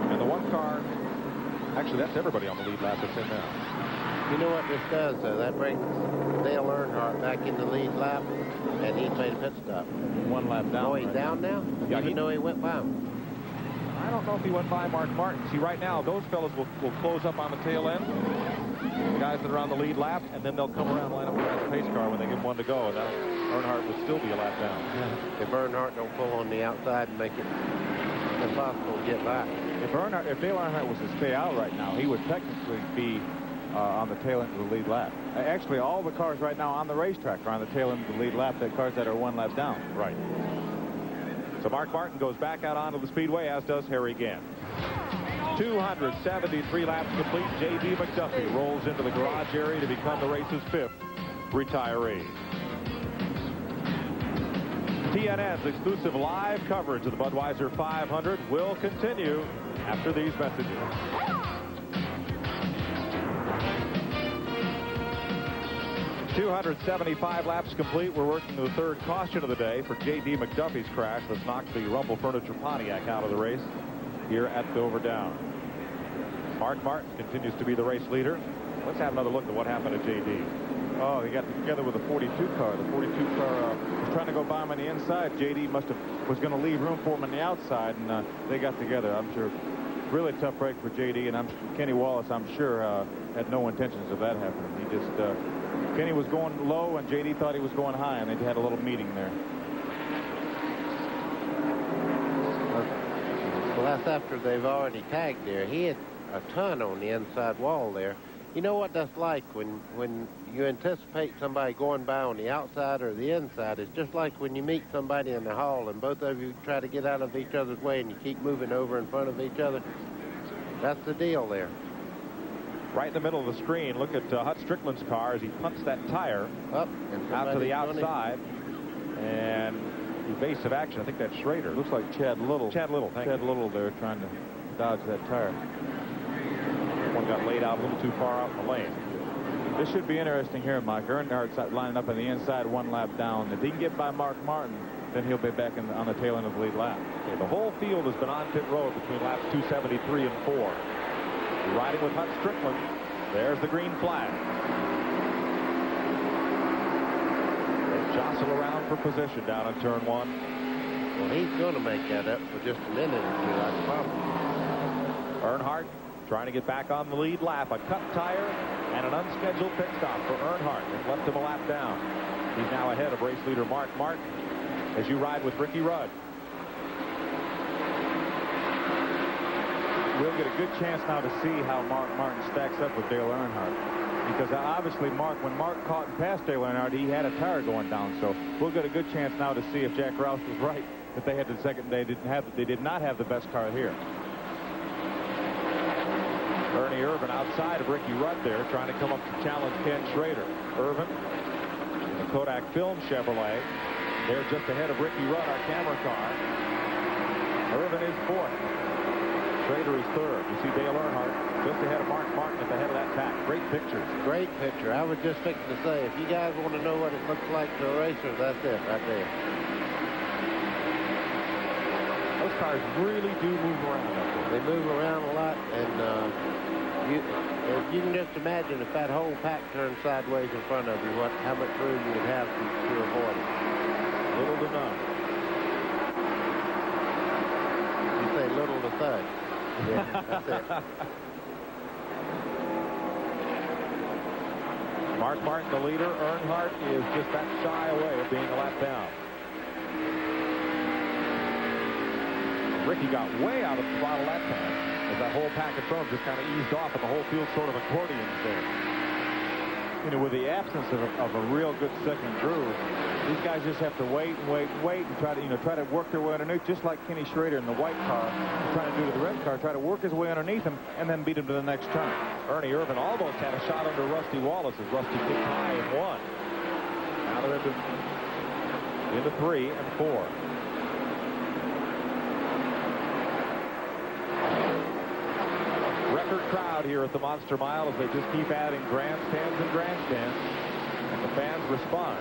And the one car, actually that's everybody on the lead lap that's in now. You know what this does, though? That brings Dale Earnhardt back in the lead lap, and he's made a pit stop. One lap down. Oh, he's down now? Yeah, Even though he went by him. I don't know if he went by Mark Martin. See, right now, those fellas will close up on the tail end. The guys that are on the lead lap, and then they'll come around and line up around the pace car when they give one to go. And Earnhardt would still be a lap down. If Earnhardt don't pull on the outside and make it impossible to get by. If Dale Earnhardt was to stay out right now, he would technically be on the tail end of the lead lap. Actually, all the cars right now on the racetrack are on the tail end of the lead lap. The cars that are one lap down. Right. So Mark Martin goes back out onto the speedway, as does Harry Gant. 273 laps complete. J.D. McDuffie rolls into the garage area to become the race's 5th retiree. TNN's exclusive live coverage of the Budweiser 500 will continue after these messages. 275 laps complete. We're working the third caution of the day for J.D. McDuffie's crash that's knocked the Rumpel Furniture Pontiac out of the race here at Dover Down. Mark Martin continues to be the race leader. Let's have another look at what happened to J.D. Oh, he got together with the 42 car. The 42 car was trying to go by him on the inside. J.D. was going to leave room for him on the outside, and they got together. I'm sure really tough break for J.D. and Kenny Wallace, I'm sure, had no intentions of that happening. He just Kenny was going low, and J.D. thought he was going high, and they had a little meeting there. Well, that's after they've already tagged there. He had a ton on the inside wall there. You know what that's like when you anticipate somebody going by on the outside or the inside? It's just like when you meet somebody in the hall and both of you try to get out of each other's way and you keep moving over in front of each other. That's the deal there. Right in the middle of the screen, look at Hut Strickland's car as he punts that tire up out to the outside. And evasive action. I think that's Schrader. Looks like Chad Little. Chad Little, thank you. Chad Little there trying to dodge that tire. One got laid out a little too far out in the lane. This should be interesting here, Mike. Earnhardt's lining up on the inside, 1 lap down. If he can get by Mark Martin, then he'll be back on the tail end of the lead lap. Okay, the whole field has been on pit road between laps 273 and 4. You're riding with Hut Strickland. There's the green flag. They jostle around for position down in turn 1. Well, he's going to make that up for just a minute or two, I promise. Earnhardt trying to get back on the lead lap. A cut tire and an unscheduled pit stop for Earnhardt. It left him a lap down. He's now ahead of race leader Mark Martin as you ride with Ricky Rudd. We'll get a good chance now to see how Mark Martin stacks up with Dale Earnhardt. Because obviously when Mark caught and passed Dale Earnhardt, he had a tire going down. So we'll get a good chance now to see if Jack Roush was right, that they had the second. They did not have the best car here. Ernie Irvan outside of Ricky Rudd there, trying to come up to challenge Ken Schrader. Irvan in the Kodak Film Chevrolet. They're just ahead of Ricky Rudd, our camera car. Irvan is 4th. Schrader is 3rd. You see Dale Earnhardt just ahead of Mark Martin at the head of that pack. Great pictures. Great picture. I was just fixing to say, if you guys want to know what it looks like to a racer, that's it right there. Those cars really do move around up there. They move around a lot, and if you can just imagine if that whole pack turned sideways in front of you, how much room you would have to avoid it. Little to none. You say little to thud. Yeah, that's it. Mark Martin, the leader. Earnhardt is just that shy away of being a lap down. Ricky got way out of the throttle that time as that whole pack of front just kind of eased off and the whole field sort of accordions there. You know, with the absence of a real good second groove, these guys just have to wait and try to work their way underneath, just like Kenny Schrader in the white car is trying to do to the red car, try to work his way underneath him and then beat him to the next turn. Ernie Irvan almost had a shot under Rusty Wallace as Rusty kicked high and won. Now they're into 3 and 4. Record crowd here at the Monster Mile as they just keep adding grandstands and grandstands, and the fans respond.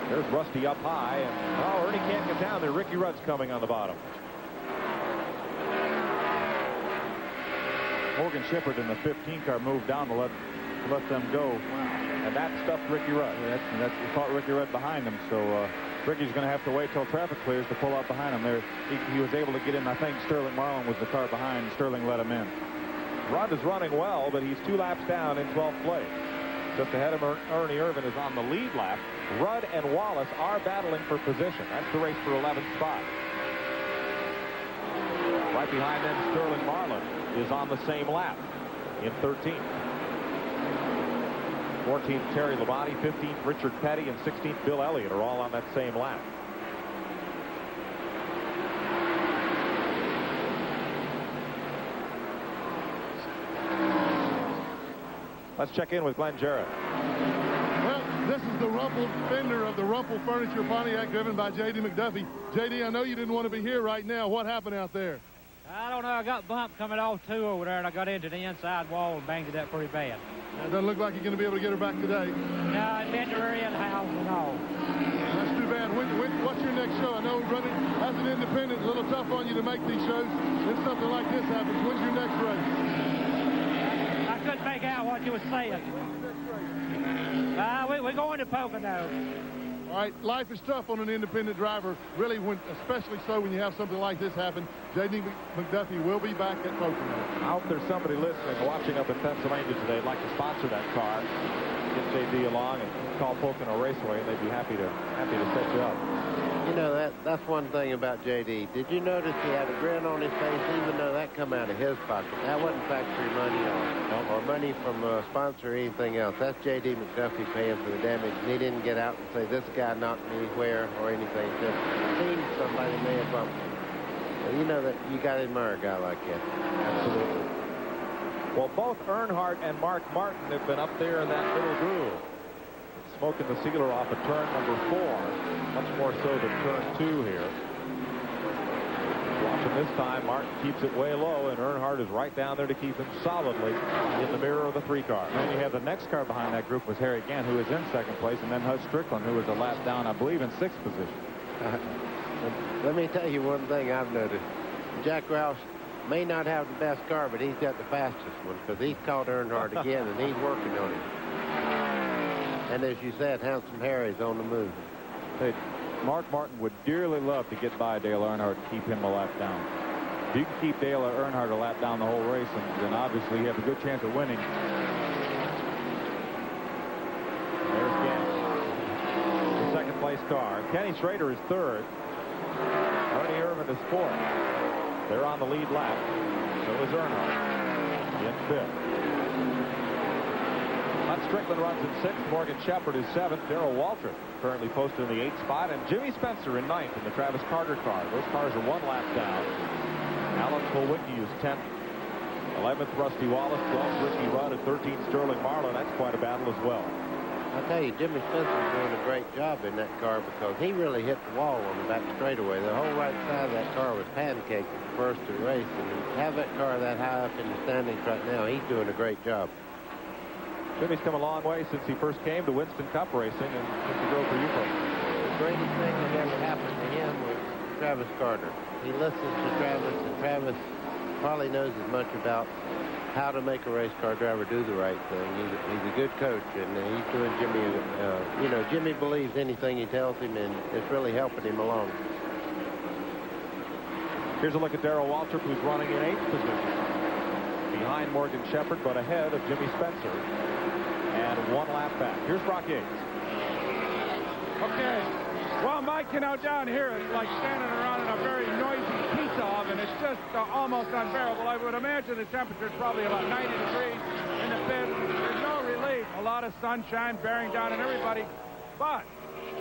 There's Rusty up high, and Ernie can't get down there. Ricky Rudd's coming on the bottom. Morgan Shepherd in the 15 car moved down to let them go. Wow. And that stuffed Ricky Rudd. That's caught Ricky Rudd behind him, so Ricky's going to have to wait till traffic clears to pull out behind him. There, he was able to get in. I think Sterling Marlin was the car behind. Sterling let him in. Rudd is running well, but he's 2 laps down in 12th place. Just ahead of Ernie Irvan is on the lead lap. Rudd and Wallace are battling for position. That's the race for 11th spot. Right behind them, Sterling Marlin is on the same lap in 13th. 14th, Terry Labonte. 15th, Richard Petty. And 16th, Bill Elliott are all on that same lap. Let's check in with Glenn Jarrett. Well, this is the rumpled fender of the Rumple Furniture Pontiac driven by J.D. McDuffie. J.D., I know you didn't want to be here right now. What happened out there? I don't know. I got bumped coming off 2 over there, and I got into the inside wall and banged it up pretty bad. It doesn't look like you're going to be able to get her back today. No, I bent her in house and all. That's too bad. What's your next show? I know running as an independent, a little tough on you to make these shows. If something like this happens, when's your next race? I couldn't make out what you were saying. We're going to Pocono. All right, life is tough on an independent driver, really, especially so when you have something like this happen. J.D. McDuffie will be back at Pocono. I hope there's somebody listening, watching up in Pennsylvania today, who'd like to sponsor that car, get J.D. along, and call Pocono Raceway, and they'd be happy to set you up. You know, that's one thing about J.D. Did you notice he had a grin on his face, even though that come out of his pocket? That wasn't factory money or money from a sponsor or anything else. That's J.D. McDuffie paying for the damage. And he didn't get out and say, this guy knocked me where or anything. Just seen somebody may have bumped him. Well, you know that you got to admire a guy like that. Absolutely. Well, both Earnhardt and Mark Martin have been up there in that little groove. smoking the sealer off of turn number 4, much more so than turn 2 here. Watching this time, Martin keeps it way low, and Earnhardt is right down there to keep him solidly in the mirror of the 3 car. And you have the next car behind that group was Harry Gant, who was in 2nd place, and then Hud Strickland, who was a lap down, I believe, in 6th position. Let me tell you one thing I've noticed. Jack Roush may not have the best car, but he's got the fastest one, because he's caught Earnhardt again, and he's working on him. And as you said, Handsome Harry's on the move. Hey, Mark Martin would dearly love to get by Dale Earnhardt and keep him a lap down. If you can keep Dale Earnhardt a lap down the whole race, then obviously you have a good chance of winning. There's Gant, the 2nd place car. Kenny Schrader is 3rd. Ernie Irvin is 4th. They're on the lead lap. So is Earnhardt in 5th. Hut Strickland runs in 6th. Morgan Shepherd is 7th. Darrell Waltrip currently posted in the 8th spot. And Jimmy Spencer in 9th in the Travis Carter car. Those cars are 1 lap down. Alan Kulwicki is 10th. 11th, Rusty Wallace. 12th, Ricky Rudd. And 13th, Sterling Marlin. That's quite a battle as well. I'll tell you, Jimmy Spencer's doing a great job in that car because he really hit the wall on the back straightaway. The whole right side of that car was pancaked at the first of the race. And to have that car that high up in the standings right now, he's doing a great job. Jimmy's come a long way since he first came to Winston Cup racing and since he drove for you folks. The greatest thing that ever happened to him was Travis Carter. He listens to Travis, and Travis probably knows as much about how to make a race car driver do the right thing. He's a good coach, and he's doing Jimmy, you know, Jimmy believes anything he tells him, and it's really helping him along. Here's a look at Darrell Waltrip, who's running in 8th position. Behind Morgan Shepherd, but ahead of Jimmy Spencer. And 1 lap back. Here's Brock Yates. Okay. Well, Mike, you know, down here, it's like standing around in a very noisy pizza oven. It's just almost unbearable. I would imagine the temperature is probably about 90 degrees in the pit. There's no relief. A lot of sunshine bearing down on everybody. But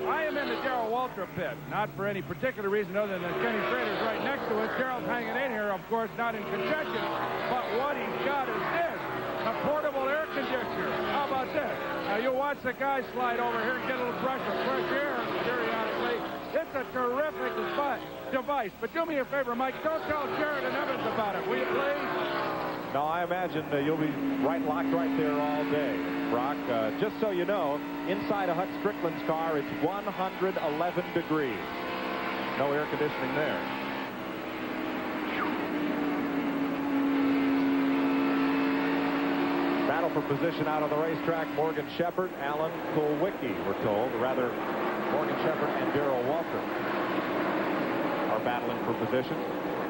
I am in the Darrell Waltrip pit, not for any particular reason other than Kenny Schrader's right next to us. Darrell's hanging in here, of course, not in contention. But what he's got is this, a portable air conditioner. How about this? Now, you'll watch the guy slide over here and get a little brush of fresh air, periodically. It's a terrific device. But do me a favor, Mike, don't tell Jared and Evans about it, will you, please? No, I imagine you'll be locked right there all day, Brock. Just so you know, inside of Hut Strickland's car, it's 111 degrees. No air conditioning there. Battle for position out on the racetrack. Morgan Shepherd, Alan Kulwicki, we're told. Rather, Morgan Shepherd and Darrell Waltrip are battling for position.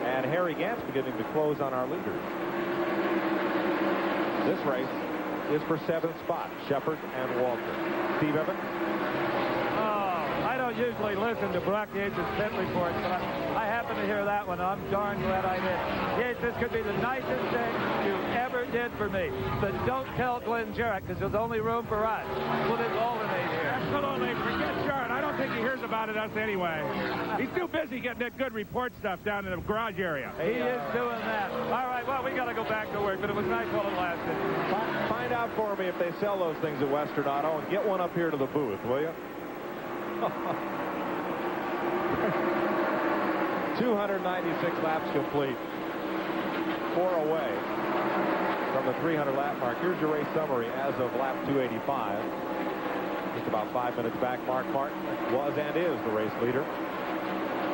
And Harry Gant's beginning to close on our leaders. This race is for 7th spot, Shepherd and Waltrip. Steve Evans? I don't usually listen to Brock Yates' pit reports, but I happen to hear that one. I'm darn glad I did. Yates, this could be the nicest thing you ever did for me. But don't tell Glenn Jarrett, because there's only room for us. We'll alternate here. Absolutely. Forget Jarrett. I don't think he hears about us anyway. He's too busy getting that good report stuff down in the garage area. He is doing that. All right, well, we got to go back to work, but it was nice while it lasted. Find out for me if they sell those things at Western Auto and get one up here to the booth, will you? 296 laps complete. 4 away from the 300 lap mark. Here's your race summary as of lap 285. Just about 5 minutes back, Mark Martin was and is the race leader.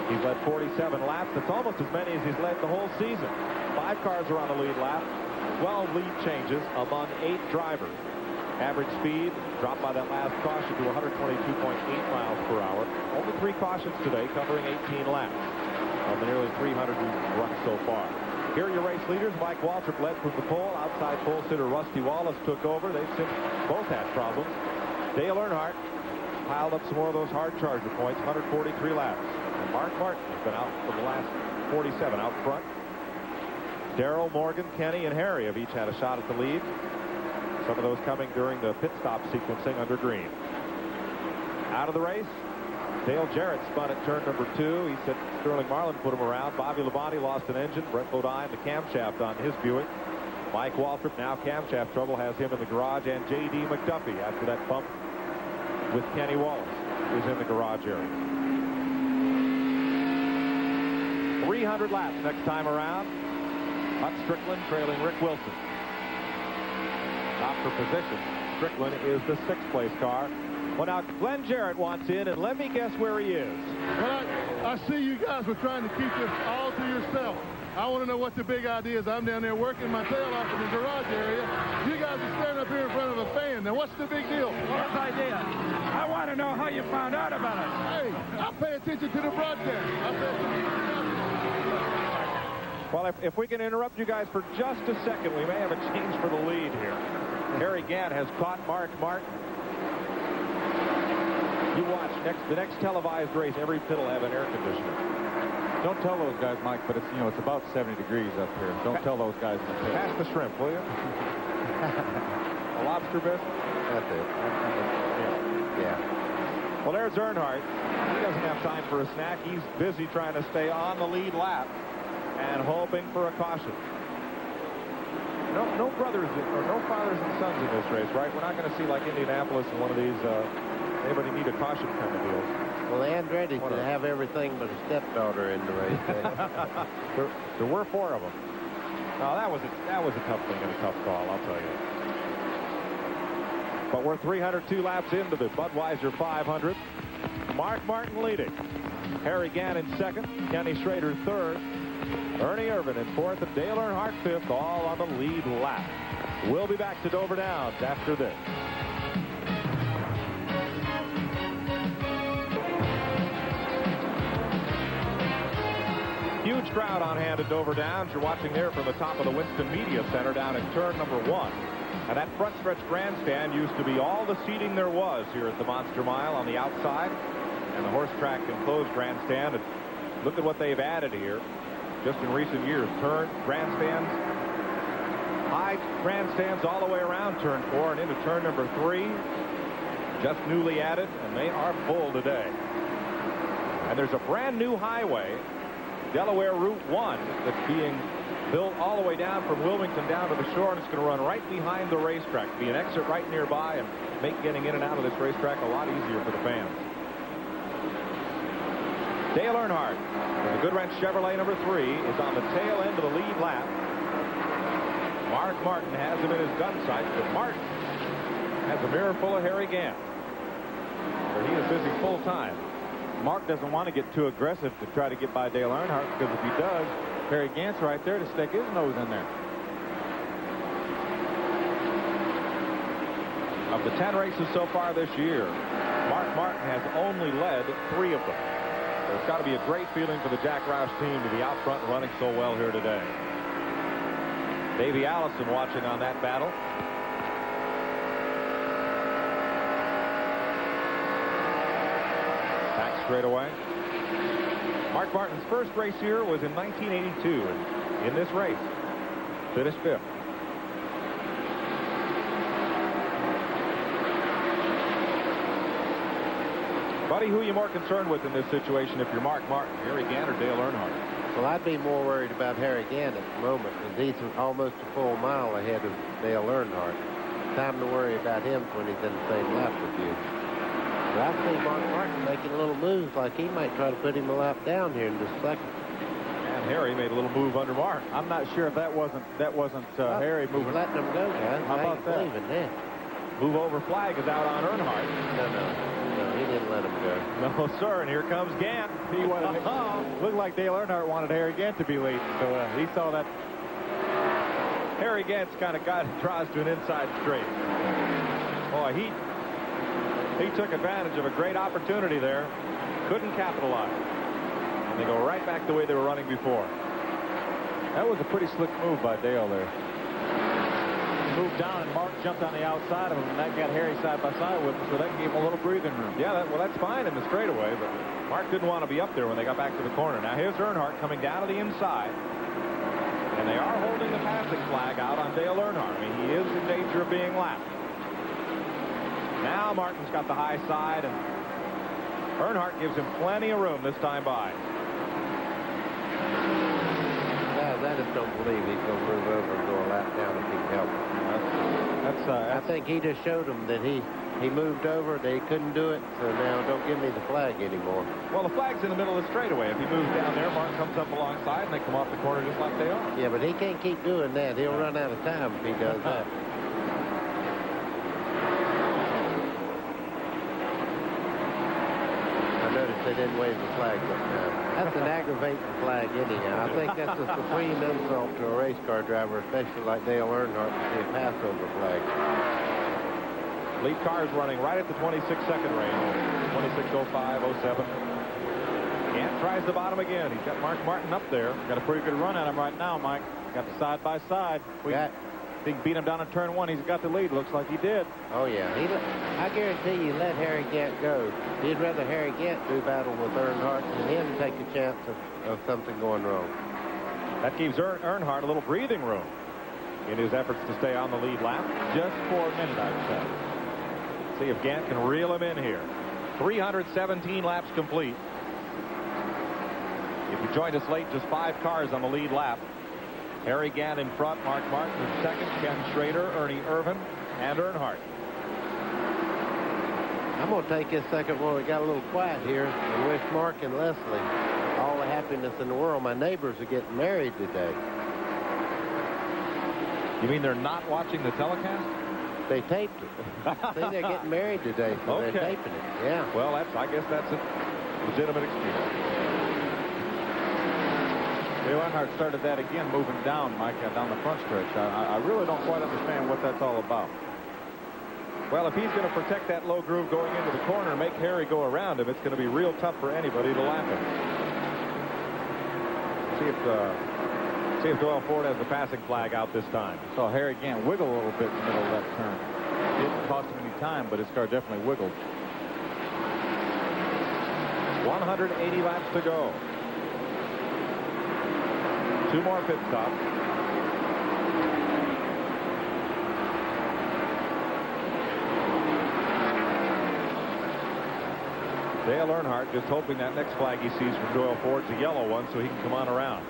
He's led 47 laps. That's almost as many as he's led the whole season. 5 cars are on the lead lap. 12 lead changes among 8 drivers. Average speed dropped by that last caution to 122.8 miles per hour. Only 3 cautions today, covering 18 laps of the nearly 300 we've run so far. Here are your race leaders. Mike Waltrip led from the pole. Outside pole sitter Rusty Wallace took over. They've since both had problems. Dale Earnhardt piled up some more of those hard charger points, 143 laps. And Mark Martin has been out for the last 47 out front. Darrell, Morgan, Kenny, and Harry have each had a shot at the lead. Some of those coming during the pit stop sequencing under green. Out of the race, Dale Jarrett spun at turn number 2. He said Sterling Marlin put him around. Bobby Labonte lost an engine. Brett Bodine the camshaft on his Buick. Mike Waltrip, now camshaft trouble, has him in the garage. And J.D. McDuffie, after that bump with Kenny Wallace, who's in the garage area. 300 laps next time around. Huck Strickland trailing Rick Wilson. Top for position. Strickland is the 6th place car. Well, now Glenn Jarrett wants in, and let me guess where he is. Well, I see you guys were trying to keep this all to yourself. I want to know what the big idea is. I'm down there working my tail off in the garage area. You guys are standing up here in front of a fan. Now, what's the big deal? What's the idea? I want to know how you found out about it. Hey, I pay attention to the broadcast. I pay attention to the broadcast. Well, if we can interrupt you guys for just a second, we may have a change for the lead here. Harry Gant has caught Mark Martin. You watch the next televised race, every pit will have an air conditioner. Don't tell those guys, Mike, but it's about 70 degrees up here. Don't tell those guys in the pit. Pass the shrimp, will you? A lobster bisque? That's it. Yeah. Well, there's Earnhardt. He doesn't have time for a snack. He's busy trying to stay on the lead lap and hoping for a caution. No brothers or no fathers and sons in this race, right? We're not going to see like Indianapolis and one of these anybody need a caution kind of deals. Well, Andretti could have everything but a stepdaughter in the race. There were 4 of them. No, that was a tough thing and a tough call, I'll tell you. But we're 302 laps into the Budweiser 500. Mark Martin leading. Harry Gant in 2nd. Kenny Schrader 3rd. Ernie Irvin in 4th and Dale Earnhardt 5th, all on the lead lap. We'll be back to Dover Downs after this. Huge crowd on hand at Dover Downs. You're watching there from the top of the Winston Media Center down at turn number 1. And that front stretch grandstand used to be all the seating there was here at the Monster Mile on the outside. And the horse track enclosed grandstand. And look at what they've added here just in recent years. Turn grandstands, high grandstands all the way around turn 4 and into turn number 3. Just newly added, and they are full today. And there's a brand new highway, Delaware Route 1, that's being built all the way down from Wilmington down to the shore, and it's going to run right behind the racetrack. Be an exit right nearby and make getting in and out of this racetrack a lot easier for the fans. Dale Earnhardt, the Goodwrench Chevrolet number 3, is on the tail end of the lead lap. Mark Martin has him in his gun sight, but Martin has a mirror full of Harry Gant, where he is busy full time. Mark doesn't want to get too aggressive to try to get by Dale Earnhardt, because if he does, Harry Gant's right there to stick his nose in there. Of the 10 races so far this year, Mark Martin has only led 3 of them. So it's got to be a great feeling for the Jack Roush team to be out front and running so well here today. Davey Allison watching on that battle. Back straight away. Mark Martin's first race here was in 1982, and in this race, finished 5th. Buddy, who are you more concerned with in this situation if you're Mark Martin, Harry Gant, or Dale Earnhardt? Well, I'd be more worried about Harry Gant at the moment, because he's almost a full mile ahead of Dale Earnhardt. Time to worry about him when he's in the same lap with you. But I see Mark Martin making little moves, like he might try to put him a lap down here in just a second. And Harry made a little move under Mark. I'm not sure if that wasn't Harry moving. Letting him go, guys. How about that? That. Move over flag is out on Earnhardt. No, he didn't let him go. No, sir, and here comes Gant. He wanted looked like Dale Earnhardt wanted Harry Gant to be leading, so he saw that. Harry Gant's kind of draws to an inside straight. Boy, he took advantage of a great opportunity there. Couldn't capitalize. And they go right back the way they were running before. That was a pretty slick move by Dale there. Moved down and Mark jumped on the outside of him, and that got Harry side by side with him, so that gave him a little breathing room. Yeah, well, that's fine in the straightaway, but Mark didn't want to be up there when they got back to the corner. Now here's Earnhardt coming down to the inside, and they are holding the passing flag out on Dale Earnhardt. I mean, he is in danger of being lapped. Now Martin's got the high side, and Earnhardt gives him plenty of room this time by. Guys, I just don't believe he's going to move over and go a lap down if he can help him. I think he just showed him that he he moved over. They couldn't do it, so now don't give me the flag anymore. Well, the flag's in the middle of the straightaway. If he moves down there, Martin comes up alongside, and they come off the corner just like they are. Yeah, but he can't keep doing that. He'll run out of time if he does that. I noticed they didn't wave the flag that time. That's an aggravating flag anyhow. I think that's a supreme insult to a race car driver, especially like Dale Earnhardt, to see a Passover flag. Lead car is running right at the 26-second range. 26:05:07. Gant tries the bottom again. He's got Mark Martin up there. Got a pretty good run at him right now, Mike. Got the side-by-side. He can beat him down in turn one. He's got the lead. Looks like he did. Oh, yeah. I guarantee you let Harry Gant go. He'd rather Harry Gant do battle with Earnhardt than him take a chance of something going wrong. That gives Earnhardt a little breathing room in his efforts to stay on the lead lap. Just for a minute, I would say. See if Gant can reel him in here. 317 laps complete. If you joined us late, just 5 cars on the lead lap. Harry Gant in front, Mark Martin in second, Ken Schrader, Ernie Irvan, and Earnhardt. I'm going to take this second one. We got a little quiet here and wish Mark and Leslie all the happiness in the world. My neighbors are getting married today. You mean they're not watching the telecast? They taped it. See, they're getting married today, so okay. They're taping it. Yeah. Well, I guess that's a legitimate excuse. Dale Earnhardt started that again, moving down, Mike, down the front stretch. I really don't quite understand what that's all about. Well, if he's going to protect that low groove going into the corner and make Harry go around him, it's going to be real tough for anybody to lap him. See if Doyle Ford has the passing flag out this time. Saw Harry Gant wiggle a little bit in the middle of that turn. It didn't cost him any time, but his car definitely wiggled. 180 laps to go. 2 more pit stops. Dale Earnhardt just hoping that next flag he sees from Doyle Ford's a yellow one so he can come on around.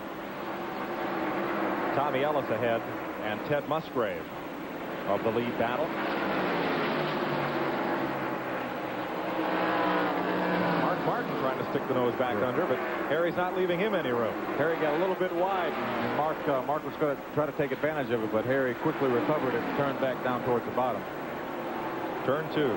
Tommy Ellis ahead and Ted Musgrave of the lead battle. Mark Martin trying to stick the nose back under, but Harry's not leaving him any room. Harry got a little bit wide, and Mark was going to try to take advantage of it, but Harry quickly recovered it and turned back down towards the bottom. Turn 2.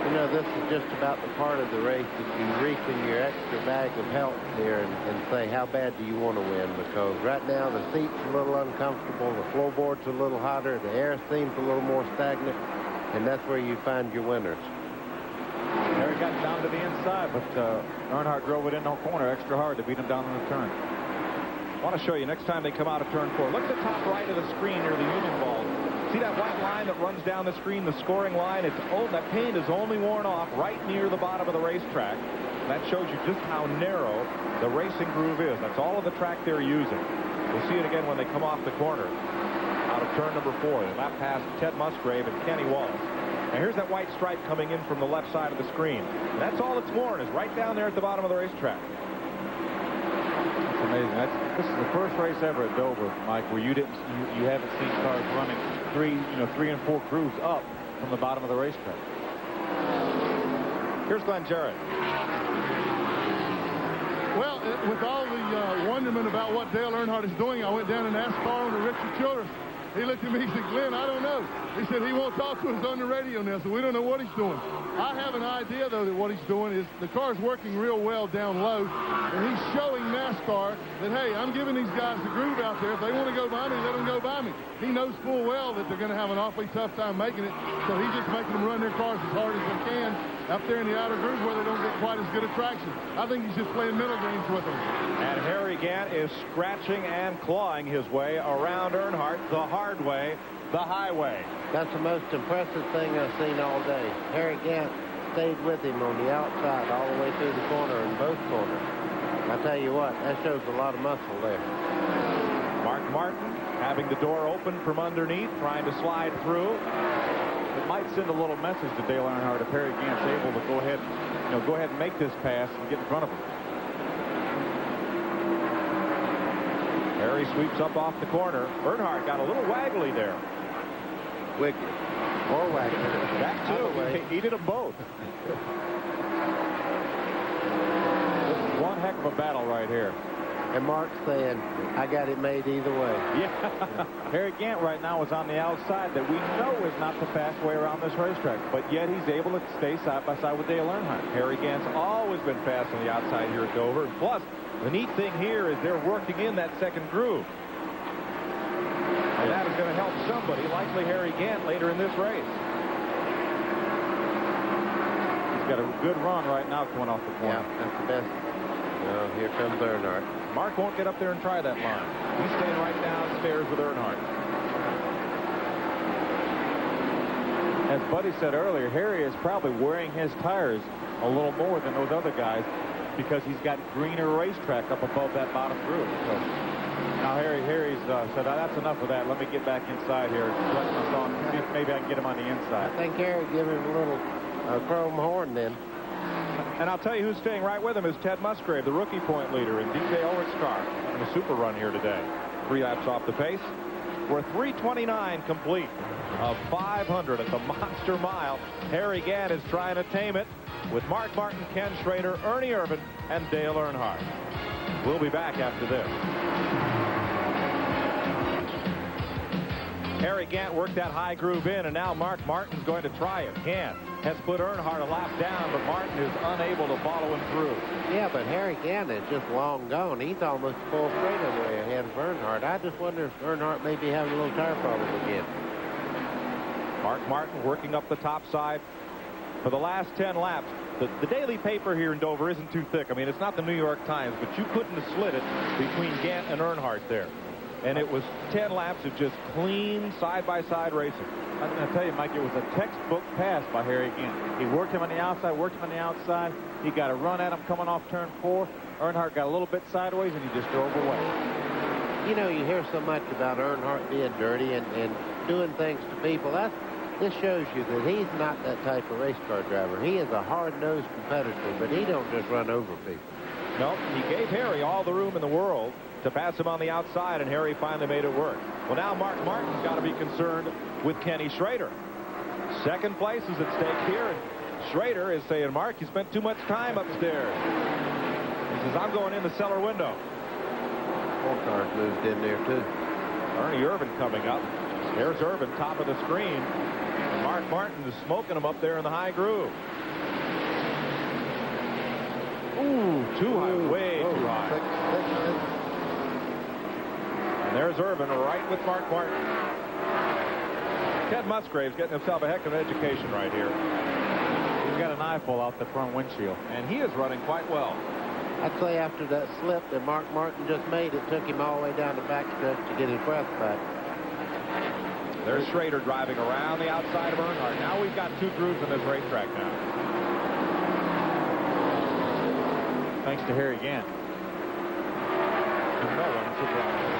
You know, this is just about the part of the race that you reach in your extra bag of help here and say, how bad do you want to win? Because right now the seat's a little uncomfortable, the floorboard's a little hotter, the air seems a little more stagnant, and that's where you find your winners. Harry got down to the inside, but Earnhardt drove it in no corner extra hard to beat him down on the turn. I want to show you next time they come out of turn 4. Look at the top right of the screen near the Union Ball. See that white line that runs down the screen, the scoring line? That paint is only worn off right near the bottom of the racetrack. That shows you just how narrow the racing groove is. That's all of the track they're using. We'll see it again when they come off the corner out of turn number 4. They lap past Ted Musgrave and Kenny Wallace. Now here's that white stripe coming in from the left side of the screen. And that's all it's worn, is right down there at the bottom of the racetrack. That's amazing. This is the first race ever at Dover, Mike, where you haven't seen cars running 3 and 4 grooves up from the bottom of the racetrack. Here's Glenn Jarrett. Well, with all the wonderment about what Dale Earnhardt is doing, I went down to NASCAR under Richard Childress. He looked at me and said, Glenn, I don't know. He said he won't talk to us on the radio now, so we don't know what he's doing. I have an idea, though, that what he's doing is the car's working real well down low, and he's showing NASCAR that, hey, I'm giving these guys the groove out there. If they want to go by me, let them go by me. He knows full well that they're going to have an awfully tough time making it, so he's just making them run their cars as hard as they can up there in the outer groove where they don't get quite as good a traction. I think he's just playing middle games with them. And Harry Gant is scratching and clawing his way around Earnhardt the hard way, the highway. That's the most impressive thing I've seen all day. Harry Gant stayed with him on the outside all the way through the corner in both corners. I tell you what, that shows a lot of muscle there. Mark Martin having the door open from underneath, trying to slide through. It might send a little message to Dale Earnhardt if Harry Gant's able to go ahead and make this pass and get in front of him. Harry Harry sweeps up off the corner. Earnhardt got a little waggly there. Wicked. Or waggly. That too. He did them both. This is one heck of a battle right here. And Mark's saying, I got it made either way. Yeah. Harry Gant right now is on the outside that we know is not the fast way around this racetrack, but yet he's able to stay side by side with Dale Earnhardt. Harry Gant's always been fast on the outside here at Dover. And plus, the neat thing here is they're working in that second groove. And that is going to help somebody, likely Harry Gant, later in this race. He's got a good run right now coming off the corner. Yeah, that's the best. Well, here comes Earnhardt. Mark won't get up there and try that line. He's staying right downstairs with Earnhardt. As Buddy said earlier, Harry is probably wearing his tires a little more than those other guys because he's got greener racetrack up above that bottom groove. So now Harry's said, that's enough of that. Let me get back inside here. Maybe I can get him on the inside. I think Harry give him a little chrome horn then. And I'll tell you who's staying right with him is Ted Musgrave, the rookie point leader in DJ Ulrich's car, having a super run here today. 3 laps off the pace. We're 3:29 complete of 500 at the Monster Mile. Harry Gant is trying to tame it with Mark Martin, Ken Schrader, Ernie Irvan, and Dale Earnhardt. We'll be back after this. Harry Gant worked that high groove in, and now Mark Martin's going to try it. Gant has put Earnhardt a lap down, but Martin is unable to follow him through. Yeah, but Harry Gant is just long gone. He's almost full straightaway ahead of Earnhardt. I just wonder if Earnhardt may be having a little tire problem again. Mark Martin working up the top side for the last 10 laps. The daily paper here in Dover isn't too thick. I mean, it's not the New York Times, but you couldn't have slid it between Gant and Earnhardt there. And it was 10 laps of just clean side-by-side racing. I'm going to tell you, Mike, it was a textbook pass by Harry Gant. He worked him on the outside, worked him on the outside. He got a run at him coming off turn 4. Earnhardt got a little bit sideways, and he just drove away. You know, you hear so much about Earnhardt being dirty and doing things to people. This shows you that he's not that type of race car driver. He is a hard-nosed competitor, but he don't just run over people. No, he gave Harry all the room in the world to pass him on the outside, and Harry finally made it work. Well, now Mark Martin's got to be concerned with Kenny Schrader. Second place is at stake here, and Schrader is saying, Mark, you spent too much time upstairs. He says, I'm going in the cellar window. 4 cars moved in there, too. Ernie Irvan coming up. There's Irvan, top of the screen. And Mark Martin is smoking him up there in the high groove. Ooh, too high, way too high. And there's Irvan right with Mark Martin. Ted Musgrave's getting himself a heck of an education right here. He's got an eyeful out the front windshield. And he is running quite well. I'd say after that slip that Mark Martin just made, it took him all the way down the backstretch to get his breath back. There's Schrader driving around the outside of Earnhardt. Now we've got 2 grooves in this racetrack now. Thanks to Harry Gant. No one surprised.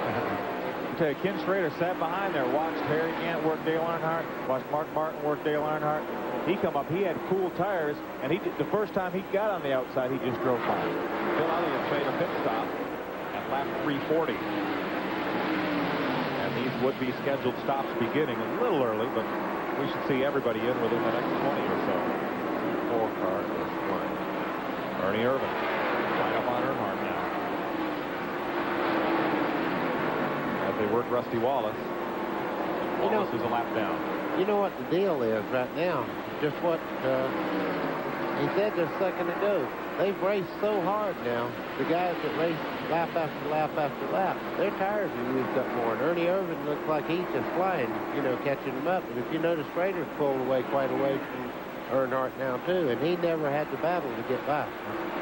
I tell you, Ken Schrader sat behind there, watched Harry Gant work Dale Earnhardt, watched Mark Martin work Dale Earnhardt. He come up, he had cool tires, and the first time he got on the outside, he just drove by. Bill Elliott made a pit stop at lap 340. And these would-be scheduled stops beginning a little early, but we should see everybody in within the next 20 or so. 4 cars is flying. Ernie Irvan right up on Earnhardt now. As they work Rusty Wallace. Wallace is a lap down. You know what the deal is right now? Just what he said just a second ago. They've raced so hard now. The guys that race lap after lap after lap, their tires are used up more. And Ernie Irvan looks like he's just flying, you know, catching them up. And if you notice, Schrader's pulled away quite away from Earnhardt now, too. And he never had to battle to get by.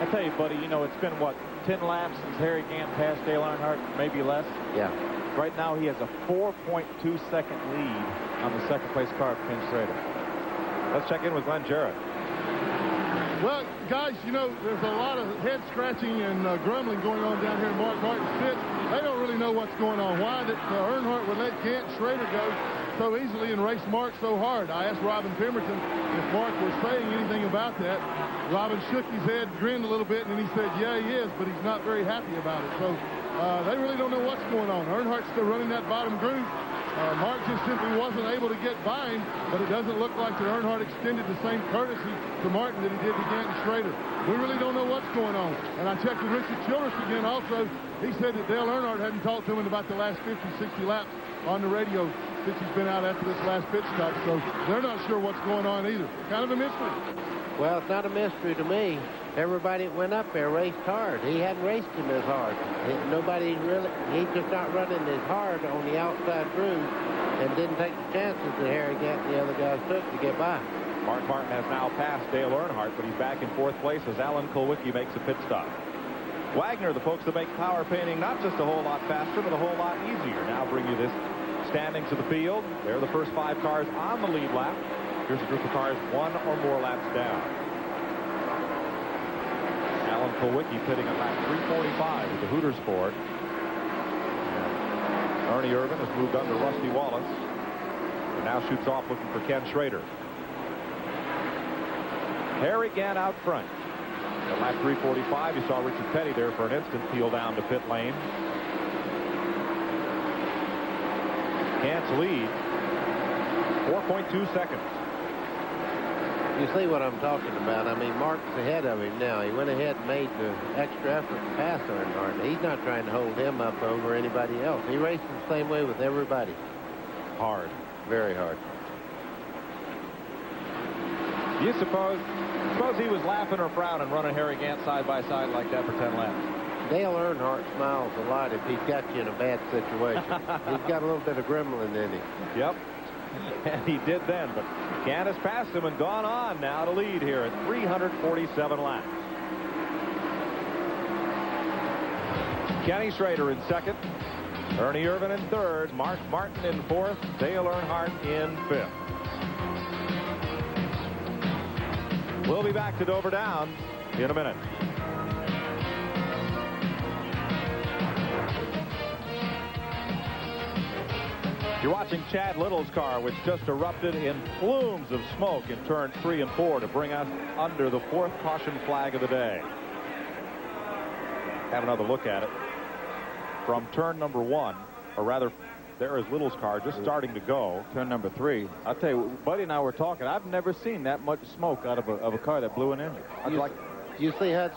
I tell you, buddy, you know, it's been, what, 10 laps since Harry Gant passed Dale Earnhardt, maybe less? Yeah. Right now, he has a 4.2-second lead on the second-place car of Ken Schrader. Let's check in with Glenn Jarrett. Well, guys, you know, there's a lot of head-scratching and grumbling going on down here in Mark Martin's pit. They don't really know what's going on. Why that Earnhardt would let Gant Schrader go so easily and race Mark so hard. I asked Robin Pemberton if Mark was saying anything about that. Robin shook his head, grinned a little bit, and he said, yeah, he is, but he's not very happy about it. So they really don't know what's going on. Earnhardt's still running that bottom group. Mark just simply wasn't able to get by him, but it doesn't look like that Earnhardt extended the same courtesy to Martin that he did to Ganton Schrader. We really don't know what's going on. And I checked with Richard Childress again also. He said that Dale Earnhardt hadn't talked to him in about the last 50, 60 laps on the radio since he's been out after this last pit stop. So they're not sure what's going on either. Kind of a mystery. Well, it's not a mystery to me. Everybody that went up there raced hard. He hadn't raced him as hard. He's just not running as hard on the outside groove and didn't take the chances that Harry Gantt and the other guys took to get by. Mark Martin has now passed Dale Earnhardt, but he's back in 4th place as Alan Kulwicki makes a pit stop. Wagner, the folks that make power painting not just a whole lot faster, but a whole lot easier. Now bring you this standings of the field. They're the first 5 cars on the lead lap. Here's a group of cars 1 or more laps down. Alan Kulwicki pitting at lap 345 with the Hooters Ford. Ernie Irvin has moved under Rusty Wallace and now shoots off looking for Ken Schrader. Harry Gantt out front. At lap 345, you saw Richard Petty there for an instant peel down to pit lane. Gantt's lead, 4.2 seconds. You see what I'm talking about. I mean, Mark's ahead of him now. He went ahead and made the extra effort to pass Earnhardt. He's not trying to hold him up over anybody else. He races the same way with everybody. Hard. Very hard. You suppose he was laughing or frowning running Harry Gantt side by side like that for 10 laps? Dale Earnhardt smiles a lot if he's got you in a bad situation. He's got a little bit of gremlin in him. Yep. And he did then, but Gantt has passed him and gone on now to lead here at 347 laps. Kenny Schrader in 2nd. Ernie Irvin in 3rd. Mark Martin in 4th. Dale Earnhardt in 5th. We'll be back to Dover Downs in a minute. You're watching Chad Little's car, which just erupted in plumes of smoke in turns 3 and 4 to bring us under the 4th caution flag of the day. Have another look at it. From turn number 1, or rather, there is Little's car just starting to go. Turn number 3. I'll tell you, Buddy and I were talking. I've never seen that much smoke out of a car that blew an engine. You see Hut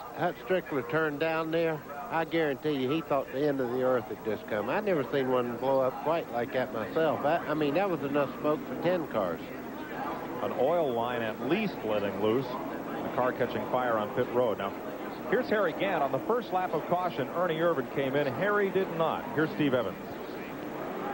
Strickler turn down there? I guarantee you he thought the end of the earth had just come. I'd never seen one blow up quite like that myself. I mean, that was enough smoke for 10 cars. An oil line at least letting loose. The car catching fire on pit road. Now, here's Harry Gantt. On the first lap of caution, Ernie Irvin came in. Harry did not. Here's Steve Evans.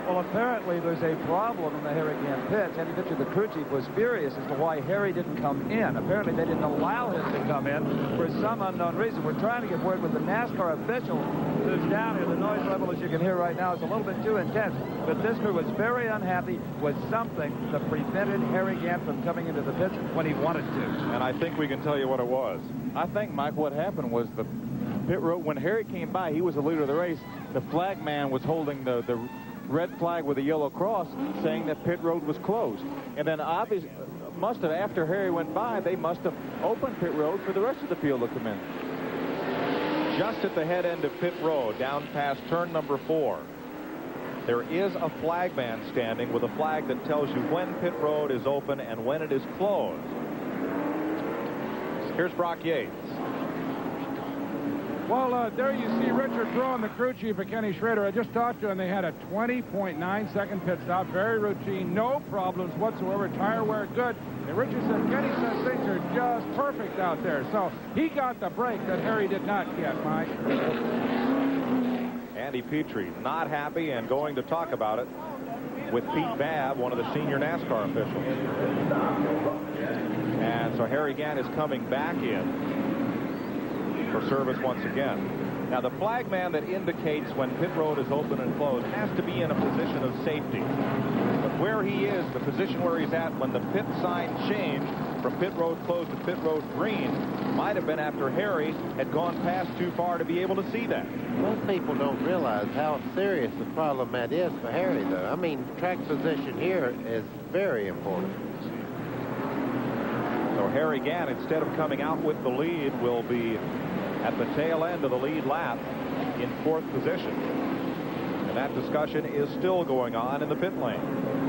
Well, apparently there's a problem in the Harry Gantt pits. Andy Pitcher, the crew chief, was furious as to why Harry didn't come in. Apparently they didn't allow him to come in for some unknown reason. We're trying to get word with the NASCAR official who's down here. The noise level, as you can hear right now, is a little bit too intense. But this crew was very unhappy with something that prevented Harry Gantt from coming into the pits when he wanted to. And I think we can tell you what it was. I think, Mike, what happened was the pit road, when Harry came by, he was the leader of the race. The flag man was holding the red flag with a yellow cross saying that pit road was closed. And then obviously, after Harry went by, they must have opened pit road for the rest of the field to come in. Just at the head end of pit road, down past turn number 4, there is a flag man standing with a flag that tells you when pit road is open and when it is closed. Here's Brock Yates. Well, there you see Richard Brown, the crew chief of Kenny Schrader. I just talked to him. They had a 20.9-second pit stop. Very routine. No problems whatsoever. Tire wear good. And Richard said, Kenny says things are just perfect out there. So he got the break that Harry did not get, Mike. Andy Petrie not happy and going to talk about it with Pete Babb, one of the senior NASCAR officials. And so Harry Gantt is coming back in for service once again. Now, the flag man that indicates when pit road is open and closed has to be in a position of safety. But where he is, the position where he's at when the pit sign changed from pit road closed to pit road green, might have been after Harry had gone past too far to be able to see that. Most people don't realize how serious the problem that is for Harry, though. I mean, track position here is very important. So Harry Gantt, instead of coming out with the lead, will be at the tail end of the lead lap. in 4th position. And that discussion is still going on in the pit lane.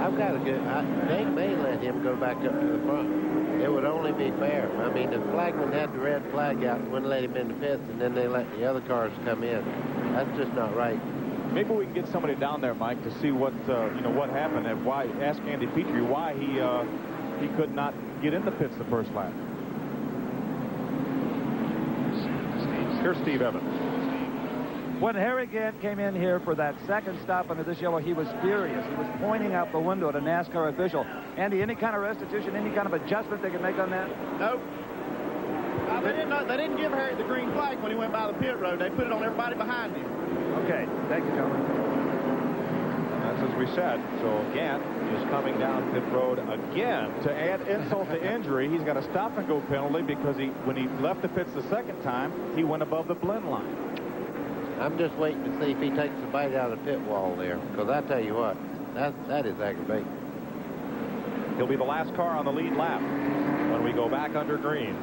I've got to get. They may let him go back up to the front. It would only be fair. I mean, the flagman had the red flag out and wouldn't let him in the pits, and then they let the other cars come in. That's just not right. Maybe we can get somebody down there, Mike, to see what what happened and why. Ask Andy Petrie why he could not get in the pits the first lap. Here's Steve Evans. When Harry Gant came in here for that second stop under this yellow, he was furious. He was pointing out the window at a NASCAR official. Andy, any kind of restitution, any kind of adjustment they can make on that? Nope. They didn't give Harry the green flag when he went by the pit road. They put it on everybody behind him. Okay. Thank you, gentlemen. That's as we said. So Gant is coming down pit road again. To add insult to injury, he's got a stop-and-go penalty because when he left the pits the second time, he went above the blend line. I'm just waiting to see if he takes a bite out of the pit wall there, because I tell you what, that is aggravating. He'll be the last car on the lead lap when we go back under green.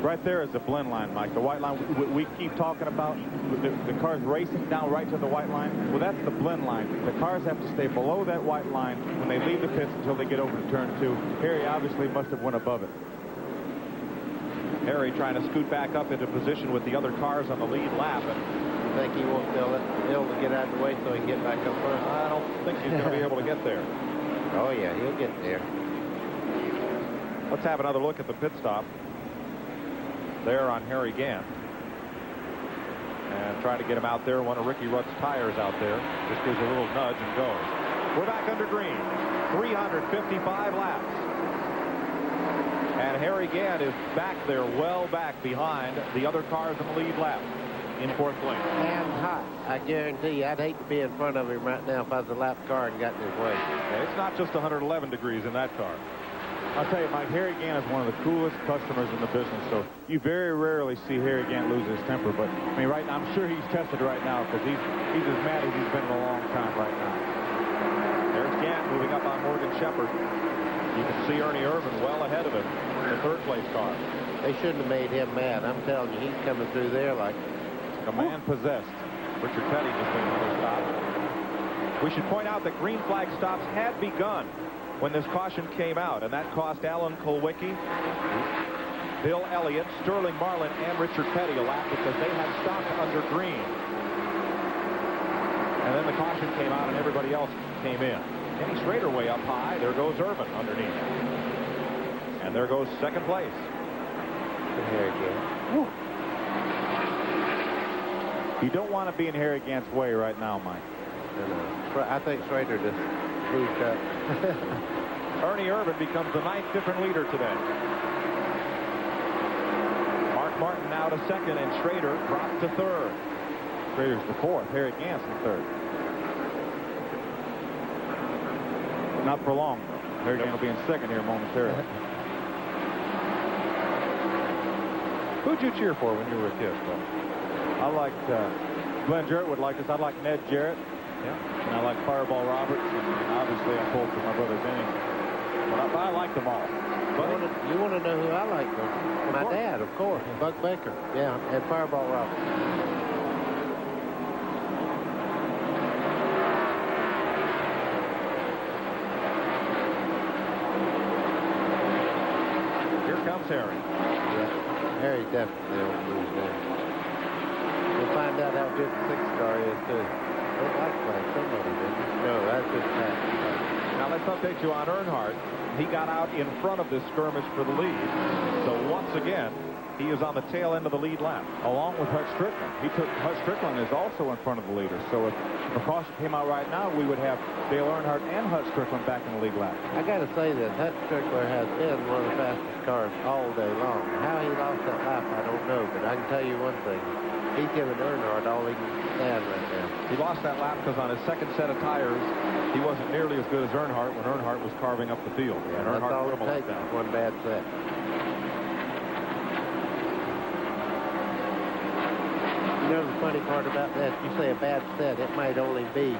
Right there is the blend line, Mike. The white line we keep talking about, the cars racing down right to the white line. Well, that's the blend line. The cars have to stay below that white line when they leave the pits until they get over to turn 2. Harry obviously must have went above it. Harry trying to scoot back up into position with the other cars on the lead lap. You think he won't be able to get out of the way so he can get back up first? I don't think he's going to be able to get there. Oh, yeah, he'll get there. Let's have another look at the pit stop. There on Harry Gant. And trying to get him out there. One of Ricky Rutt's tires out there. Just gives a little nudge and goes. We're back under green. 355 laps. And Harry Gant is back there, well back behind the other cars in the lead lap in 4th place. And hot. I guarantee you, I'd hate to be in front of him right now if I was a lap car and got in his way. Yeah, it's not just 111 degrees in that car. I'll tell you, Mike, Harry Gant is one of the coolest customers in the business, so you very rarely see Harry Gant lose his temper. But, I mean, right now, I'm sure he's tested right now because he's as mad as he's been in a long time right now. There's Gant moving up on Morgan Shepherd. You can see Ernie Irvin well ahead of him, the 3rd place car. They shouldn't have made him mad. I'm telling you, he's coming through there like a man possessed. Richard Petty just made another stop. We should point out that green flag stops had begun when this caution came out, and that cost Alan Kulwicki, Bill Elliott, Sterling Marlin, and Richard Petty a lap because they had stopped under green. And then the caution came out and everybody else came in. Kenny Schrader way up high. There goes Irvin underneath. And there goes 2nd place. Harry Gant. You don't want to be in Harry Gant's way right now, Mike. I think Schrader just moved up. Ernie Irvin becomes the 9th different leader today. Mark Martin now to 2nd, and Schrader dropped to 3rd. Schrader's the 4th. Harry Gant's the 3rd. Not for long, though. Harry Gant will be in 2nd here momentarily. Who'd you cheer for when you were a kid, Bill? I liked Glenn Jarrett would like this. I like Ned Jarrett. Yeah. And I like Fireball Roberts. And obviously I pulled for my brother Denny. But I like them all. You want to know who I like, though? My dad, of course. Buck Baker. Yeah, and Fireball Roberts. Harry. Yeah, Harry definitely won't lose there. We'll find out how good the 6th car is, too. They like like somebody, didn't they? No, that's just Pat. Now, let's update you on Earnhardt. He got out in front of this skirmish for the lead. So, once again, he is on the tail end of the lead lap. Along with Hut Strickland. Hut Strickland is also in front of the leader. So, if the caution came out right now, we would have Dale Earnhardt and Hut Strickland back in the lead lap. I got to say that Hut Strickland has been one of the fastest cars all day long. How he lost that lap, I don't know. But I can tell you one thing. He's giving Earnhardt all he can stand right now. He lost that lap because on his 2nd set of tires, he wasn't nearly as good as Earnhardt when Earnhardt was carving up the field. Yeah, and that's Earnhardt all put it him a takes lap down. one bad set. You know the funny part about that, you say a bad set, it might only be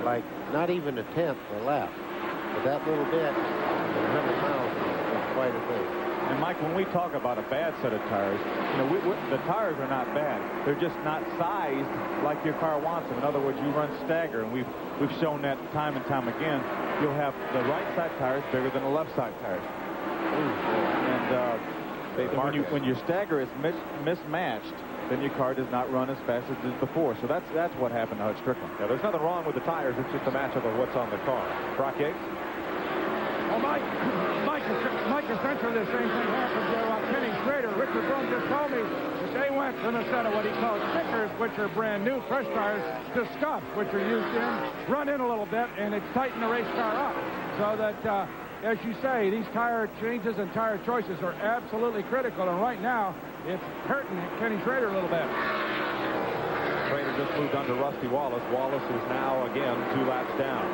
like not even a 10th a lap. But that little bit, 100 miles is quite a thing. And Mike, when we talk about a bad set of tires, you know, the tires are not bad. They're just not sized like your car wants them. In other words, you run stagger, and we've shown that time and time again. You'll have the right side tires bigger than the left side tires. And when your stagger is mismatched, then your car does not run as fast as it did before. So that's what happened to Hut Strickland. Yeah, there's nothing wrong with the tires. It's just a matchup of what's on the car. Brock Yates. Well, Mike essentially the same thing happened to Kenny Schrader. Richard Broom just told me that they went from a set of what he calls stickers, which are brand new, fresh tires, to scuffs, which are used in, run in a little bit, and it's tightened the race car up. So that, as you say, these tire changes and tire choices are absolutely critical. And right now, it's hurting Kenny Schrader a little bit. Schrader just moved on to Rusty Wallace. Wallace is now, again, 2 laps down.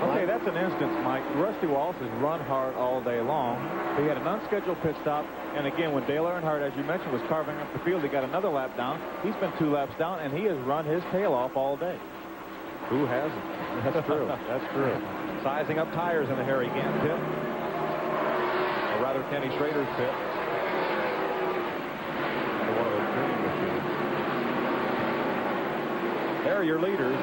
Okay, that's an instance, Mike. Rusty Wallace has run hard all day long. He had an unscheduled pit stop, and again, when Dale Earnhardt, as you mentioned, was carving up the field, he got another lap down. He's been 2 laps down, and he has run his tail off all day. Who hasn't? That's true. That's true. Sizing up tires in the Harry Gant pit. Or rather, Kenny Schrader's pit. There are your leaders.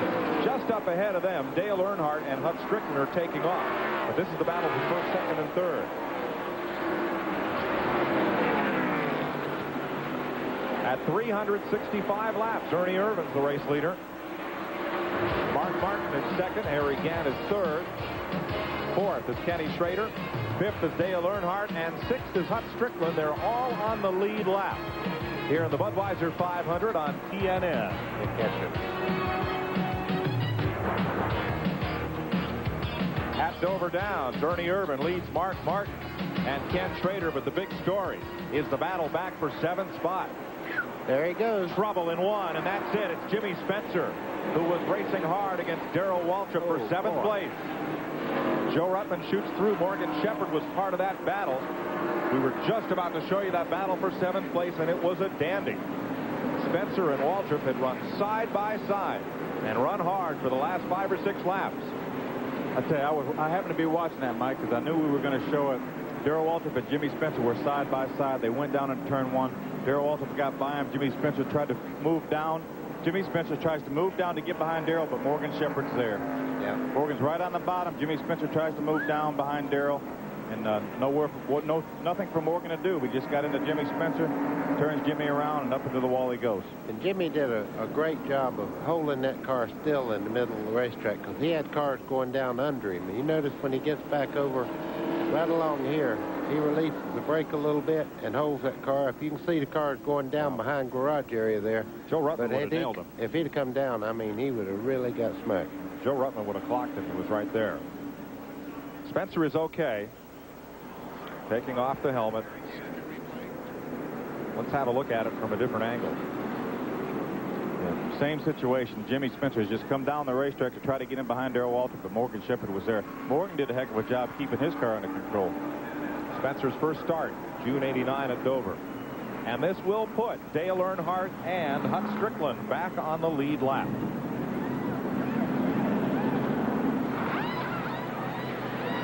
Just up ahead of them, Dale Earnhardt and Hut Strickland are taking off. But this is the battle for first, second, and third. At 365 laps, Ernie Irvin's the race leader. Mark Martin is second. Harry Gant is third. Fourth is Kenny Schrader. Fifth is Dale Earnhardt. And sixth is Hut Strickland. They're all on the lead lap here in the Budweiser 500 on TNN. At Dover Downs, Ernie Irvin leads Mark Martin and Ken Schrader, but the big story is the battle back for 7th spot. There he goes. Trouble in 1, and that's it. It's Jimmy Spencer, who was racing hard against Darrell Waltrip for 7th place. Joe Ruttman shoots through. Morgan Shepherd was part of that battle. We were just about to show you that battle for 7th place, and it was a dandy. Spencer and Waltrip had run side by side and run hard for the last 5 or 6 laps. I tell you, I happened to be watching that, Mike, because I knew we were going to show it. Darrell Waltrip and Jimmy Spencer were side by side. They went down in turn 1. Darrell Waltrip got by him. Jimmy Spencer tried to move down. Jimmy Spencer tries to move down to get behind Darrell, but Morgan Shepherd's there. Yeah. Morgan's right on the bottom. Jimmy Spencer tries to move down behind Darrell, and nothing for Morgan to do. We just got into Jimmy Spencer, turns Jimmy around, and up into the wall he goes. And Jimmy did a great job of holding that car still in the middle of the racetrack, because he had cars going down under him. And you notice when he gets back over right along here, he releases the brake a little bit and holds that car up. You can see the cars going down behind garage area there. Joe Ruttman would have nailed him. If he'd have come down, I mean, he would have really got smacked. Joe Ruttman would have clocked him. He was right there. Spencer is okay. Taking off the helmet. Let's have a look at it from a different angle. Yeah, same situation. Jimmy Spencer has just come down the racetrack to try to get in behind Darrell Waltrip, but Morgan Shepherd was there. Morgan did a heck of a job keeping his car under control. Spencer's first start, June '89 at Dover. And this will put Dale Earnhardt and Hut Strickland back on the lead lap.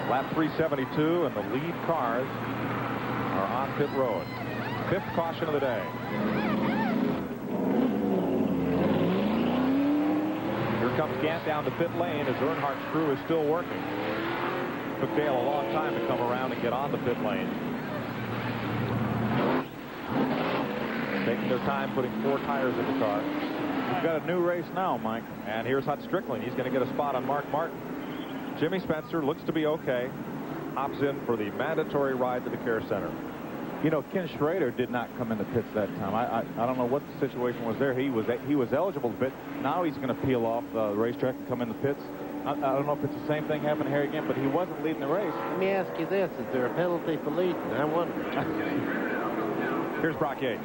Lap 372, and the lead cars are on pit road. 5th caution of the day. Here comes Gant down the pit lane as Earnhardt's crew is still working. Took Dale a long time to come around and get on the pit lane. Taking their time putting 4 tires in the car. We've got a new race now, Mike. And here's Hut Strickland. He's going to get a spot on Mark Martin. Jimmy Spencer looks to be okay. Hops in for the mandatory ride to the care center. You know, Ken Schrader did not come in the pits that time. I don't know what the situation was there. He was eligible to pit. Now he's going to peel off the racetrack and come in the pits. I don't know if it's the same thing happened to Harry Gant, but he wasn't leading the race. Let me ask you this. Is there a penalty for leading? I wonder. Here's Brock Yates.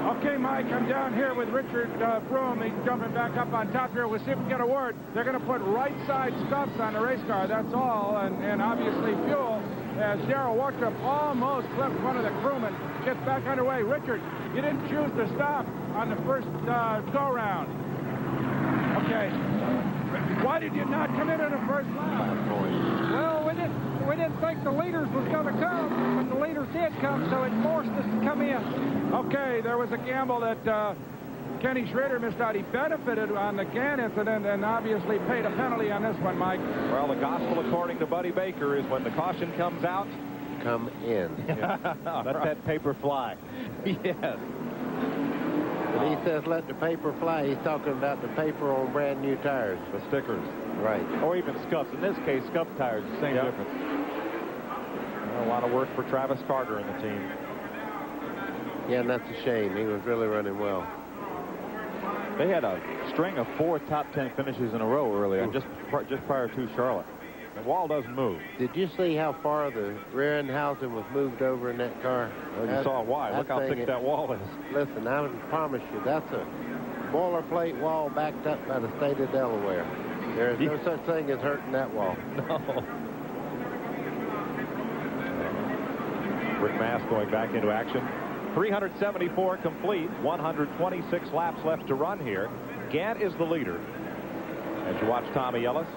Okay, Mike, I'm down here with Richard Broom. He's jumping back up on top here. We'll see if we can get a word. They're going to put right side scuffs on the race car. That's all. And obviously fuel, as Darrell Waltrip almost clipped one of the crewmen. Gets back underway. Richard, you didn't choose to stop on the first go-round. Okay. Why did you not come in the first lap? Well, we didn't think the leaders was going to come, but the leaders did come, so it forced us to come in. Okay, there was a gamble that Kenny Schrader missed out. He benefited on the Gann incident and obviously paid a penalty on this one, Mike. Well, the gospel according to Buddy Baker is when the caution comes out, come in. Let that paper fly. Yes. When he says let the paper fly, he's talking about the paper on brand new tires. The stickers. Right. Or even scuffs. In this case, scuff tires, the same difference. A lot of work for Travis Carter and the team. Yeah, and that's a shame. He was really running well. They had a string of 4 top 10 finishes in a row earlier, just prior to Charlotte. The wall doesn't move. Did you see how far the rear end housing was moved over in that car? Well, you saw why. Look how thick that wall is. Listen, I promise you, that's a boilerplate wall backed up by the state of Delaware. There is no such thing as hurting that wall. No. Rick Mast going back into action. 374 complete, 126 laps left to run here. Gant is the leader. As you watch Tommy Ellis.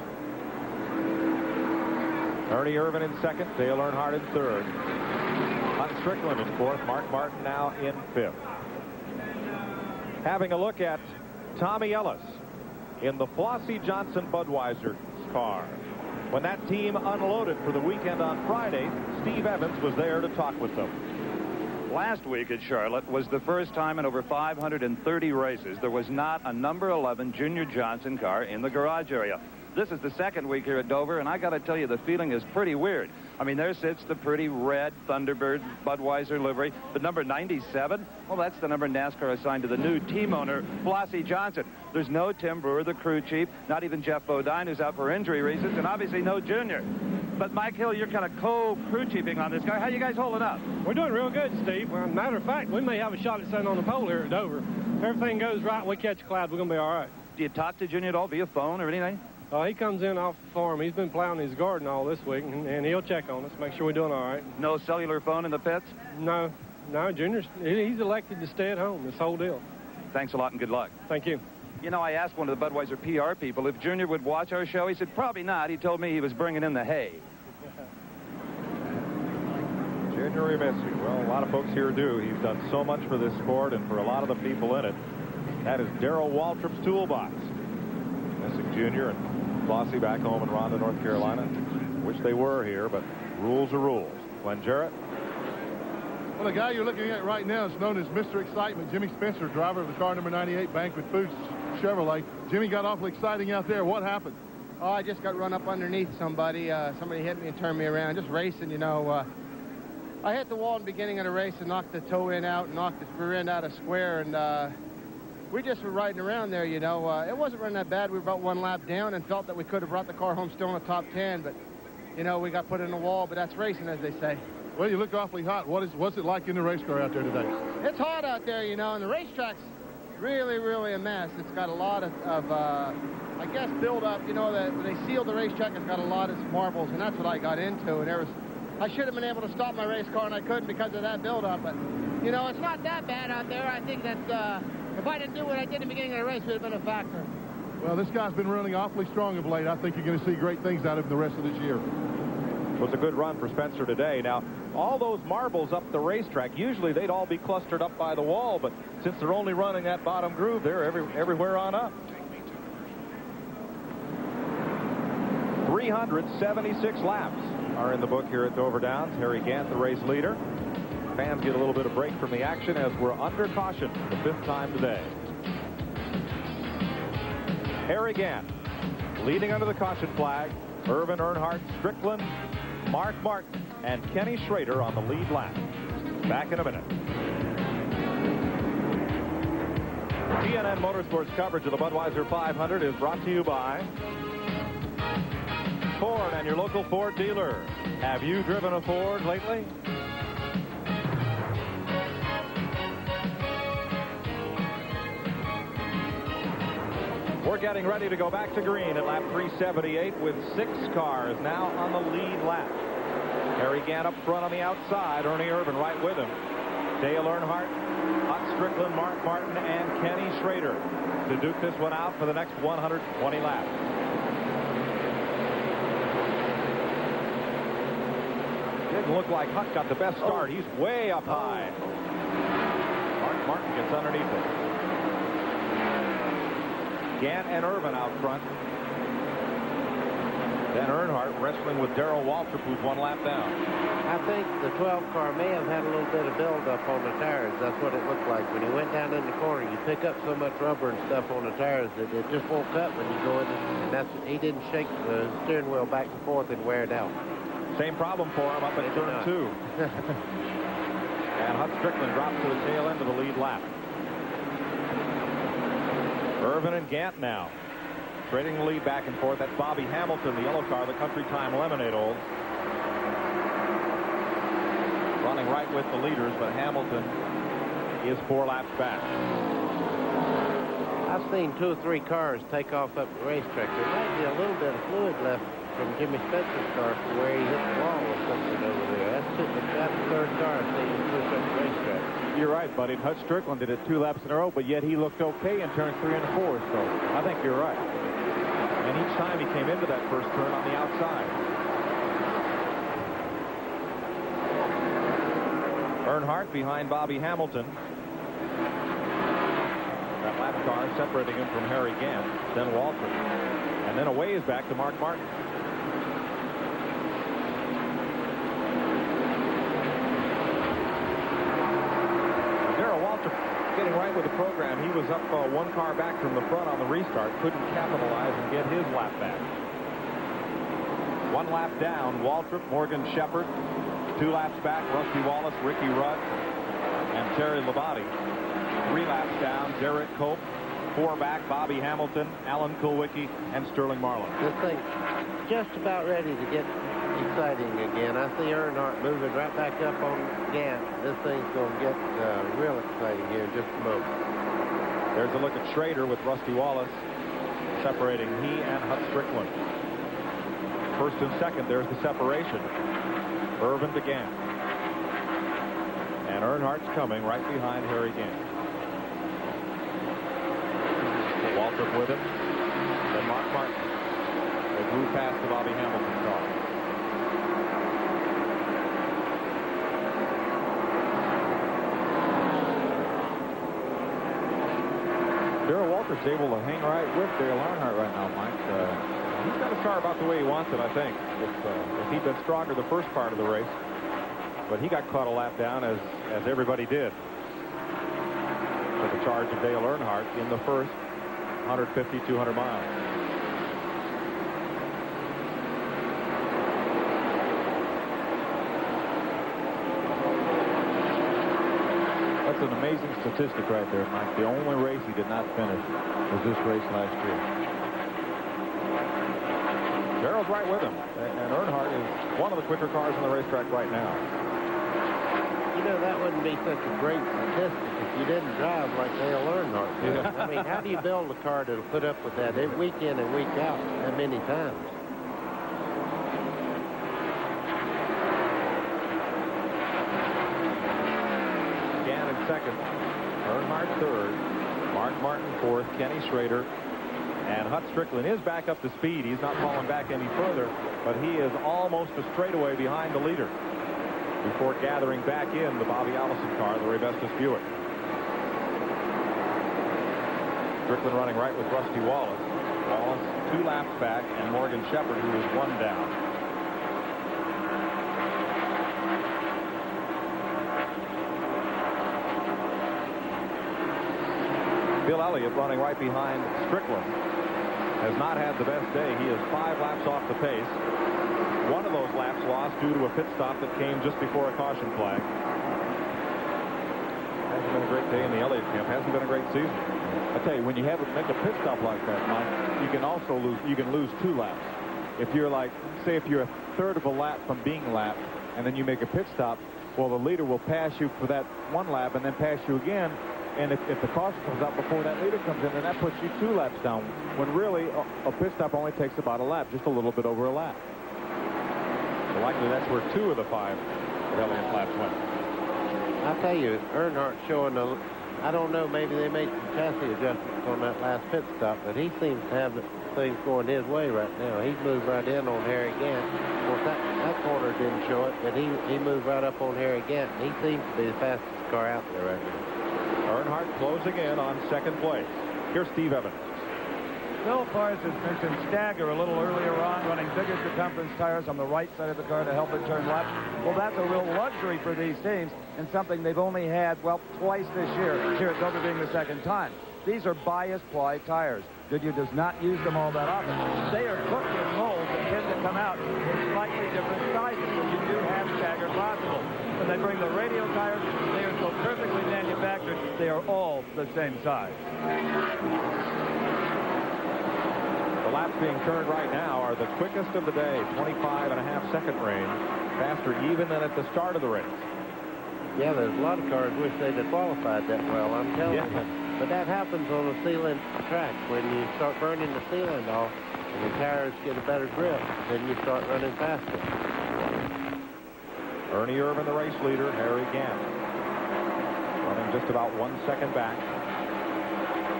Ernie Irvin in second, Dale Earnhardt in third. Hunt Strickland in fourth, Mark Martin now in fifth. Having a look at Tommy Ellis in the Flossie Johnson Budweiser car. When that team unloaded for the weekend on Friday, Steve Evans was there to talk with them. Last week at Charlotte was the first time in over 530 races there was not a number 11 Junior Johnson car in the garage area. This is the second week here at Dover, and I got to tell you, the feeling is pretty weird. I mean, there sits the pretty red Thunderbird Budweiser livery. But number 97, well, that's the number NASCAR assigned to the new team owner, Flossie Johnson. There's no Tim Brewer, the crew chief, not even Jeff Bodine, who's out for injury reasons, and obviously no Junior. But, Mike Hill, you're kind of co-crew chiefing on this guy. How you guys holding up? We're doing real good, Steve. Well, matter of fact, we may have a shot at sitting on the pole here at Dover. If everything goes right, we catch a cloud, we're going to be all right. Do you talk to Junior at all via phone or anything? He comes in off the farm. He's been plowing his garden all this week, and he'll check on us, make sure we're doing all right. No cellular phone in the pits? No, Junior's, he's elected to stay at home, this whole deal. Thanks a lot and good luck. Thank you. You know, I asked one of the Budweiser PR people if Junior would watch our show. He said, probably not. He told me he was bringing in the hay. Junior, we miss you. Well, a lot of folks here do. He's done so much for this sport and for a lot of the people in it. That is Darrell Waltrip's toolbox. Missing Junior and Flossie back home in Ronda, North Carolina. Wish they were here, but rules are rules. Glenn Jarrett. Well, the guy you're looking at right now is known as Mr. Excitement, Jimmy Spencer, driver of the car number 98 Banquet Foods Chevrolet. Jimmy got awfully exciting out there. What happened? Oh, I just got run up underneath somebody. Somebody hit me and turned me around. Just racing, you know. I hit the wall in the beginning of the race and knocked the toe end out, knocked the rear end out of square, and we just were riding around there, you know. It wasn't running that bad. We were about one lap down and felt that we could have brought the car home still in the top 10, but, you know, we got put in the wall, but that's racing, as they say. Well, you look awfully hot. What's it like in the race car out there today? It's hot out there, you know, and the racetrack's really, really a mess. It's got a lot of I guess, build up. You know, that when they sealed the racetrack, it's got a lot of marbles, and that's what I got into. And I should have been able to stop my race car, and I couldn't because of that build-up. But, you know, it's not that bad out there. I think that if I didn't do what I did in the beginning of the race, it would have been a factor. Well, this guy's been running awfully strong of late. I think you're going to see great things out of him the rest of this year. It was a good run for Spencer today. Now, all those marbles up the racetrack, usually they'd all be clustered up by the wall, but since they're only running that bottom groove, they're everywhere on up. 376 laps are in the book here at Dover Downs. Harry Gant, the race leader. Fans get a little bit of break from the action as we're under caution for the 5th time today. Harry Gant leading under the caution flag. Irvin, Earnhardt, Strickland, Mark Martin, and Kenny Schrader on the lead lap. Back in a minute. TNN Motorsports coverage of the Budweiser 500 is brought to you by Ford and your local Ford dealer. Have you driven a Ford lately? We're getting ready to go back to green at lap 378 with 6 cars now on the lead lap. Harry Gant up front on the outside. Ernie Irvin right with him. Dale Earnhardt, Hunt Strickland, Mark Martin, and Kenny Schrader to duke this one out for the next 120 laps. Didn't look like Hutt got the best start. He's way up high. Mark Martin gets underneath it. Gant and Irvin out front. Then Earnhardt wrestling with Darrell Waltrip, who's one lap down. I think the 12 car may have had a little bit of buildup on the tires. That's what it looked like. When he went down in the corner, you pick up so much rubber and stuff on the tires that it just won't cut when you go in. And he didn't shake the steering wheel back and forth and wear it out. Same problem for him up at turn 2. And Hutt Strickland drops to the tail end of the lead lap. Irvin and Gant now trading the lead back and forth. That's Bobby Hamilton, the yellow car, the Country Time Lemonade Olds. Running right with the leaders, but Hamilton is 4 laps back. I've seen 2 or 3 cars take off up the racetrack. There might be a little bit of fluid left from Jimmy Spencer's car from where he hit the wall or something over there. That's the 3rd car I've seen him push up the racetrack. You're right, buddy. Hutt Strickland did it 2 laps in a row, but yet he looked okay in turns 3 and 4. So I think you're right. And each time he came into that first turn on the outside. Earnhardt behind Bobby Hamilton. That lap car separating him from Harry Gant, then Waltrip. And then a ways back to Mark Martin. Darrell Waltrip getting right with the program. He was up 1 car back from the front on the restart. Couldn't capitalize and get his lap back. 1 lap down, Waltrip, Morgan Shepherd. 2 laps back, Rusty Wallace, Ricky Rudd, and Terry Labonte. 3 laps down, Derek Cope. 4 back, Bobby Hamilton, Alan Kulwicki, and Sterling Marlin. This thing just about ready to get exciting again. I see Earnhardt moving right back up on Gant. This thing's going to get real exciting here in just a moment. There's a look at Schrader with Rusty Wallace separating he and Hutt Strickland. First and second, there's the separation. Irvin to Gant. And Earnhardt's coming right behind Harry Gant. Waltrip with him. Then Mark Martin. They move past the Bobby Hamilton car. Darrell Waltrip's able to hang right with Dale Earnhardt right now, Mike. He's got his car about the way he wants it, I think. If he'd been stronger the first part of the race. But he got caught a lap down, as everybody did. For the charge of Dale Earnhardt in the first 150, 200 miles. That's an amazing statistic right there, Mike. The only race he did not finish was this race last year. Darrell's right with him. And Earnhardt is one of the quicker cars on the racetrack right now. You know, that wouldn't be such a great statistic if you didn't drive like Dale Earnhardt did. I mean, how do you build a car that'll put up with that week in and week out that many times? Gant in second. Earnhardt third. Mark Martin fourth. Kenny Schrader. And Hutt Strickland is back up to speed. He's not falling back any further, but he is almost a straightaway behind the leader before gathering back in the Bobby Allison car, the Ray Vestas Buick. Strickland running right with Rusty Wallace. Wallace 2 laps back, and Morgan Shepherd, who is 1 down. Bill Elliott running right behind Strickland has not had the best day. He is 5 laps off the pace. 1 of those laps lost due to a pit stop that came just before a caution flag. Hasn't been a great day in the Elliott camp. Hasn't been a great season. I tell you, when you make a pit stop like that, Mike, you can also lose 2 laps. If you're like, say, if you're a third of a lap from being lapped, and then you make a pit stop, well, the leader will pass you for that 1 lap and then pass you again. And if the caution comes out before that leader comes in, then that puts you 2 laps down, when really a pit stop only takes about a lap, just a little bit over a lap. So likely that's where 2 of the 5 Elliott laps went. I'll tell you, Earnhardt showing a I don't know, maybe they made some chassis adjustments on that last pit stop, but he seems to have things going his way right now. He's moved right in on Harry Gant. Of course, that corner didn't show it, but he moved right up on Harry Gant. He seems to be the fastest car out there right now. Earnhardt closing in on second place. Here's Steve Evans. Phil Parsons mentioned stagger a little earlier on, running bigger circumference tires on the right side of the car to help it turn left. Well, that's a real luxury for these teams and something they've only had, well, twice this year, here at Dover being the second time. These are bias-ply tires. Goodyear does not use them all that often. They are cooked in molds and tend to come out in slightly different sizes, so you do have stagger possible. When they bring the radial tires, they are so perfectly manufactured, they are all the same size. The laps being turned right now are the quickest of the day, 25.5-second range, faster even than at the start of the race. Yeah, there's a lot of cars wish they'd have qualified that well, I'm telling you. But that happens on a sealant track. When you start burning the sealant off and the tires get a better grip, then you start running faster. Ernie Irvan, the race leader, Harry Gant running just about 1 second back.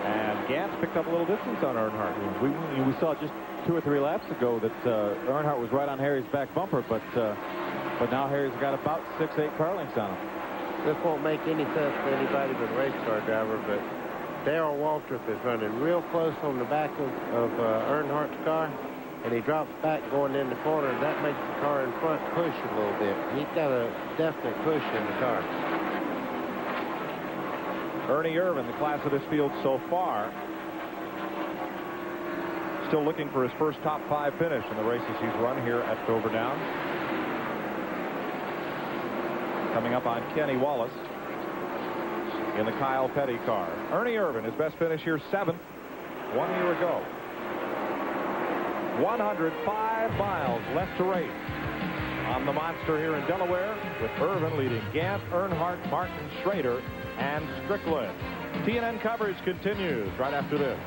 And Gant's picked up a little distance on Earnhardt. We saw just 2 or 3 laps ago that Earnhardt was right on Harry's back bumper, but now Harry's got about 6-8 car lengths on him. This won't make any sense to anybody but a race car driver, but Darrell Waltrip is running real close on the back of Earnhardt's car, and he drops back going in the corner. That makes the car in front push a little bit. He's got a definite push in the car. Ernie Irvan, the class of this field so far, still looking for his first top 5 finish in the races he's run here at Dover Downs. Coming up on Kenny Wallace in the Kyle Petty car. Ernie Irvan, his best finish here, 7th 1 year ago. 105 miles left to race on the Monster here in Delaware, with Irvan leading Gant, Earnhardt, Martin, Schrader, and Strickland. TNN coverage continues right after this.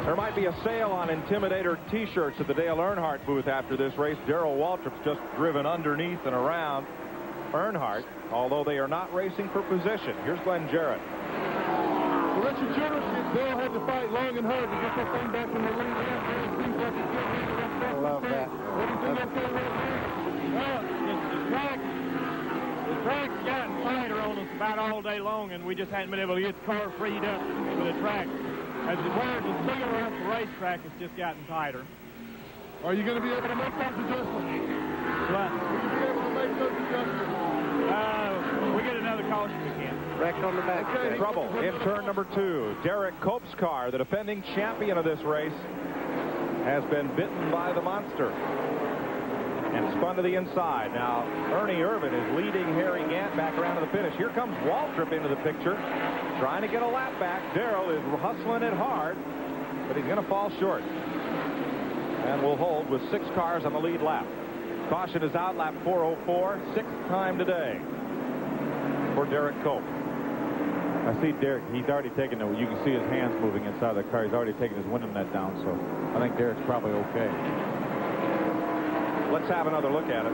There might be a sale on Intimidator T-shirts at the Dale Earnhardt booth after this race. Darrell Waltrip's just driven underneath and around Earnhardt, although they are not racing for position. Here's Glenn Jarrett. Well, Richard Jones and Bill had to fight long and hard to get that thing back in the lead. I love that. What do you think that's going to Well, the track's gotten tighter on us about all day long, and we just hadn't been able to get the car freed up for the track. As it wears the sealer off the racetrack, it's just gotten tighter. Are you going to be able to make those adjustments? What? Will you be able to make those adjustments? We get another caution we can. Wrecked on the back. Okay, trouble in turn number 2. Derek Cope's car, the defending champion of this race, has been bitten by the Monster and spun to the inside. Now, Ernie Irvan is leading Harry Gant back around to the finish. Here comes Waltrip into the picture, trying to get a lap back. Darrell is hustling it hard, but he's going to fall short. And will hold with 6 cars on the lead lap. Caution is out, lap 404, 6th time today for Derek Cope. I see Derek, he's already taken the, you can see his hands moving inside the car. He's already taken his window net down, so I think Derek's probably okay. Let's have another look at it.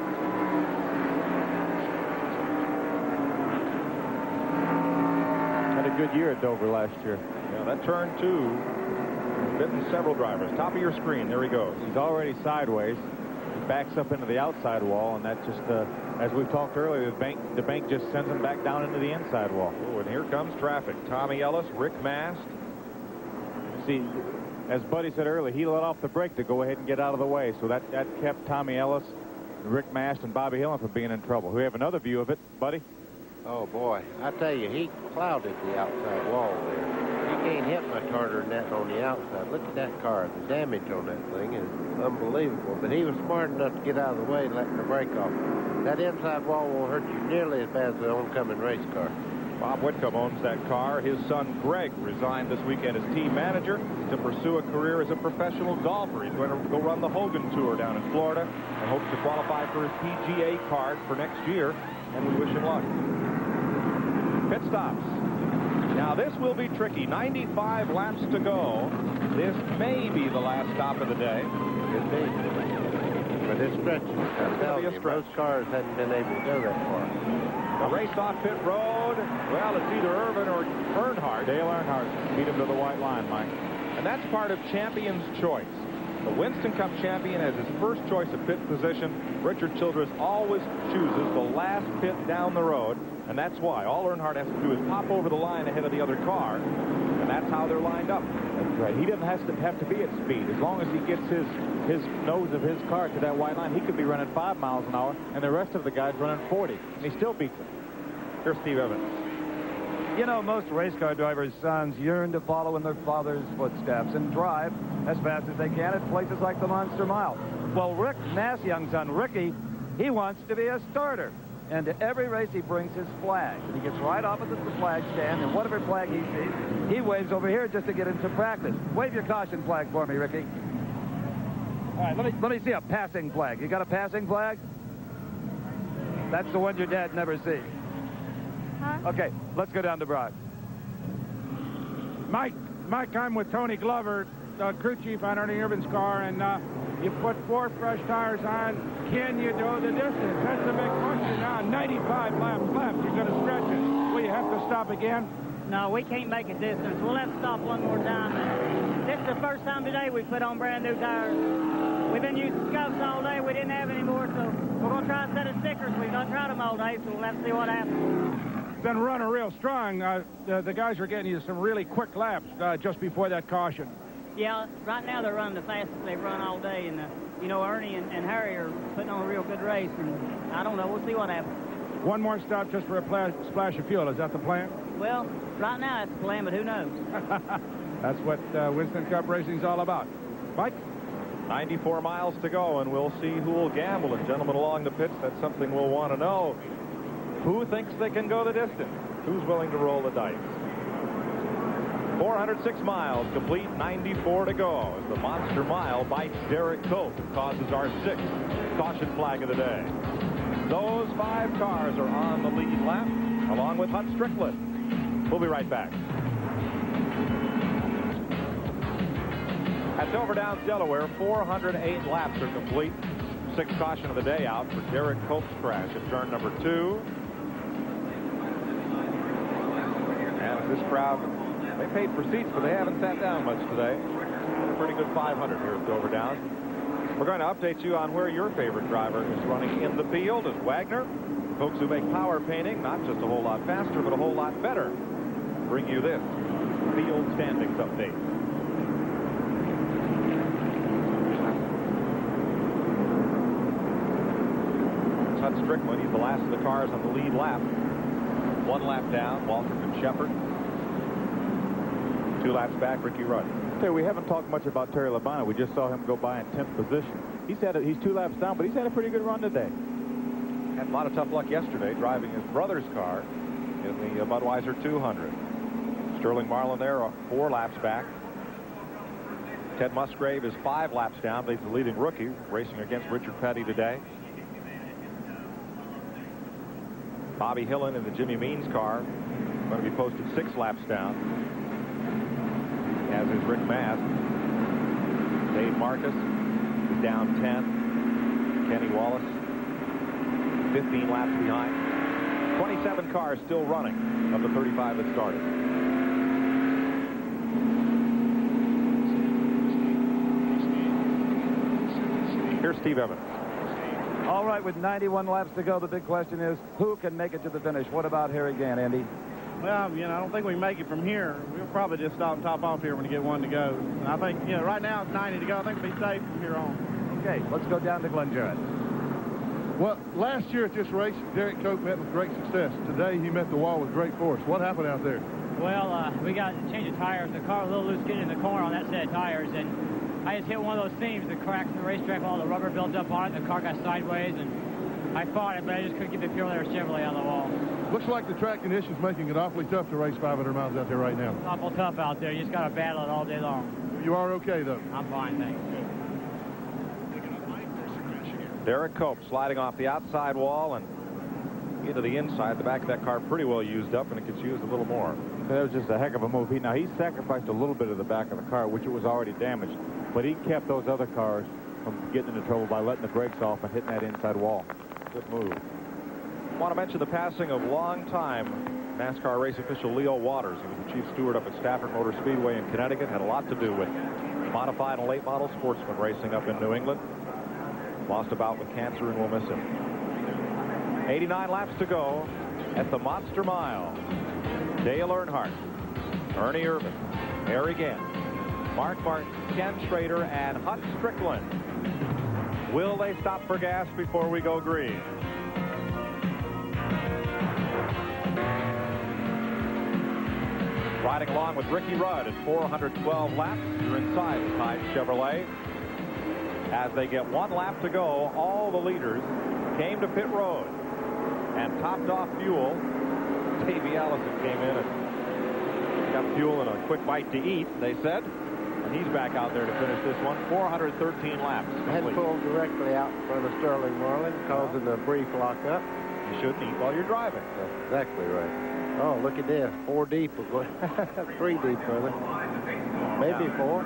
Had a good year at Dover last year. Yeah, that turn 2 has bitten several drivers. Top of your screen, there he goes. He's already sideways. He backs up into the outside wall, and that just, as we've talked earlier, the bank just sends him back down into the inside wall. Oh, and here comes traffic. Tommy Ellis, Rick Mast. See, as Buddy said earlier, he let off the brake to go ahead and get out of the way, so that kept Tommy Ellis, Rick Mast, and Bobby Hillman from being in trouble. We have another view of it, Buddy. Oh, boy. I tell you, he clouded the outside wall there. You can't hit much harder than that on the outside. Look at that car. The damage on that thing is unbelievable. But he was smart enough to get out of the way and let the brake off. That inside wall won't hurt you nearly as bad as the oncoming race car. Bob Whitcomb owns that car. His son Greg resigned this weekend as team manager to pursue a career as a professional golfer. He's going to go run the Hogan Tour down in Florida and hopes to qualify for his PGA card for next year, and we wish him luck. Pit stops. Now this will be tricky. 95 laps to go. This may be the last stop of the day. Could be. But it's stretching. I tell you, most cars hadn't been able to go that far. The race off pit road. Well, it's either Irvin or Earnhardt. Dale Earnhardt beat him to the white line, Mike. And that's part of champion's choice. The Winston Cup champion has his first choice of pit position. Richard Childress always chooses the last pit down the road, and that's why. All Earnhardt has to do is pop over the line ahead of the other car, and that's how they're lined up. That's right. He doesn't have to be at speed. As long as he gets his nose of his car to that white line, he could be running 5 miles an hour, and the rest of the guys running 40, and he still beats them. Here's Steve Evans. You know, most race car drivers' sons yearn to follow in their father's footsteps and drive as fast as they can at places like the Monster Mile. Well, Rick, Mass' young son, Ricky, he wants to be a starter. And to every race, he brings his flag. And he gets right opposite the flag stand, and whatever flag he sees, he waves over here just to get into practice. Wave your caution flag for me, Ricky. All right, let me see a passing flag. You got a passing flag? That's the one your dad never sees. Huh? Okay, let's go down to Brock. Mike, I'm with Tony Glover, crew chief on Ernie Irvin's car, and you put 4 fresh tires on. Can you do the distance? That's the big question now. 95 laps left. You're going to stretch it. Will you have to stop again? No, we can't make a distance. We'll have to stop one more time. This is the first time today we put on brand new tires. We've been using scuffs all day. We didn't have any more, so we're going to try a set of stickers. We've not tried them all day, so we'll have to see what happens. Been running real strong. The guys are getting you some really quick laps just before that caution. Yeah, right now they're running the fastest they've run all day, and you know, Ernie and Harry are putting on a real good race, and I don't know. We'll see what happens. One more stop just for a splash of fuel. Is that the plan? Well, right now that's the plan, but who knows? That's what Winston Cup racing's all about. Mike? 94 miles to go, and we'll see who will gamble. And gentlemen along the pits, that's something we'll want to know. Who thinks they can go the distance? Who's willing to roll the dice? 406 miles complete, 94 to go. As the Monster Mile bites Derek Cope, causes our 6th caution flag of the day. Those 5 cars are on the lead lap, along with Hut Strickland. We'll be right back. At Dover Downs, Delaware, 408 laps are complete. 6th caution of the day out for Derek Cope's crash at turn number 2. And this crowd, they paid for seats, but they haven't sat down much today. A pretty good 500 here at Dover Downs. We're going to update you on where your favorite driver is running in the field as Wagner. Folks who make power painting, not just a whole lot faster, but a whole lot better, bring you this field standings update. Hut Strickland, he's the last of the cars on the lead lap. 1 lap down, Waltrip and Shepard. 2 laps back, Ricky Rudd. Okay, we haven't talked much about Terry Labonte. We just saw him go by in 10th position. He's 2 laps down, but he's had a pretty good run today. Had a lot of tough luck yesterday driving his brother's car in the Budweiser 200. Sterling Marlin there, 4 laps back. Ted Musgrave is 5 laps down, but he's the leading rookie, racing against Richard Petty today. Bobby Hillen in the Jimmy Means car, going to be posted 6 laps down, as is Rick Mass. Dave Marcus is down 10. Kenny Wallace 15 laps behind. 27 cars still running of the 35 that started. Here's Steve Evans. All right, with 91 laps to go, the big question is, who can make it to the finish? What about Harry Gant, Andy? Well, you know, I don't think we can make it from here. We'll probably just stop and top off here when we get 1 to go. And I think, you know, right now it's 90 to go. I think we'll be safe from here on. Okay, let's go down to Glenn Jarrett. Well, last year at this race, Derek Cope met with great success. Today, he met the wall with great force. What happened out there? Well, we got to change the tires. The car was a little loose getting in the corner on that set of tires, and I just hit one of those seams, the cracks in the racetrack, all the rubber built up on it, and the car got sideways, and I fought it, but I just couldn't get the Pure Layer Chevrolet on the wall. Looks like the track conditions making it awfully tough to race 500 miles out there right now. It's awful tough out there. You just got to battle it all day long. You are okay, though? I'm fine, thanks. Derek Cope sliding off the outside wall and into the inside. The back of that car pretty well used up, and it gets used a little more. That was just a heck of a move. He sacrificed a little bit of the back of the car, which it was already damaged, but he kept those other cars from getting into trouble by letting the brakes off and hitting that inside wall. Good move. I want to mention the passing of longtime NASCAR race official Leo Waters. He was the chief steward up at Stafford Motor Speedway in Connecticut. Had a lot to do with modified and late model sportsmen racing up in New England. Lost a bout with cancer, and we'll miss him. 89 laps to go at the Monster Mile. Dale Earnhardt, Ernie Irvan, Harry Gant, Mark Martin, Ken Schrader, and Hut Strickland. Will they stop for gas before we go green? Riding along with Ricky Rudd at 412 laps. You're inside the Tide Chevrolet. As they get 1 lap to go, all the leaders came to pit road and topped off fuel. Davey Allison came in and got fuel and a quick bite to eat, they said. And he's back out there to finish this one. 413 laps. Had pulled directly out in front of Sterling Marlin, causing a brief lockup. You shouldn't eat while you're driving. That's exactly right. Oh, look at this. 4 deep. 3 deep, brother. Maybe 4.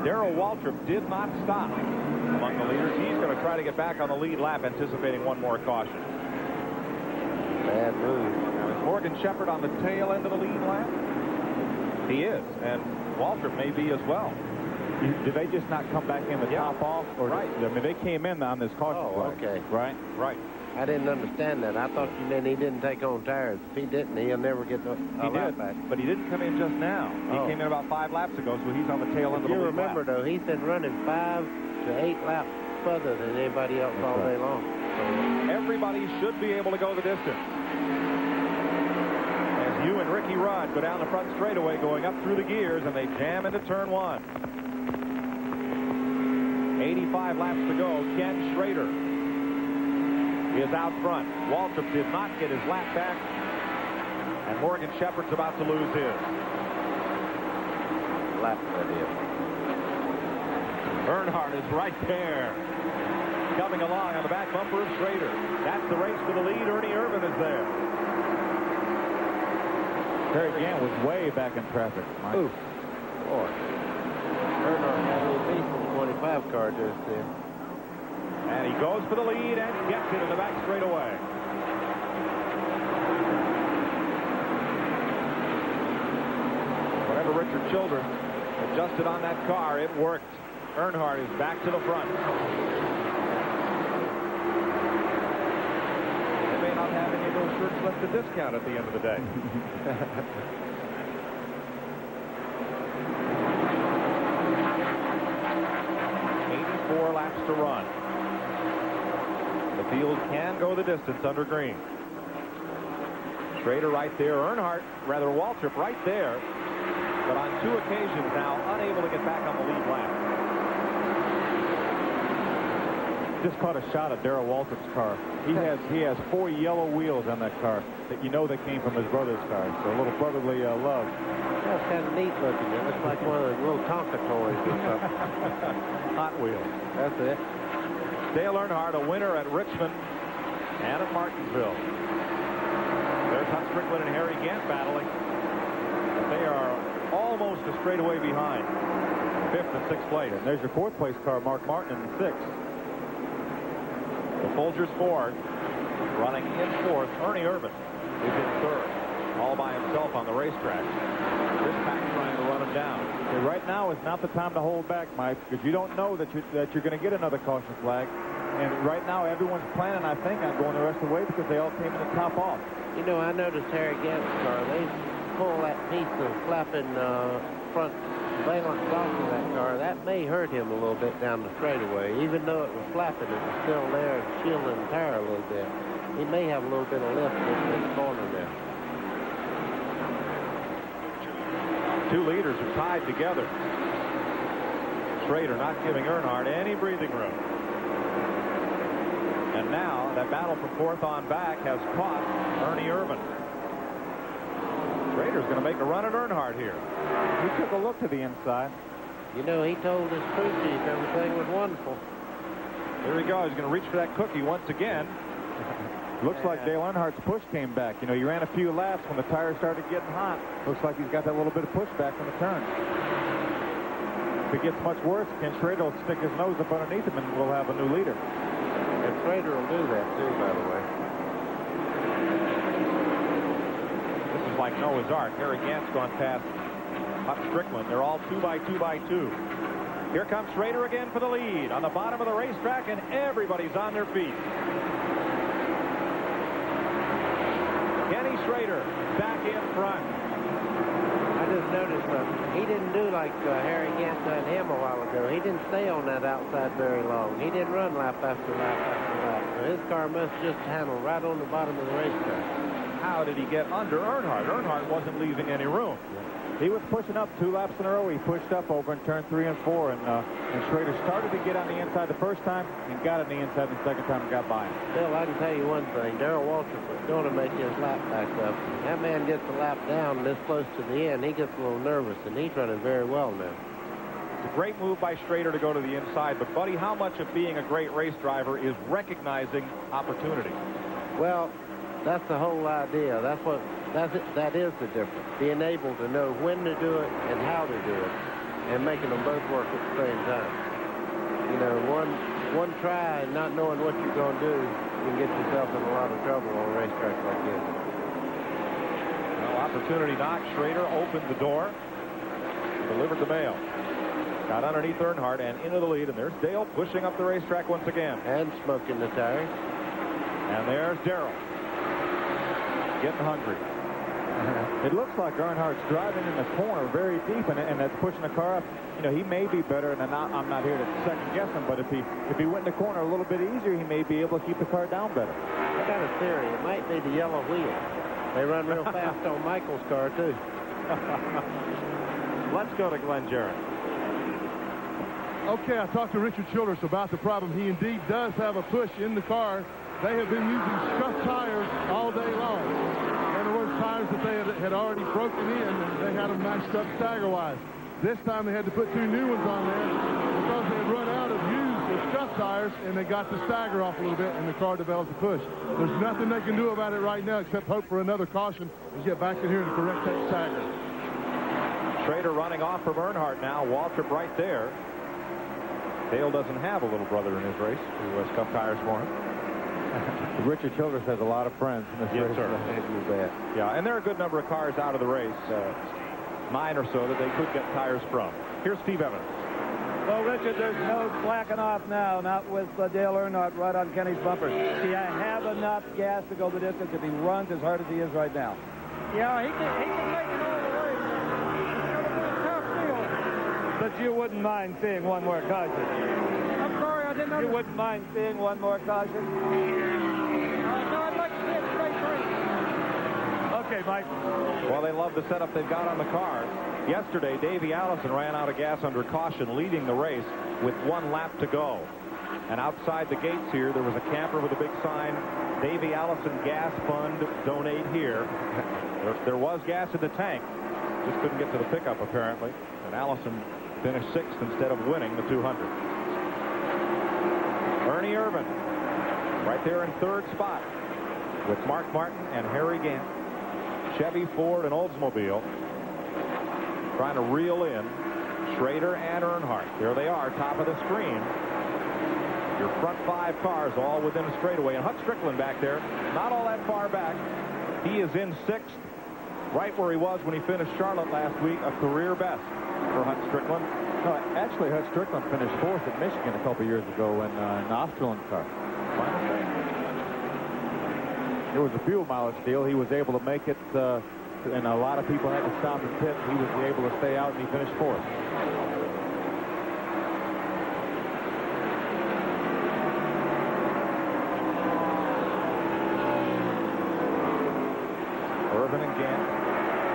Darrell Waltrip did not stop among the leaders. He's going to try to get back on the lead lap, anticipating one more caution. Bad move. Now, is Morgan Shepherd on the tail end of the lead lap? He is, and Waltrip may be as well. Did they just not come back in the top off? Or right. I mean, they came in on this caution flag. Okay. Right? Right. I didn't understand that. I thought you meant he didn't take on tires. If he didn't, he'll never get a lap back. But he didn't come in just now. He came in about 5 laps ago, so he's on the tail end of the lead lap. You remember, though, he's been running 5 to 8 laps further than anybody else all day long. So everybody should be able to go the distance. As you and Ricky Rudd go down the front straightaway, going up through the gears, and they jam into turn 1. 85 laps to go. Ken Schrader is out front. Waltrip did not get his lap back, and Morgan Shepherd's about to lose his. Lap that is. Earnhardt is right there, coming along on the back bumper of Schrader. That's the race for the lead. Ernie Irvan is there. Harry Gant was way back in traffic, Mike. Ooh. Boy. Earnhardt had a little piece of the 25 car just there. And he goes for the lead and gets it in the back straightaway. Whatever Richard Children adjusted on that car, it worked. Earnhardt is back to the front. They may not have any of those shirts left to discount at the end of the day. 84 laps to run. The field can go the distance under green. Schrader right there. Earnhardt, rather Waltrip right there. But on 2 occasions now, unable to get back on the lead lap. Just caught a shot at Darrell Waltrip's car. He has 4 yellow wheels on that car that you know they came from his brother's car. So a little brotherly love. That's kind of neat looking. It looks like one of those little Tonka toys or something. Hot Wheels. That's it. Dale Earnhardt, a winner at Richmond and at Martinsville. There's Hut Strickland and Harry Gant battling. But they are almost a straightaway behind. 5th and 6th place. And there's your 4th place car, Mark Martin, in 6th. The Folgers Ford running in 4th. Ernie Irvan is in 3rd. All by himself on the racetrack. This pack trying to run him down. Okay, right now is not the time to hold back, Mike, because you don't know that you're going to get another caution flag. And right now, everyone's planning, I think, on going the rest of the way because they all came in the top off. You know, I noticed Harry Gant's car. They pull that piece of flapping front valence off of that car. That may hurt him a little bit down the straightaway. Even though it was flapping, it was still there, shielding the tire a little bit. He may have a little bit of lift in this corner there. 2 leaders are tied together. Schrader not giving Earnhardt any breathing room. And now that battle for 4th on back has caught Ernie Irvan. Schrader's going to make a run at Earnhardt here. He took a look to the inside. You know, he told his crew chief everything was wonderful. Here we go. He's going to reach for that cookie once again. Looks like Dale Earnhardt's push came back. You know, he ran a few laps when the tires started getting hot. Looks like he's got that little bit of pushback from the turn. If it gets much worse, Ken Schrader will stick his nose up underneath him, and we'll have a new leader. And Schrader will do that, too, by the way. This is like Noah's Ark. Harry Gant's gone past Huck Strickland. They're all 2 by 2 by 2. Here comes Schrader again for the lead on the bottom of the racetrack, and everybody's on their feet. Kenny Schrader back in front. I just noticed he didn't do like Harry Gant done him a while ago. He didn't stay on that outside very long. He didn't run lap after lap after lap. So his car must just handle right on the bottom of the racetrack. How did he get under Earnhardt? Earnhardt wasn't leaving any room. He was pushing up 2 laps in a row. He pushed up over in turn 3 and 4, and Schrader started to get on the inside the first time and got on the inside the second time and got by him. Bill, I can tell you one thing. Darrell Waltrip was going to make his lap back up. That man gets a lap down this close to the end. He gets a little nervous, and he's running very well now. It's a great move by Schrader to go to the inside, but, Buddy, how much of being a great race driver is recognizing opportunity? Well, that's the whole idea. That is the difference. Being able to know when to do it and how to do it, and making them both work at the same time. You know, one try and not knowing what you're going to do, you can get yourself in a lot of trouble on a racetrack like this. Well, opportunity knock. Schrader opened the door, delivered the mail. Got underneath Earnhardt and into the lead, and there's Dale pushing up the racetrack once again. And smoking the tires. And there's Darrell. Getting hungry. It looks like Earnhardt's driving in the corner very deep, and that's pushing the car up. You know, he may be better, and I'm not here to second guess him, but if he went in the corner a little bit easier, he may be able to keep the car down better. I got a theory. It might be the yellow wheel. They run real fast on Michael's car, too. Let's go to Glenn Jarrett. Okay, I talked to Richard Childress about the problem. He indeed does have a push in the car. They have been using scuffed tires all day long. And there were tires that they had already broken in, and they had them matched up stagger-wise. This time they had to put 2 new ones on there because they had run out of used or scuffed tires, and they got the stagger off a little bit, and the car developed a push. There's nothing they can do about it right now except hope for another caution and get back in here to correct that stagger. Schrader running off from Earnhardt now. Waltrip right there. Dale doesn't have a little brother in his race who has Cup tires for him. Richard Childress has a lot of friends in this race. Sir. Yeah, and there are a good number of cars out of the race, 9 or so, that they could get tires from. Here's Steve Evans. Well, Richard, there's no slacking off now, not with Dale Earnhardt right on Kenny's bumper. See, I have enough gas to go the distance if he runs as hard as he is right now. Yeah, he can make it all the way. Tough deal. But you wouldn't mind seeing one more caution. I'm sorry, I didn't know. You wouldn't mind seeing one more caution? No, I'd like to see it straight through. Okay, Mike. Well, they love the setup they've got on the car. Yesterday, Davey Allison ran out of gas under caution, leading the race with 1 lap to go. And outside the gates here, there was a camper with a big sign, Davey Allison Gas Fund, donate here. There was gas in the tank. Just couldn't get to the pickup, apparently. And Allison finished 6th instead of winning the 200. Ernie Irvan right there in 3rd spot with Mark Martin and Harry Gant. Chevy, Ford, and Oldsmobile trying to reel in Schrader and Earnhardt. There they are, top of the screen. Your front 5 cars all within a straightaway. And Huck Strickland back there, not all that far back. He is in 6th, right where he was when he finished Charlotte last week, a career best for Huck Strickland. No, actually, Huck Strickland finished 4th at Michigan a couple years ago in an Australian car. It was a fuel mileage deal. He was able to make it, and a lot of people had to stop and pit. He was able to stay out, and he finished 4th. Irvin and Gant,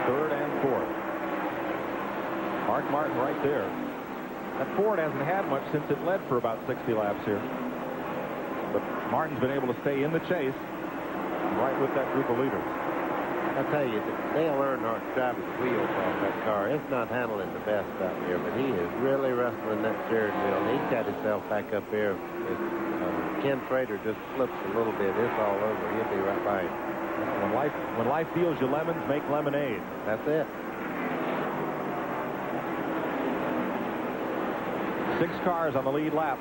3rd and 4th. Mark Martin right there. That Ford hasn't had much since it led for about 60 laps here. But Martin's been able to stay in the chase right with that group of leaders. I tell you, Dale Earnhardt's driving the wheels off that car. It's not handling the best out here, but he is really wrestling that steering wheel. And he's got himself back up here. If Ken Schrader just slips a little bit, it's all over. He'll be right by him. When life deals you lemons, make lemonade. That's it. 6 cars on the lead lap.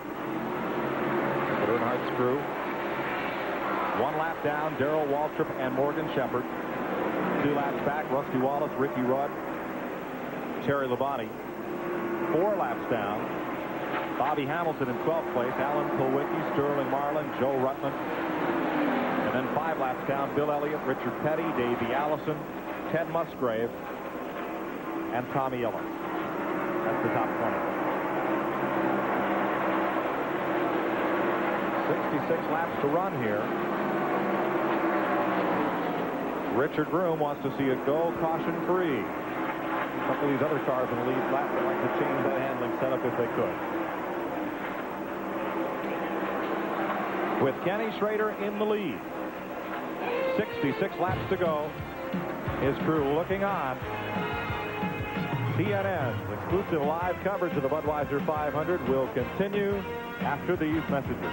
Earnhardt's crew. 1 lap down, Darrell Waltrip and Morgan Shepherd. 2 laps back, Rusty Wallace, Ricky Rudd, Terry Labonte. 4 laps down, Bobby Hamilton in 12th place, Alan Kulwicki, Sterling Marlin, Joe Rutland. And then 5 laps down, Bill Elliott, Richard Petty, Davey Allison, Ted Musgrave, and Tommy Ellen. That's the top 20. 66 laps to run here. Richard Groom wants to see it go caution-free. A couple of these other cars in the lead lap would like to change that handling setup if they could. With Kenny Schrader in the lead. 66 laps to go. His crew looking on. CNN's exclusive live coverage of the Budweiser 500 will continue after these messages.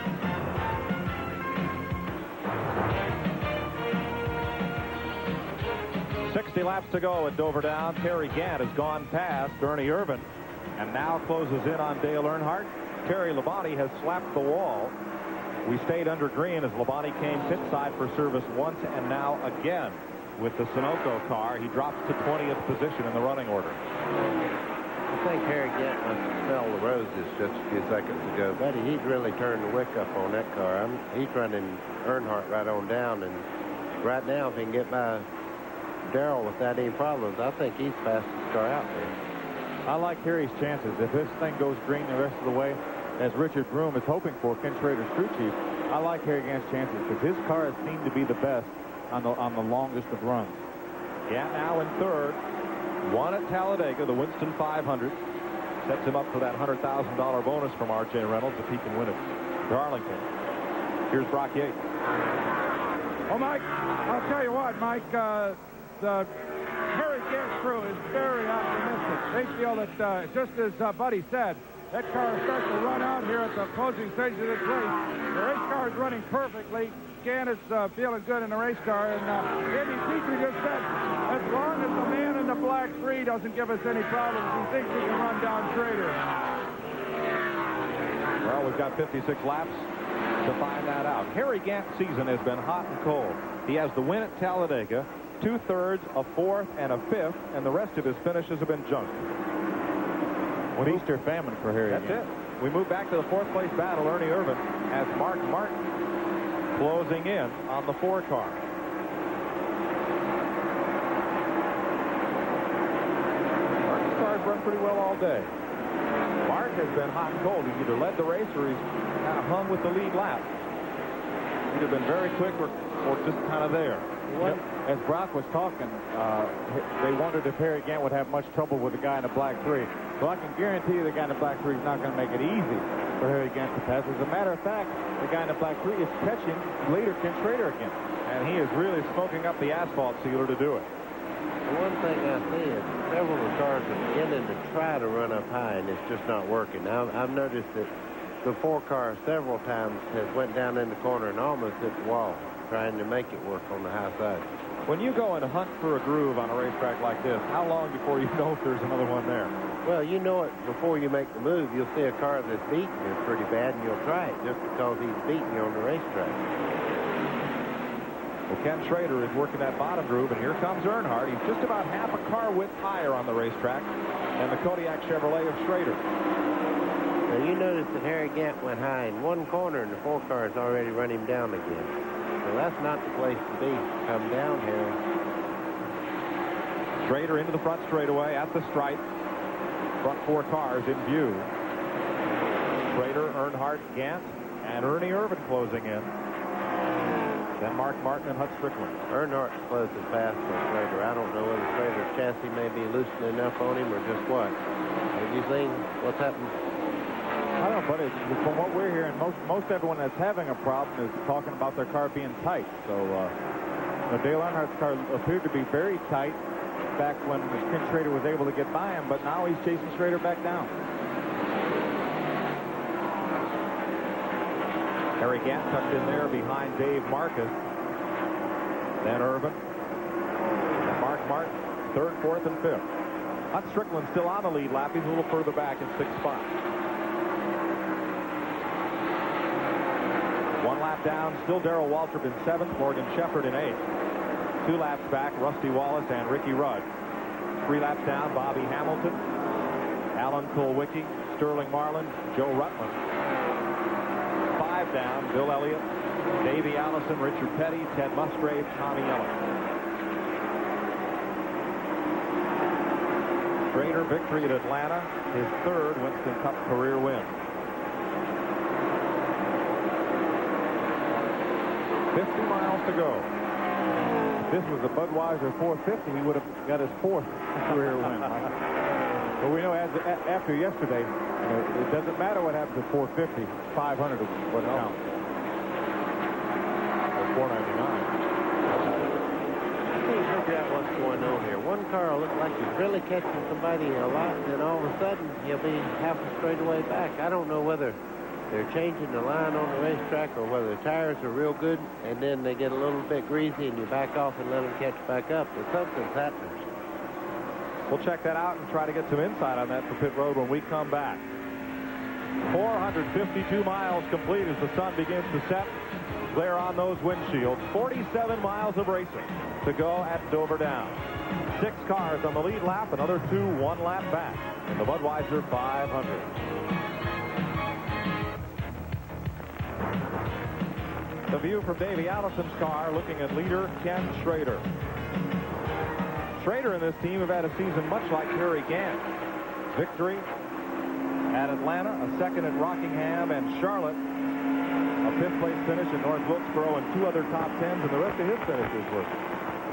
Laps to go at Dover Down. Terry Gant has gone past Ernie Irvin and now closes in on Dale Earnhardt. Terry Labonte has slapped the wall. We stayed under green as Labonte came pit side for service once and now again with the Sunoco car. He drops to 20th position in the running order. I think Harry Gant must have smelled the roses just a few seconds ago. Buddy, he'd really turned the wick up on that car. He's running Earnhardt right on down, and right now if he can get by Darrell without any problems, I think he's the fastest car out there. I like Harry's chances. If this thing goes green the rest of the way, as Richard Groom is hoping for, Ken Schrader's crew chief, I like Harry Gant's chances because his cars seem to be the best on the longest of runs. Gant now in third. Won at Talladega, the Winston 500. Sets him up for that $100,000 bonus from R.J. Reynolds if he can win it. Darlington. Here's Brock Yates. Oh, Mike, I'll tell you what, Mike, the Harry Gant's crew is very optimistic. They feel that, just as Buddy said, that car starts to run out here at the closing stage of this race. The race car is running perfectly. Gant is feeling good in the race car, and Andy Petrie just said, as long as the man in the black 3 doesn't give us any problems, he thinks we can run down Schrader. Well, we've got 56 laps to find that out. Harry Gant's season has been hot and cold. He has the win at Talladega, 2/3, a 4th, and a 5th, and the rest of his finishes have been junk. One Easter famine for Harry. That's it. We move back to the 4th place battle. Ernie Irvin has Mark Martin closing in on the 4 car. Martin's cars run pretty well all day. Mark has been hot and cold. He's either led the race or he's kind of hung with the lead lap. He'd have been very quick or just kind of there. Yep. As Brock was talking, they wondered if Harry Gant would have much trouble with the guy in the black 3. Well, I can guarantee you the guy in the black 3 is not going to make it easy for Harry Gant to pass. As a matter of fact, the guy in the black 3 is catching later Ken Schrader again. And he is really smoking up the asphalt sealer to do it. The one thing I see is several of the cars are beginning to try to run up high, and it's just not working. Now, I've noticed that the 4 car several times has went down in the corner and almost hit the wall, trying to make it work on the high side. When you go and hunt for a groove on a racetrack like this, how long before you know if there's another one there? Well, you know it before you make the move. You'll see a car that's beating you pretty bad, and you'll try it just because he's beating you on the racetrack. Well, Ken Schrader is working that bottom groove, and here comes Earnhardt. He's just about half a car width higher on the racetrack than the Kodiak Chevrolet of Schrader. Now, you notice that Harry Gant went high in one corner, and the 4 cars already run him down again. So that's not the place to be. Come down here. Schrader into the front straightaway at the stripe. Front 4 cars in view. Schrader, Earnhardt, Gant, and Ernie Irvin closing in. Then Mark Martin and Hut Strickland. Earnhardt's closing fast on Schrader. I don't know whether Schrader's chassis may be loosening enough on him or just what. Have you seen what's happened? I don't know, but from what we're hearing, most everyone that's having a problem is talking about their car being tight. So Dale Earnhardt's car appeared to be very tight back when Ken Schrader was able to get by him, but now he's chasing Schrader back down. Harry Gant tucked in there behind Dave Marcus. Then Irvin. And Mark Martin, 3rd, 4th, and 5th. Hut Strickland still on the lead lap. He's a little further back in 6th spot. 1 lap down, still Darrell Waltrip in 7th, Morgan Shepherd in 8th. 2 laps back, Rusty Wallace and Ricky Rudd. 3 laps down, Bobby Hamilton, Alan Kulwicki, Sterling Marlin, Joe Rutland. 5 down, Bill Elliott, Davey Allison, Richard Petty, Ted Musgrave, Tommy Ellen. Schrader victory at Atlanta, his 3rd Winston Cup career win. 50 miles to go. If this was a Budweiser 450, he would have got his 4th career win. But we know after yesterday, it doesn't matter what happens at 450. 500 is what counts. Or 499. I can't figure out what's going on here. One car will look like he's really catching somebody a lot, and then all of a sudden he'll be half a straightaway back. I don't know whether they're changing the line on the racetrack or whether the tires are real good and then they get a little bit greasy and you back off and let them catch back up. But something's happening. We'll check that out and try to get some insight on that for pit road when we come back. 452 miles complete as the sun begins to set. There on those windshields. 47 miles of racing to go at Dover Down. 6 cars on the lead lap, another 2 1 lap back in the Budweiser 500. The view from Davey Allison's car, looking at leader Ken Schrader. Schrader and this team have had a season much like Harry Gant. Victory at Atlanta, a 2nd at Rockingham and Charlotte, a 5th place finish in North Wilkesboro, and 2 other top 10s, and the rest of his finishes were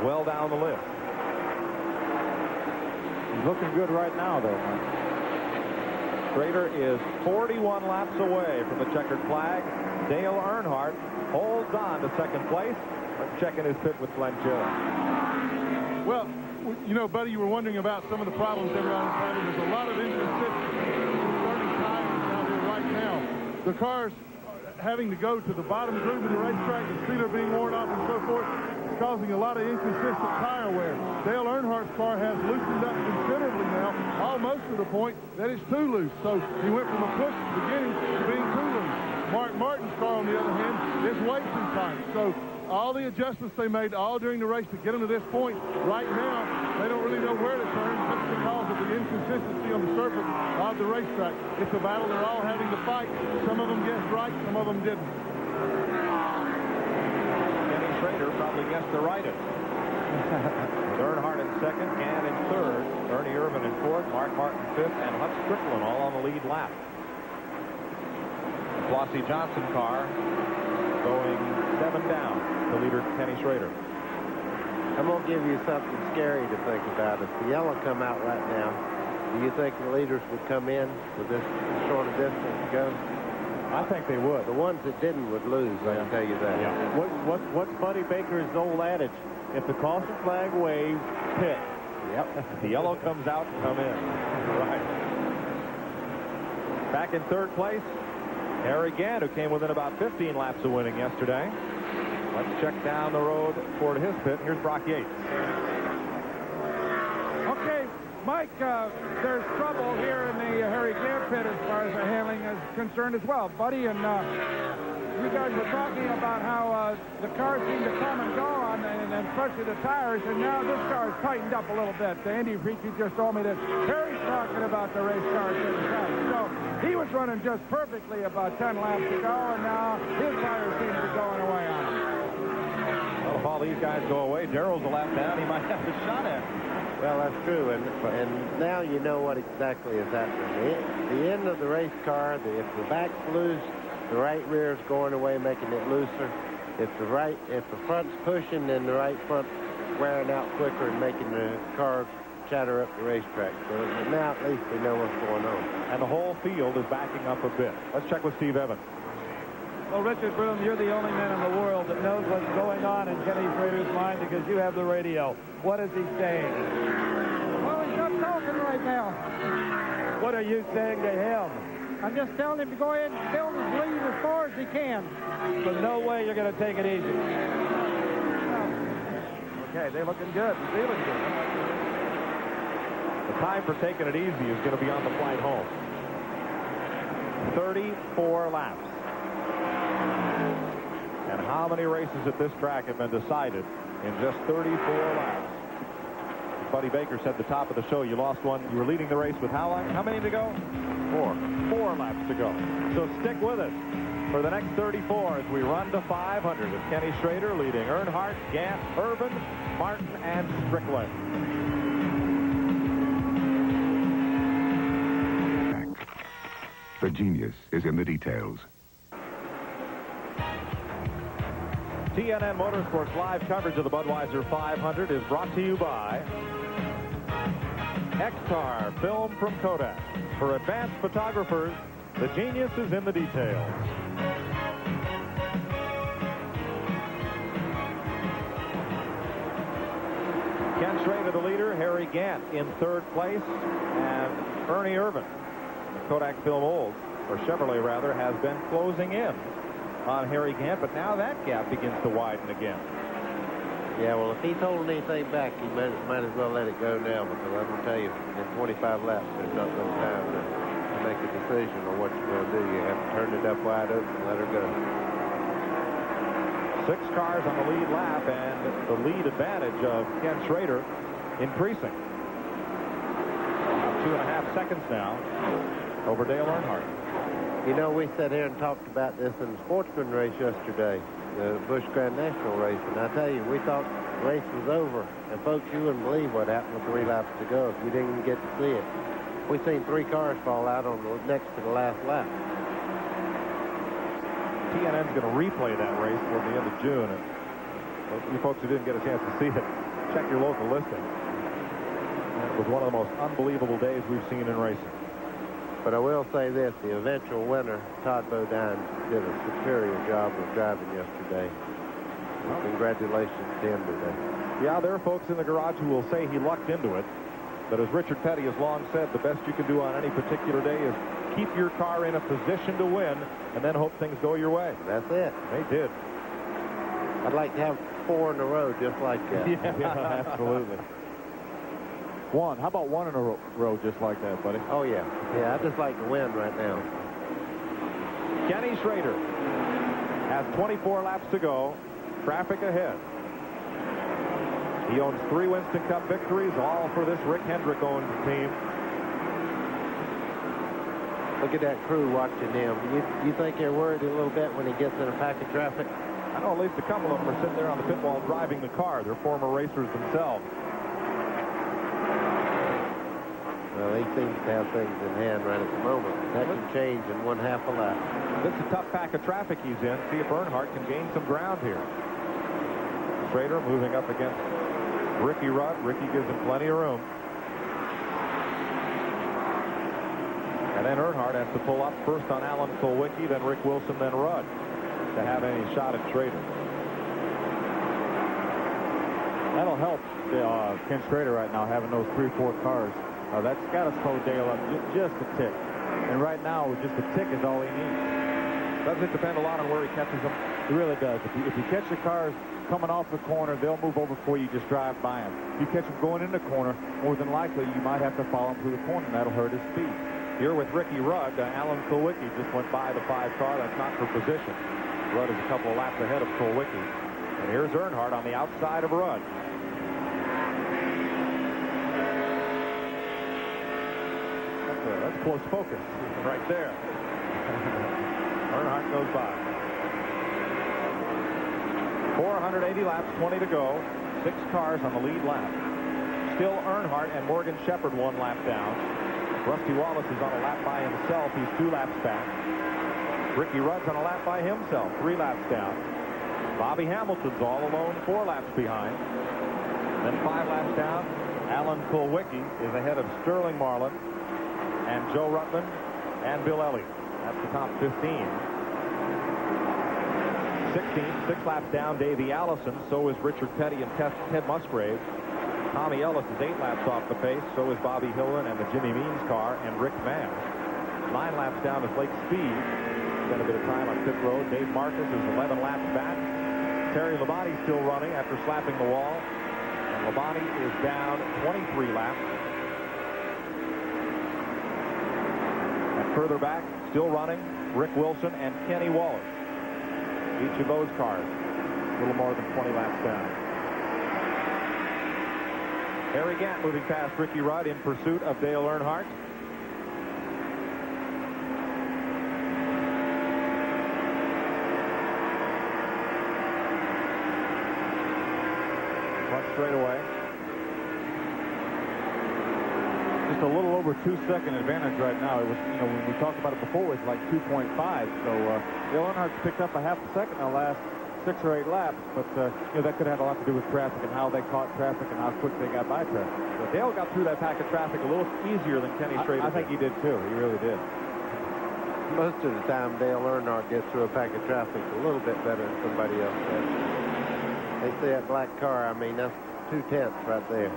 well down the list. He's looking good right now, though. Schrader is 41 laps away from the checkered flag. Dale Earnhardt holds on to 2nd place. Let's check in his pit with Glenn Jones. Well, you know, Buddy, you were wondering about some of the problems everyone's having. There's a lot of inconsistency concerning tires out here right now. The cars having to go to the bottom groove of the racetrack, the sealer being worn off and so forth, is causing a lot of inconsistent tire wear. Dale Earnhardt's car has loosened up considerably now, almost to the point that it's too loose. So he went from a push at the beginning to being too loose. Mark Martin's car, on the other hand, is way too tight. So all the adjustments they made all during the race to get them to this point, right now, they don't really know where to turn just because of the inconsistency on the surface of the racetrack. It's a battle they're all having to fight. Some of them guessed right, some of them didn't. Kenny Schrader probably guessed the rightest. Earnhardt in 2nd, Gann in 3rd, Ernie Irvin in 4th, Mark Martin 5th, and Hutch Strickland all on the lead lap. The Flossie Johnson car going 7 down. The leader, Kenny Schrader. I'm going to give you something scary to think about. If the yellow come out right now, do you think the leaders would come in with this short a distance to go? I think they would. The ones that didn't would lose, I can tell you that. Yeah. What's Buddy Baker's old adage? If the caution flag waves, pit. Yep. If the yellow comes out, come in. Right. Back in 3rd place, Harry Gant, who came within about 15 laps of winning yesterday. Let's check down the road toward his pit. Here's Brock Yates. Okay, Mike, there's trouble here in the Harry Gant pit as far as the handling is concerned as well. Buddy, and you guys were talking about how the cars seem to come and go on, and especially the tires, and now this car is tightened up a little bit. Andy Freaky just told me that Harry's talking about the race cars inside. So he was running just perfectly about 10 laps ago, and now his tires seem to be going away on him. Well, if all these guys go away, Darrell's a lap down. He might have a shot at him. Well, that's true, and now you know what exactly is happening. The end of the race car, if the back's loose, the right rear is going away, making it looser. If the front's pushing, then the right front's wearing out quicker and making the car chatter up the racetrack. So now at least we know what's going on. And the whole field is backing up a bit. Let's check with Steve Evans. Well, Richard Broom, you're the only man in the world that knows what's going on in Kenny Schrader's mind because you have the radio. What is he saying? Well, he's not talking right now. What are you saying to him? I'm just telling him to go ahead and build his lead as far as he can. But no way you're going to take it easy. Okay, they're looking good. They're feeling good. The time for taking it easy is going to be on the flight home. 34 laps. And how many races at this track have been decided in just 34 laps? As Buddy Baker said at the top of the show, you lost one. You were leading the race with how long? How many to go? 4 laps to go. So stick with us for the next 34 as we run to 500 with Kenny Schrader leading Earnhardt, Gant, Irvin, Martin, and Strickland. The genius is in the details. TNN Motorsports live coverage of the Budweiser 500 is brought to you by Extar Film from Kodak. For advanced photographers, the genius is in the details. Ken Schrader, the leader. Harry Gant in third place. And Ernie Irvin, the Kodak Film Old, or Chevrolet rather, has been closing in on Harry Gant, but now that gap begins to widen again. Yeah, well, if he's holding anything back, he might as well let it go now, because I'm going to tell you, in 25 laps, there's not enough time to make a decision on what you're going to do. You have to turn it up wide open and let her go. 6 cars on the lead lap, and the lead advantage of Ken Schrader increasing. 2.5 seconds now over Dale Earnhardt. You know, we sat here and talked about this in the Sportsman race yesterday, the Busch Grand National race, and I tell you, we thought the race was over. And folks, you wouldn't believe what happened with 3 laps to go if you didn't even get to see it. We seen 3 cars fall out on the next to the last lap. TNN's going to replay that race toward the end of June, and you folks who didn't get a chance to see it, check your local listing. It was one of the most unbelievable days we've seen in racing. But I will say this, the eventual winner, Todd Bodine, did a superior job of driving yesterday. Congratulations to him today. Yeah, there are folks in the garage who will say he lucked into it. But as Richard Petty has long said, the best you can do on any particular day is keep your car in a position to win and then hope things go your way. That's it. They did. I'd like to have 4 in a row just like that. Yeah, absolutely. How about 1 in a row just like that, buddy? Oh, yeah. Yeah, I'd just like to win right now. Kenny Schrader has 24 laps to go. Traffic ahead. He owns 3 Winston Cup victories, all for this Rick Hendrick-owned team. Look at that crew watching him. You think they're worried a little bit when he gets in a pack of traffic? I know at least a couple of them are sitting there on the pit wall driving the car. They're former racers themselves. Well, he seems to have things in hand right at the moment. That can change in 1/2 a lap. This is a tough pack of traffic he's in. See if Earnhardt can gain some ground here. Schrader moving up against Ricky Rudd. Ricky gives him plenty of room. And then Earnhardt has to pull up first on Alan Kulwicki, then Rick Wilson, then Rudd to have any shot at Schrader. That'll help Ken Schrader right now, having those 3-4 cars. That's got to slow Dale up just a tick. And right now, just a tick is all he needs. Doesn't it depend a lot on where he catches them? It really does. If you catch the cars coming off the corner, they'll move over before you just drive by them. If you catch them going in the corner, more than likely you might have to follow them through the corner, and that'll hurt his speed. Here with Ricky Rudd, Alan Kulwicki just went by the 5 car. That's not for position. Rudd is a couple of laps ahead of Kulwicki. And here's Earnhardt on the outside of Rudd. That's close focus right there. Earnhardt goes by. 480 laps, 20 to go. 6 cars on the lead lap. Still Earnhardt and Morgan Shepherd 1 lap down. Rusty Wallace is on a lap by himself. He's 2 laps back. Ricky Rudd's on a lap by himself, 3 laps down. Bobby Hamilton's all alone, 4 laps behind. Then 5 laps down, Alan Kulwicki is ahead of Sterling Marlin and Joe Rutland and Bill Elliott. That's the top 15. 16th, 6 laps down, Davey Allison. So is Richard Petty and Ted Musgrave. Tommy Ellis is 8 laps off the pace. So is Bobby Hillin and the Jimmy Means car and Rick Mann. 9 laps down is Lake Speed. Spent a bit of time on pit road. Dave Marcus is 11 laps back. Terry Labonte still running after slapping the wall. And Labonte is down 23 laps. And further back, still running, Rick Wilson and Kenny Wallace. Each of those cars a little more than 20 laps down. Harry Gant moving past Ricky Rudd in pursuit of Dale Earnhardt. Front straightaway. Just a little over 2-second advantage right now. It was, you know, when we talked about it before, it was like 2.5. So Dale Earnhardt's picked up a half a second in the last 6 or 8 laps, but you know, that could have had a lot to do with traffic and how they caught traffic and how quick they got by traffic. So Dale got through that pack of traffic a little easier than Kenny Schrader. I think he did too. He really did. Most of the time, Dale Earnhardt gets through a pack of traffic a little bit better than somebody else does. They see that black car. I mean, that's 2/10 right there.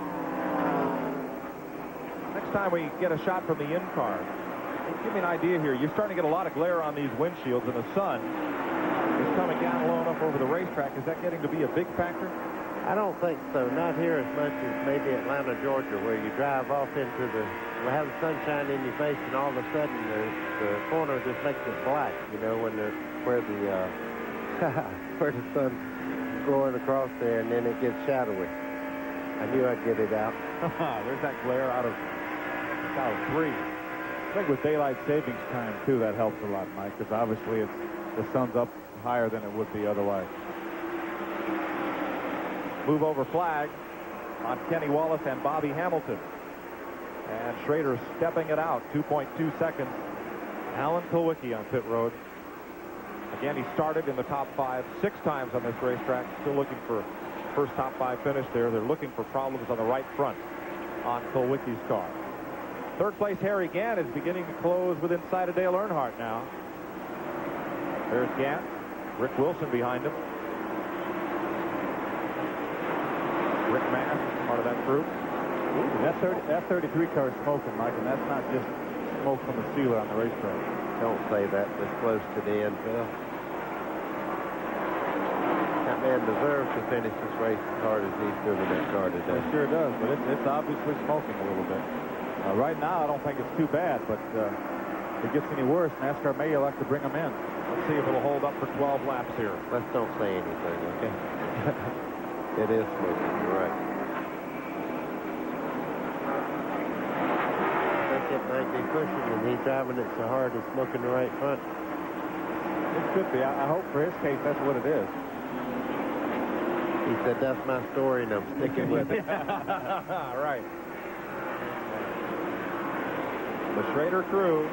Next time we get a shot from the in car, give me an idea here. You're starting to get a lot of glare on these windshields, and the sun is coming down low enough over the racetrack. Is that getting to be a big factor? I don't think so. Not here as much as maybe Atlanta, Georgia, where you drive off into have the sunshine in your face, and all of a sudden the corner just makes it black. You know, when where the sun is glowing across there, and then it gets shadowy. I knew I'd get it out. There's that glare out of 3. I think with daylight savings time too, that helps a lot, Mike, because obviously the sun's up higher than it would be otherwise. Move over flag on Kenny Wallace and Bobby Hamilton. And Schrader stepping it out, 2.2 seconds. Alan Kulwicki on pit road. Again, he started in the top 5 6 times on this racetrack. Still looking for first top 5 finish there. They're looking for problems on the right front on Kulwicki's car. Third place Harry Gant is beginning to close within sight of Dale Earnhardt now. There's Gant. Rick Wilson behind him. Rick Mass, part of that group. That 33 car is smoking, Mike, and that's not just smoke from the sealer on the racetrack. Don't say that this close to the end, Phil. That man deserves to finish this race as hard as he's doing that car today. It sure does, but it's obviously smoking a little bit. Right now, I don't think it's too bad, but if it gets any worse, NASCAR may elect to bring them in. Let's see if it'll hold up for 12 laps here. Let's don't say anything, okay? It is smoking, you're right. I think it might be pushing, and he's driving it so hard it's smoking the right front. It could be. I hope for his case that's what it is. He said, that's my story, and I'm sticking with it. Right. The Schrader crew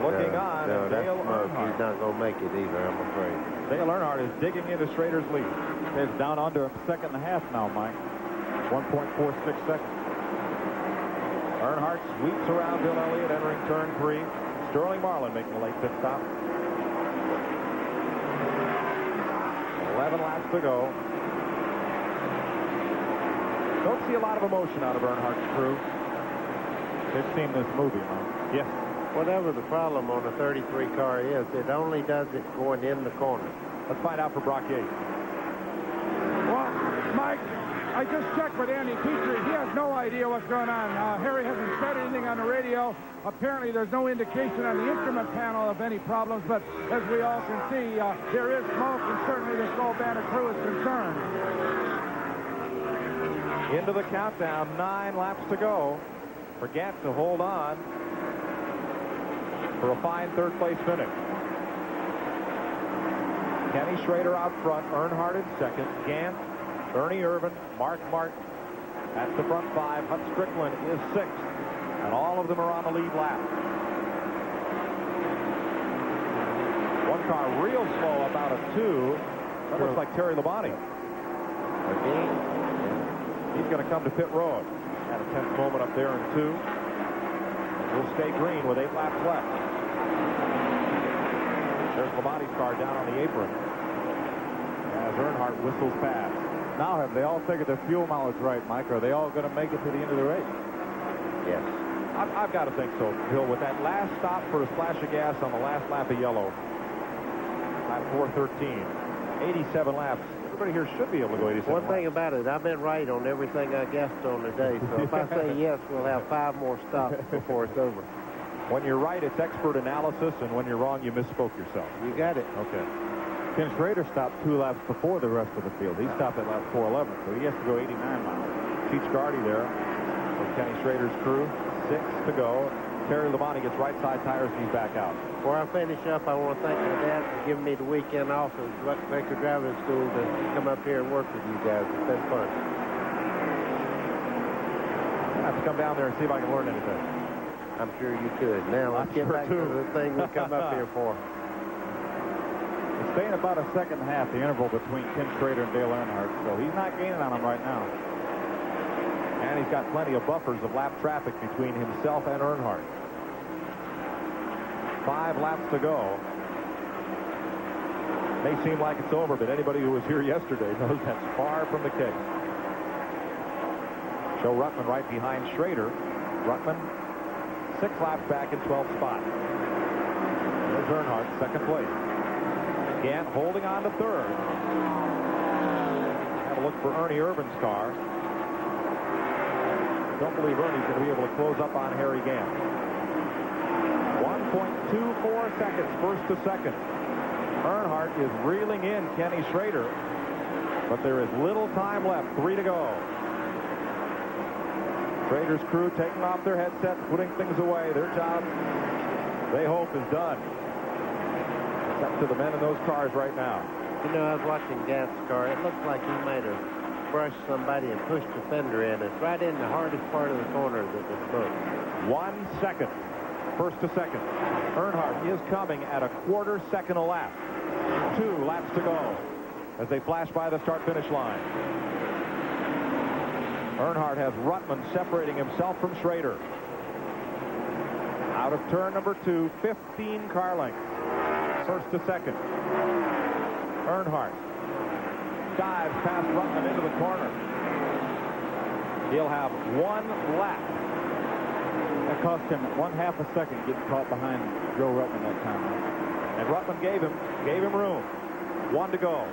looking on. No, that's Dale smoke. Earnhardt. He's not going to make it either, I'm afraid. Dale Earnhardt is digging into Schrader's lead. It's down under a second and a half now, Mike. 1.46 seconds. Earnhardt sweeps around Bill Elliott entering turn 3. Sterling Marlin making a late pit stop. 11 laps to go. Don't see a lot of emotion out of Earnhardt's crew. They've seen this movie, Mike. Yes. Whatever the problem on a 33 car is, it only does it going in the corner. Let's find out for Brock Yates. Well, Mike, I just checked with Andy Petrie. He has no idea what's going on. Harry hasn't said anything on the radio. Apparently, there's no indication on the instrument panel of any problems, but as we all can see, there is smoke, and certainly the Skull Banner crew is concerned. Into the countdown, 9 laps to go. For Gant to hold on for a fine third-place finish. Kenny Schrader out front, Earnhardt in second, Gant, Ernie Irvan, Mark Martin at the front 5. Hut Strickland is 6th, and all of them are on the lead lap. One car real slow, about a 2. That looks like Terry Labonte. He's going to come to pit road. Had a tense moment up there in 2. We'll stay green with 8 laps left. There's Labonte's car down on the apron as Earnhardt whistles past. Now have they all figured their fuel mileage right, Mike? Are they all going to make it to the end of the race? Yes. I've got to think so, Bill. With that last stop for a splash of gas on the last lap of yellow, lap 4:13, 87 laps. Everybody here should be able to go 87 One thing about it, I've been right on everything I guessed on today, so if I say yes, we'll have 5 more stops before it's over. When you're right, it's expert analysis, and when you're wrong, you misspoke yourself. You got it. Okay. Ken Schrader stopped 2 laps before the rest of the field. He stopped at lap 411, so he has to go 89 miles. Cheech Gardy there for Kenny Schrader's crew. 6 to go. Terry Labonte gets right side tires and he's back out. Before I finish up, I want to thank my dad for giving me the weekend off of Vector Driving School to come up here and work with you guys. It's been fun. I have to come down there and see if I can learn anything. I'm sure you could. Now, let's get back to the thing we come up here for. It's staying about a second and a half, the interval between Ken Schrader and Dale Earnhardt, so he's not gaining on him right now. And he's got plenty of buffers of lap traffic between himself and Earnhardt. 5 laps to go. May seem like it's over, but anybody who was here yesterday knows that's far from the case. Joe Ruttman right behind Schrader. Ruttman 6 laps back in 12th spot. There's Earnhardt, second place. Gant holding on to third. Have a look for Ernie Irvin's car. Don't believe Ernie's going to be able to close up on Harry Gant. 1.24 seconds first to second. Earnhardt is reeling in Kenny Schrader, but there is little time left. 3 to go. Schrader's crew taking off their headsets, putting things away. Their job, they hope, is done. It's up to the men in those cars right now. You know, I was watching Gant's car. It looks like he might have brushed somebody and pushed the fender in. It's right in the hardest part of the corner that was booked. 1 second. First to second. Earnhardt is coming at a quarter second a lap. 2 laps to go as they flash by the start-finish line. Earnhardt has Ruttman separating himself from Schrader. Out of turn number 2, 15 car lengths. First to second. Earnhardt dives past Ruttman into the corner. He'll have 1 lap. That cost him 1/2 a second getting caught behind Joe Ruttman that time. And Ruttman gave him room. 1 to go.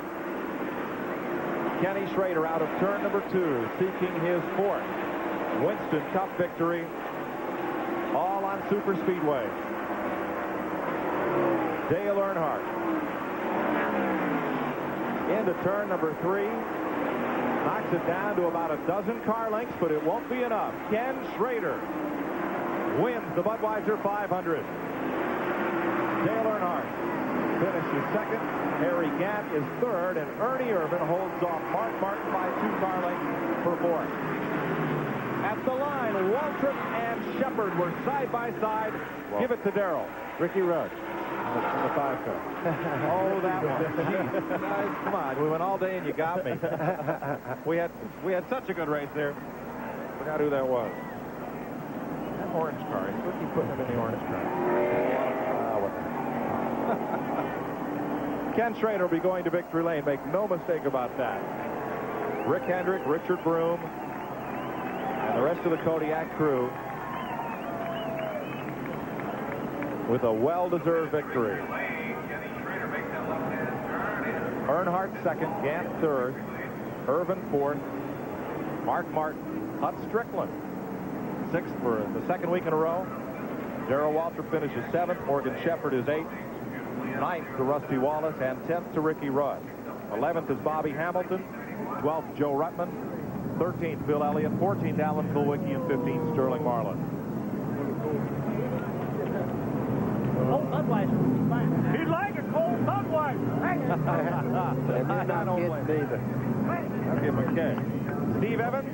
Kenny Schrader out of turn number 2, seeking his 4th Winston Cup victory, all on Super Speedway. Dale Earnhardt into turn number 3, knocks it down to about a dozen car lengths, but it won't be enough. Ken Schrader wins the Budweiser 500. Dale Earnhardt finishes second. Harry Gant is third, and Ernie Irvin holds off Mark Martin by 2 car lengths for 4th. At the line, Waltrip and Shepard were side by side. Well, give it to Darrell. Ricky Rudd on the 5 car. Oh, that one. Guys, come on. We went all day and you got me. We had such a good race there. Forgot who that was. That orange car. He could keep putting him in the orange car. Ken Schrader will be going to victory lane. Make no mistake about that. Rick Hendrick, Richard Broom, and the rest of the Kodiak crew with a well-deserved victory. Earnhardt second, Gant third, Irvin 4th, Mark Martin, Hut Strickland 6th for the second week in a row. Darrell Waltrip finishes 7th, Morgan Shepard is 8th, 9th to Rusty Wallace, and 10th to Ricky Rudd. 11th is Bobby Hamilton, 12th Joe Ruttman, 13th Bill Elliott, 14th Alan Kulwicki, and 15th Sterling Marlin. Cold Budweiser. He'd like a cold Budweiser. And you're not getting either. I'll give him a kick. Steve Evans.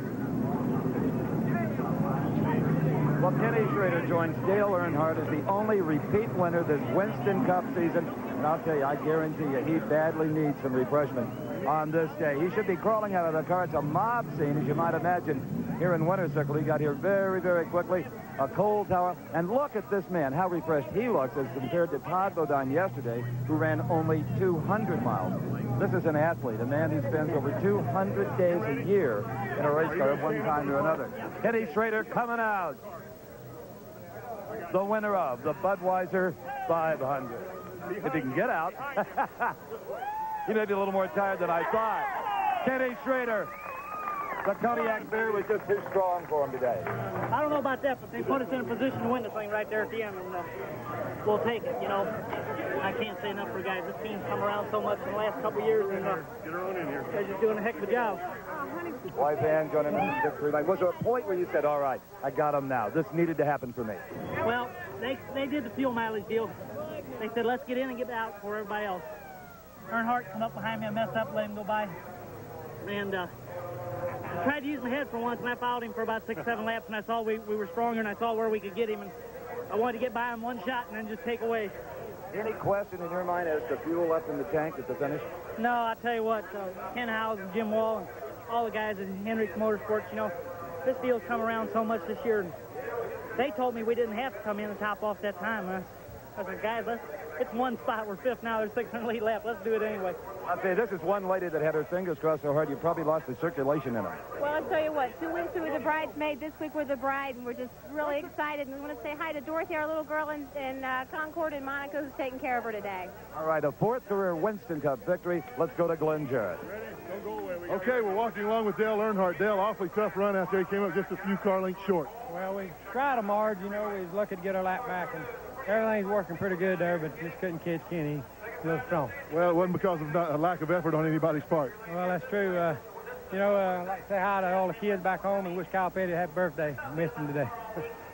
Well, Kenny Schrader joins Dale Earnhardt as the only repeat winner this Winston Cup season. And I'll tell you, I guarantee you, he badly needs some refreshment on this day. He should be crawling out of the car. It's a mob scene, as you might imagine. Here in Winter Circle, he got here very, very quickly. A cold tower. And look at this man, how refreshed he looks as compared to Todd Bodine yesterday, who ran only 200 miles. This is an athlete, a man who spends over 200 days a year in a race car of one kind or another. Kenny Schrader coming out. The winner of the Budweiser 500. If he can get out. He may be a little more tired than I thought. Kenny Schrader the Cognac beer was just too strong for him today. I don't know about that, but they put us in a position to win the thing right there at the end, and we'll take it, you know. I can't say enough for guys. This team's come around so much in the last couple of years, and they're just doing a heck of a job. Wise hand going into the victory lane. Was there a point where you said, all right, I got him now. This needed to happen for me? Well, they did the fuel mileage deal. They said, let's get in and get out before everybody else. Earnhardt come up behind me, I messed up, let him go by. And I tried to use my head for once, and I followed him for about 6-7 laps, and I saw we were stronger, and I saw where we could get him, and I wanted to get by him one shot and then just take away. Any question in your mind as to fuel left in the tank at the finish? No, I tell you what, Ken Howes and Jim Wall and all the guys at Hendricks Motorsports, you know, this deal's come around so much this year. And they told me we didn't have to come in and top off that time. I said, guys, it's one spot. We're fifth now. There's 600 left. Let's do it anyway. I'll say this is one lady that had her fingers crossed so hard you probably lost the circulation in them. Well, I'll tell you what, 2 weeks we were the bridesmaid, this week we're the bride, and we're just really excited. And we want to say hi to Dorothy, our little girl in Concord, and Monica, who's taking care of her today. All right, a fourth career Winston Cup victory. Let's go to Glenn Jarrett. Okay, we're walking along with Dale Earnhardt. Dale, awfully tough run out there. He came up just a few car lengths short. Well, we tried them hard, you know. We was lucky to get our lap back, and everything's working pretty good there, but just couldn't catch Kenny. A little strong. Well, it wasn't because of a lack of effort on anybody's part. Well, that's true. You know, I'd like to say hi to all the kids back home and wish Kyle Petty a happy birthday. I missed him today.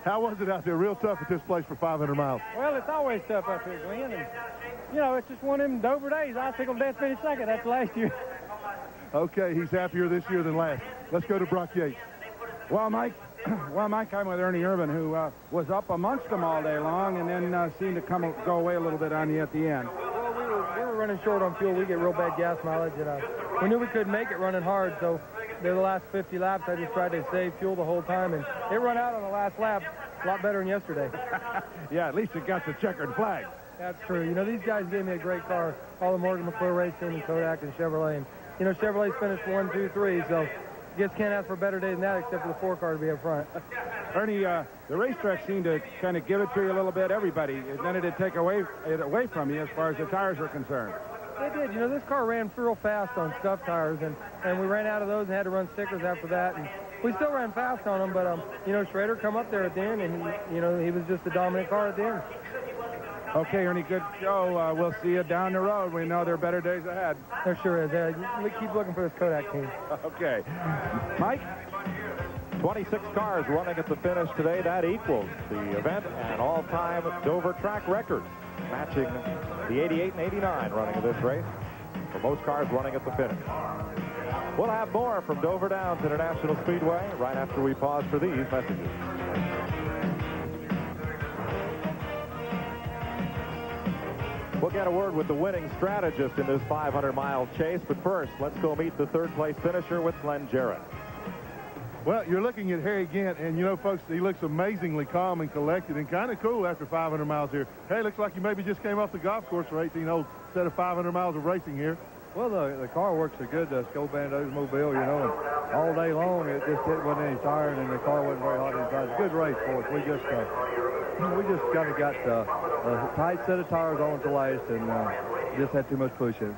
How was it out there? Real tough at this place for 500 miles. Well, it's always tough up here, Glenn. And, you know, it's just one of them Dover days. I tickled death finished second. That's last year. Okay, he's happier this year than last. Let's go to Brock Yates. Well, Mike, I'm with Ernie Irvin, who was up amongst them all day long and then seemed to go away a little bit on you at the end. Well, we were running short on fuel. We get real bad gas mileage, and we knew we couldn't make it running hard, so the last 50 laps, I just tried to save fuel the whole time, and it run out on the last lap a lot better than yesterday. Yeah, at least it got the checkered flag. That's true. You know, these guys gave me a great car, all the Morgan McClure Racing and Kodak and Chevrolet. And, you know, Chevrolet's finished 1, 2, 3, so I guess can't ask for a better day than that except for the 4 car to be up front. Ernie, the racetrack seemed to kind of give it to you a little bit, everybody. And then it did take it away from you as far as the tires were concerned. It did. You know, this car ran real fast on scuff tires, and we ran out of those and had to run stickers after that. And we still ran fast on them, but, you know, Schrader come up there at the end, and, you know, he was just the dominant car at the end. Okay, Ernie, good show. We'll see you down the road. We know there are better days ahead. There sure is. We keep looking for this Kodak team. Okay. Mike? 26 cars running at the finish today. That equals the event and all-time Dover track record, matching the 88 and 89 running of this race for most cars running at the finish. We'll have more from Dover Downs International Speedway right after we pause for these messages. We'll get a word with the winning strategist in this 500-mile chase, but first, let's go meet the third-place finisher with Glenn Jarrett. Well, you're looking at Harry Gant, and, you know, folks, he looks amazingly calm and collected and kind of cool after 500 miles here. Hey, looks like he maybe just came off the golf course for 18 holes instead of 500 miles of racing here. Well, the car works so good, the Skull Band Oldsmobile, you know, and all day long it wasn't any tiring, and the car wasn't very hot inside. It's a good race for us. We just kind of got a tight set of tires on to last, and just had too much push in it.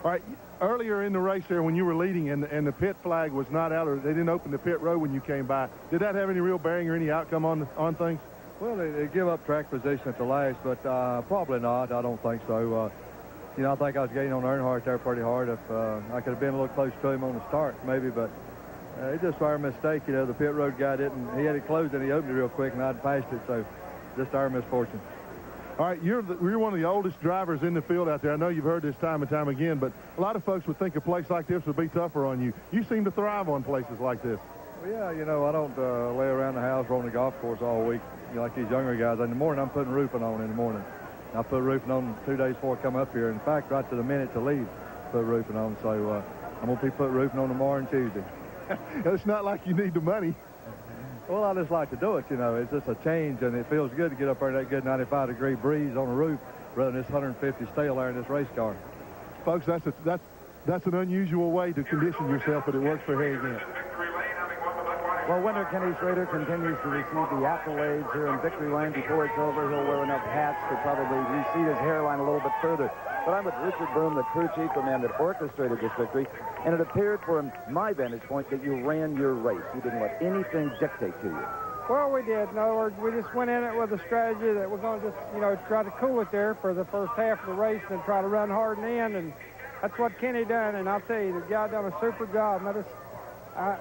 All right, earlier in the race there when you were leading and the pit flag was not out, or they didn't open the pit road when you came by, did that have any real bearing or any outcome on things? Well, they give up track position at the last, but probably not. I don't think so. You know, I think I was getting on Earnhardt there pretty hard. If I could have been a little close to him on the start, maybe, but it just our mistake. You know, the pit road guy didn't. He had it closed and he opened it real quick, and I'd passed it. So, just our misfortune. All right, you're one of the oldest drivers in the field out there. I know you've heard this time and time again, but a lot of folks would think a place like this would be tougher on you. You seem to thrive on places like this. Well, yeah, you know, I don't lay around the house or on the golf course all week, you know, like these younger guys. In the morning, I'm putting roofing on in the morning. I put roofing on 2 days before I come up here. In fact, right to the minute to leave, put roofing on. So I'm going to be putting roofing on tomorrow and Tuesday. It's not like you need the money. Well, I just like to do it, you know. It's just a change, and it feels good to get up there in that good 95-degree breeze on the roof rather than this 150 stale there in this race car. Folks, that's an unusual way to condition yourself, but it works for Harry Gant. Well, winner Kenny Schrader continues to receive the accolades here in Victory Lane. Before it's over, he'll wear enough hats to probably recede his hairline a little bit further. But I'm with Richard Broom, the crew chief, the man that orchestrated this victory. And it appeared from my vantage point that you ran your race. You didn't let anything dictate to you. Well, we did. In other words, we just went in it with a strategy that we're going to just, try to cool it there for the first half of the race and try to run hard in the end. And that's what Kenny done. And I'll tell you, the guy done a super job. Now,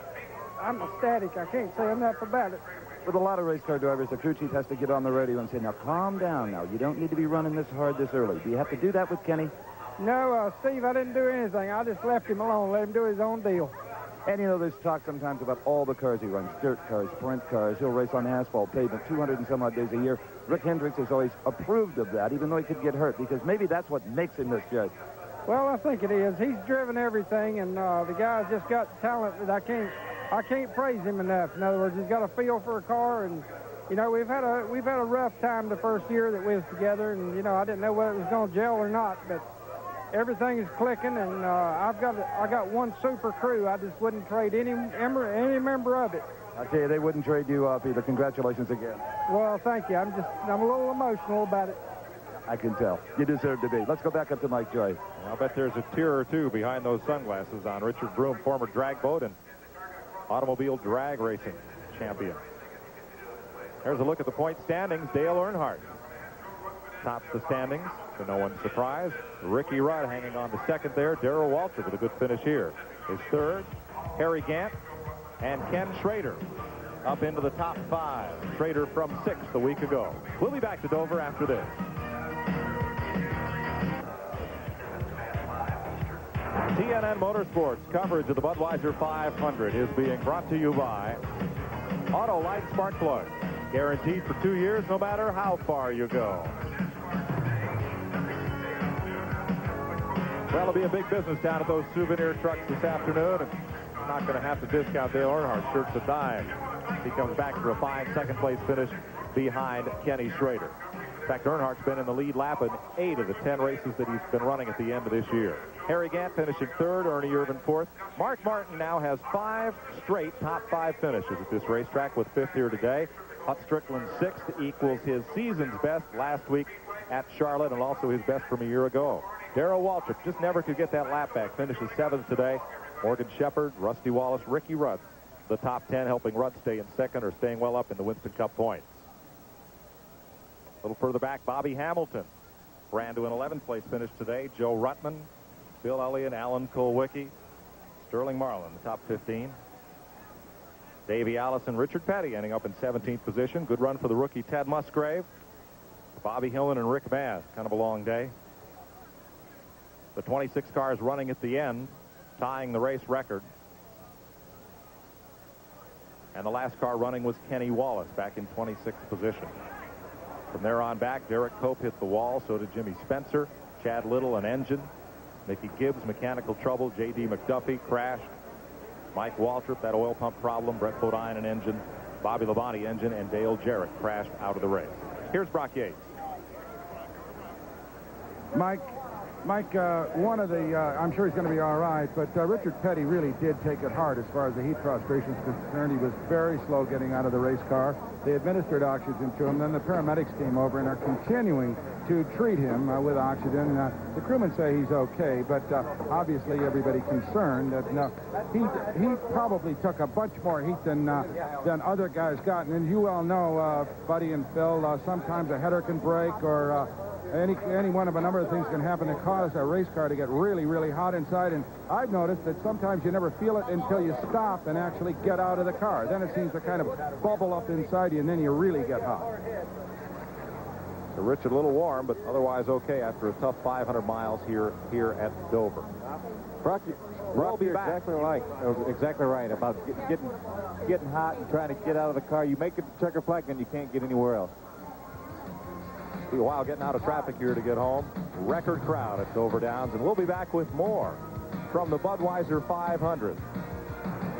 I'm ecstatic. I can't say enough about it. With a lot of race car drivers, the crew chief has to get on the radio and say, now, calm down now. You don't need to be running this hard this early. Do you have to do that with Kenny? No, Steve, I didn't do anything. I just left him alone, let him do his own deal. And, there's talk sometimes about all the cars he runs, dirt cars, sprint cars. He'll race on asphalt pavement 200 and some odd days a year. Rick Hendricks has always approved of that, even though he could get hurt, because maybe that's what makes him this judge. Well, I think it is. He's driven everything, and the guy's just got talent that I can't praise him enough. In other words, he's got a feel for a car, and we've had a rough time the first year that we was together, and I didn't know whether it was going to gel or not, but everything is clicking, and I got one super crew. I just wouldn't trade any member of it. I tell you, they wouldn't trade you off either. Congratulations again. Well, thank you. I'm a little emotional about it. I can tell. You deserve to be. Let's go back up to Mike Joy. I'll bet there's a tear or two behind those sunglasses on Richard Broom, former drag boat and automobile drag racing champion. There's a look at the point standings. Dale Earnhardt tops the standings, to no one's surprise. Ricky Rudd hanging on to second there. Darrell Waltrip with a good finish here is third. Harry Gant and Ken Schrader up into the top 5. Schrader from 6th a week ago. We'll be back to Dover after this. TNN Motorsports coverage of the Budweiser 500 is being brought to you by Auto Light Spark Plugs. Guaranteed for 2 years, no matter how far you go. Well, it'll be a big business down at those souvenir trucks this afternoon, and I'm not going to have to discount Dale Earnhardt shirts a dime. He comes back for a fine second-place finish behind Kenny Schrader. In fact, Earnhardt's been in the lead lap in 8 of the 10 races that he's been running at the end of this year. Harry Gant finishing 3rd, Ernie Irvin 4th. Mark Martin now has 5 straight top 5 finishes at this racetrack, with 5th here today. Hut Strickland 6th equals his season's best last week at Charlotte, and also his best from a year ago. Darrell Waltrip just never could get that lap back. Finishes 7th today. Morgan Shepherd, Rusty Wallace, Ricky Rudd, the top 10, helping Rudd stay in 2nd or staying well up in the Winston Cup points. A little further back, Bobby Hamilton ran to an 11th place finish today. Joe Ruttman, Bill Elliott, Alan Kulwicki, Sterling Marlin, the top 15. Davey Allison, Richard Petty ending up in 17th position. Good run for the rookie Ted Musgrave. Bobby Hillman and Rick Bass, kind of a long day. The 26 cars running at the end, tying the race record. And the last car running was Kenny Wallace back in 26th position. From there on back, Derek Cope hit the wall. So did Jimmy Spencer. Chad Little, an engine. Mickey Gibbs, mechanical trouble. J.D. McDuffie crashed. Mike Waltrip, that oil pump problem. Brett Bodine, an engine. Bobby Labonte, engine. And Dale Jarrett crashed out of the race. Here's Brock Yates. Mike, one of the, I'm sure he's going to be all right, but Richard Petty really did take it hard as far as the heat frustration is concerned. He was very slow getting out of the race car. They administered oxygen to him. Then the paramedics came over and are continuing to treat him with oxygen. The crewmen say he's okay, but obviously everybody concerned that he probably took a bunch more heat than other guys got. And as you well know, Buddy and Phil, sometimes a header can break or any one of a number of things can happen that cause a race car to get really, really hot inside. And I've noticed that sometimes you never feel it until you stop and actually get out of the car. Then it seems to kind of bubble up inside you, and then you really get hot. So Richard, a little warm, but otherwise okay after a tough 500 miles here at Dover. Brock, we'll be back. Exactly right about getting hot and trying to get out of the car. You make it to checker flag, and you can't get anywhere else. Be a while getting out of traffic here to get home. Record crowd at Dover Downs, and we'll be back with more from the Budweiser 500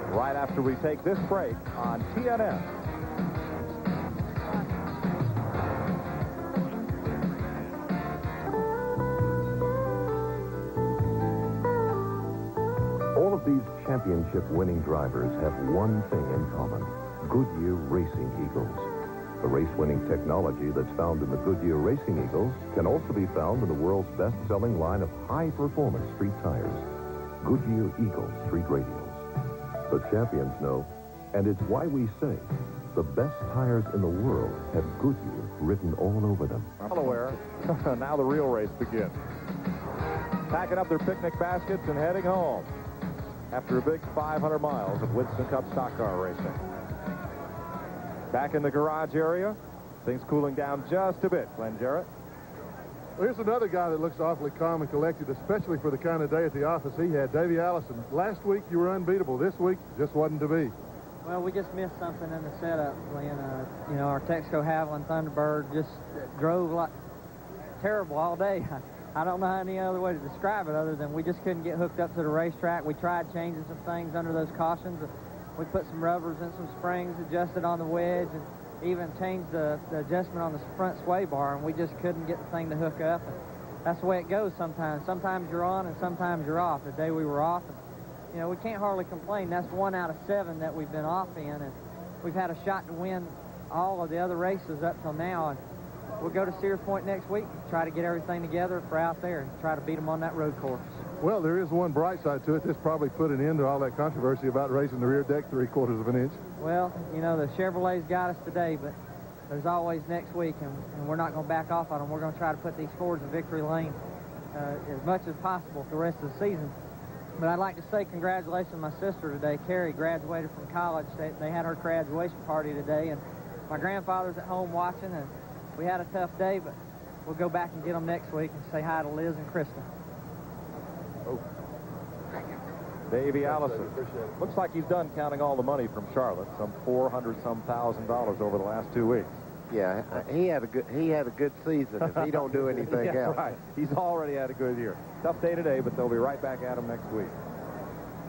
right after we take this break on TNN. All of these champions championship-winning drivers have one thing in common: Goodyear Racing Eagles. The race-winning technology that's found in the Goodyear Racing Eagles can also be found in the world's best-selling line of high-performance street tires, Goodyear Eagle Street Radials. The champions know, and it's why we say the best tires in the world have Goodyear written all over them. Delaware. Now the real race begins. Packing up their picnic baskets and heading home after a big 500 miles of Winston Cup stock car racing. Back in the garage area, things cooling down just a bit. Glenn Jarrett. Well, here's another guy that looks awfully calm and collected, especially for the kind of day at the office he had. Davey Allison. Last week you were unbeatable. This week just wasn't to be. Well, we just missed something in the setup, Glenn. You know, our Texaco Haviland Thunderbird just drove like terrible all day. I don't know any other way to describe it other than we just couldn't get hooked up to the racetrack. We tried changing some things under those cautions. We put some rubbers and some springs, adjusted on the wedge, and even changed the adjustment on the front sway bar, and we just couldn't get the thing to hook up. And that's the way it goes sometimes. Sometimes you're on and sometimes you're off. The day we were off, and, you know, we can't hardly complain. That's 1 out of 7 that we've been off in, and we've had a shot to win all of the other races up till now. And we'll go to Sears Point next week and try to get everything together for out there and try to beat them on that road course. Well, there is one bright side to it. This probably put an end to all that controversy about raising the rear deck 3/4 of an inch. Well, you know, the Chevrolet's got us today, but there's always next week, and we're not going to back off on them. We're going to try to put these Fords in victory lane as much as possible for the rest of the season. But I'd like to say congratulations to my sister today. Carrie graduated from college. They had her graduation party today, and my grandfather's at home watching, and we had a tough day, but we'll go back and get them next week and say hi to Liz and Krista. Oh. Davey Allison. Looks like he's done counting all the money from Charlotte, some $400-some-thousand over the last 2 weeks. Yeah, he had a good season if he don't do anything yeah, else. Right. He's already had a good year. Tough day today, but they'll be right back at him next week.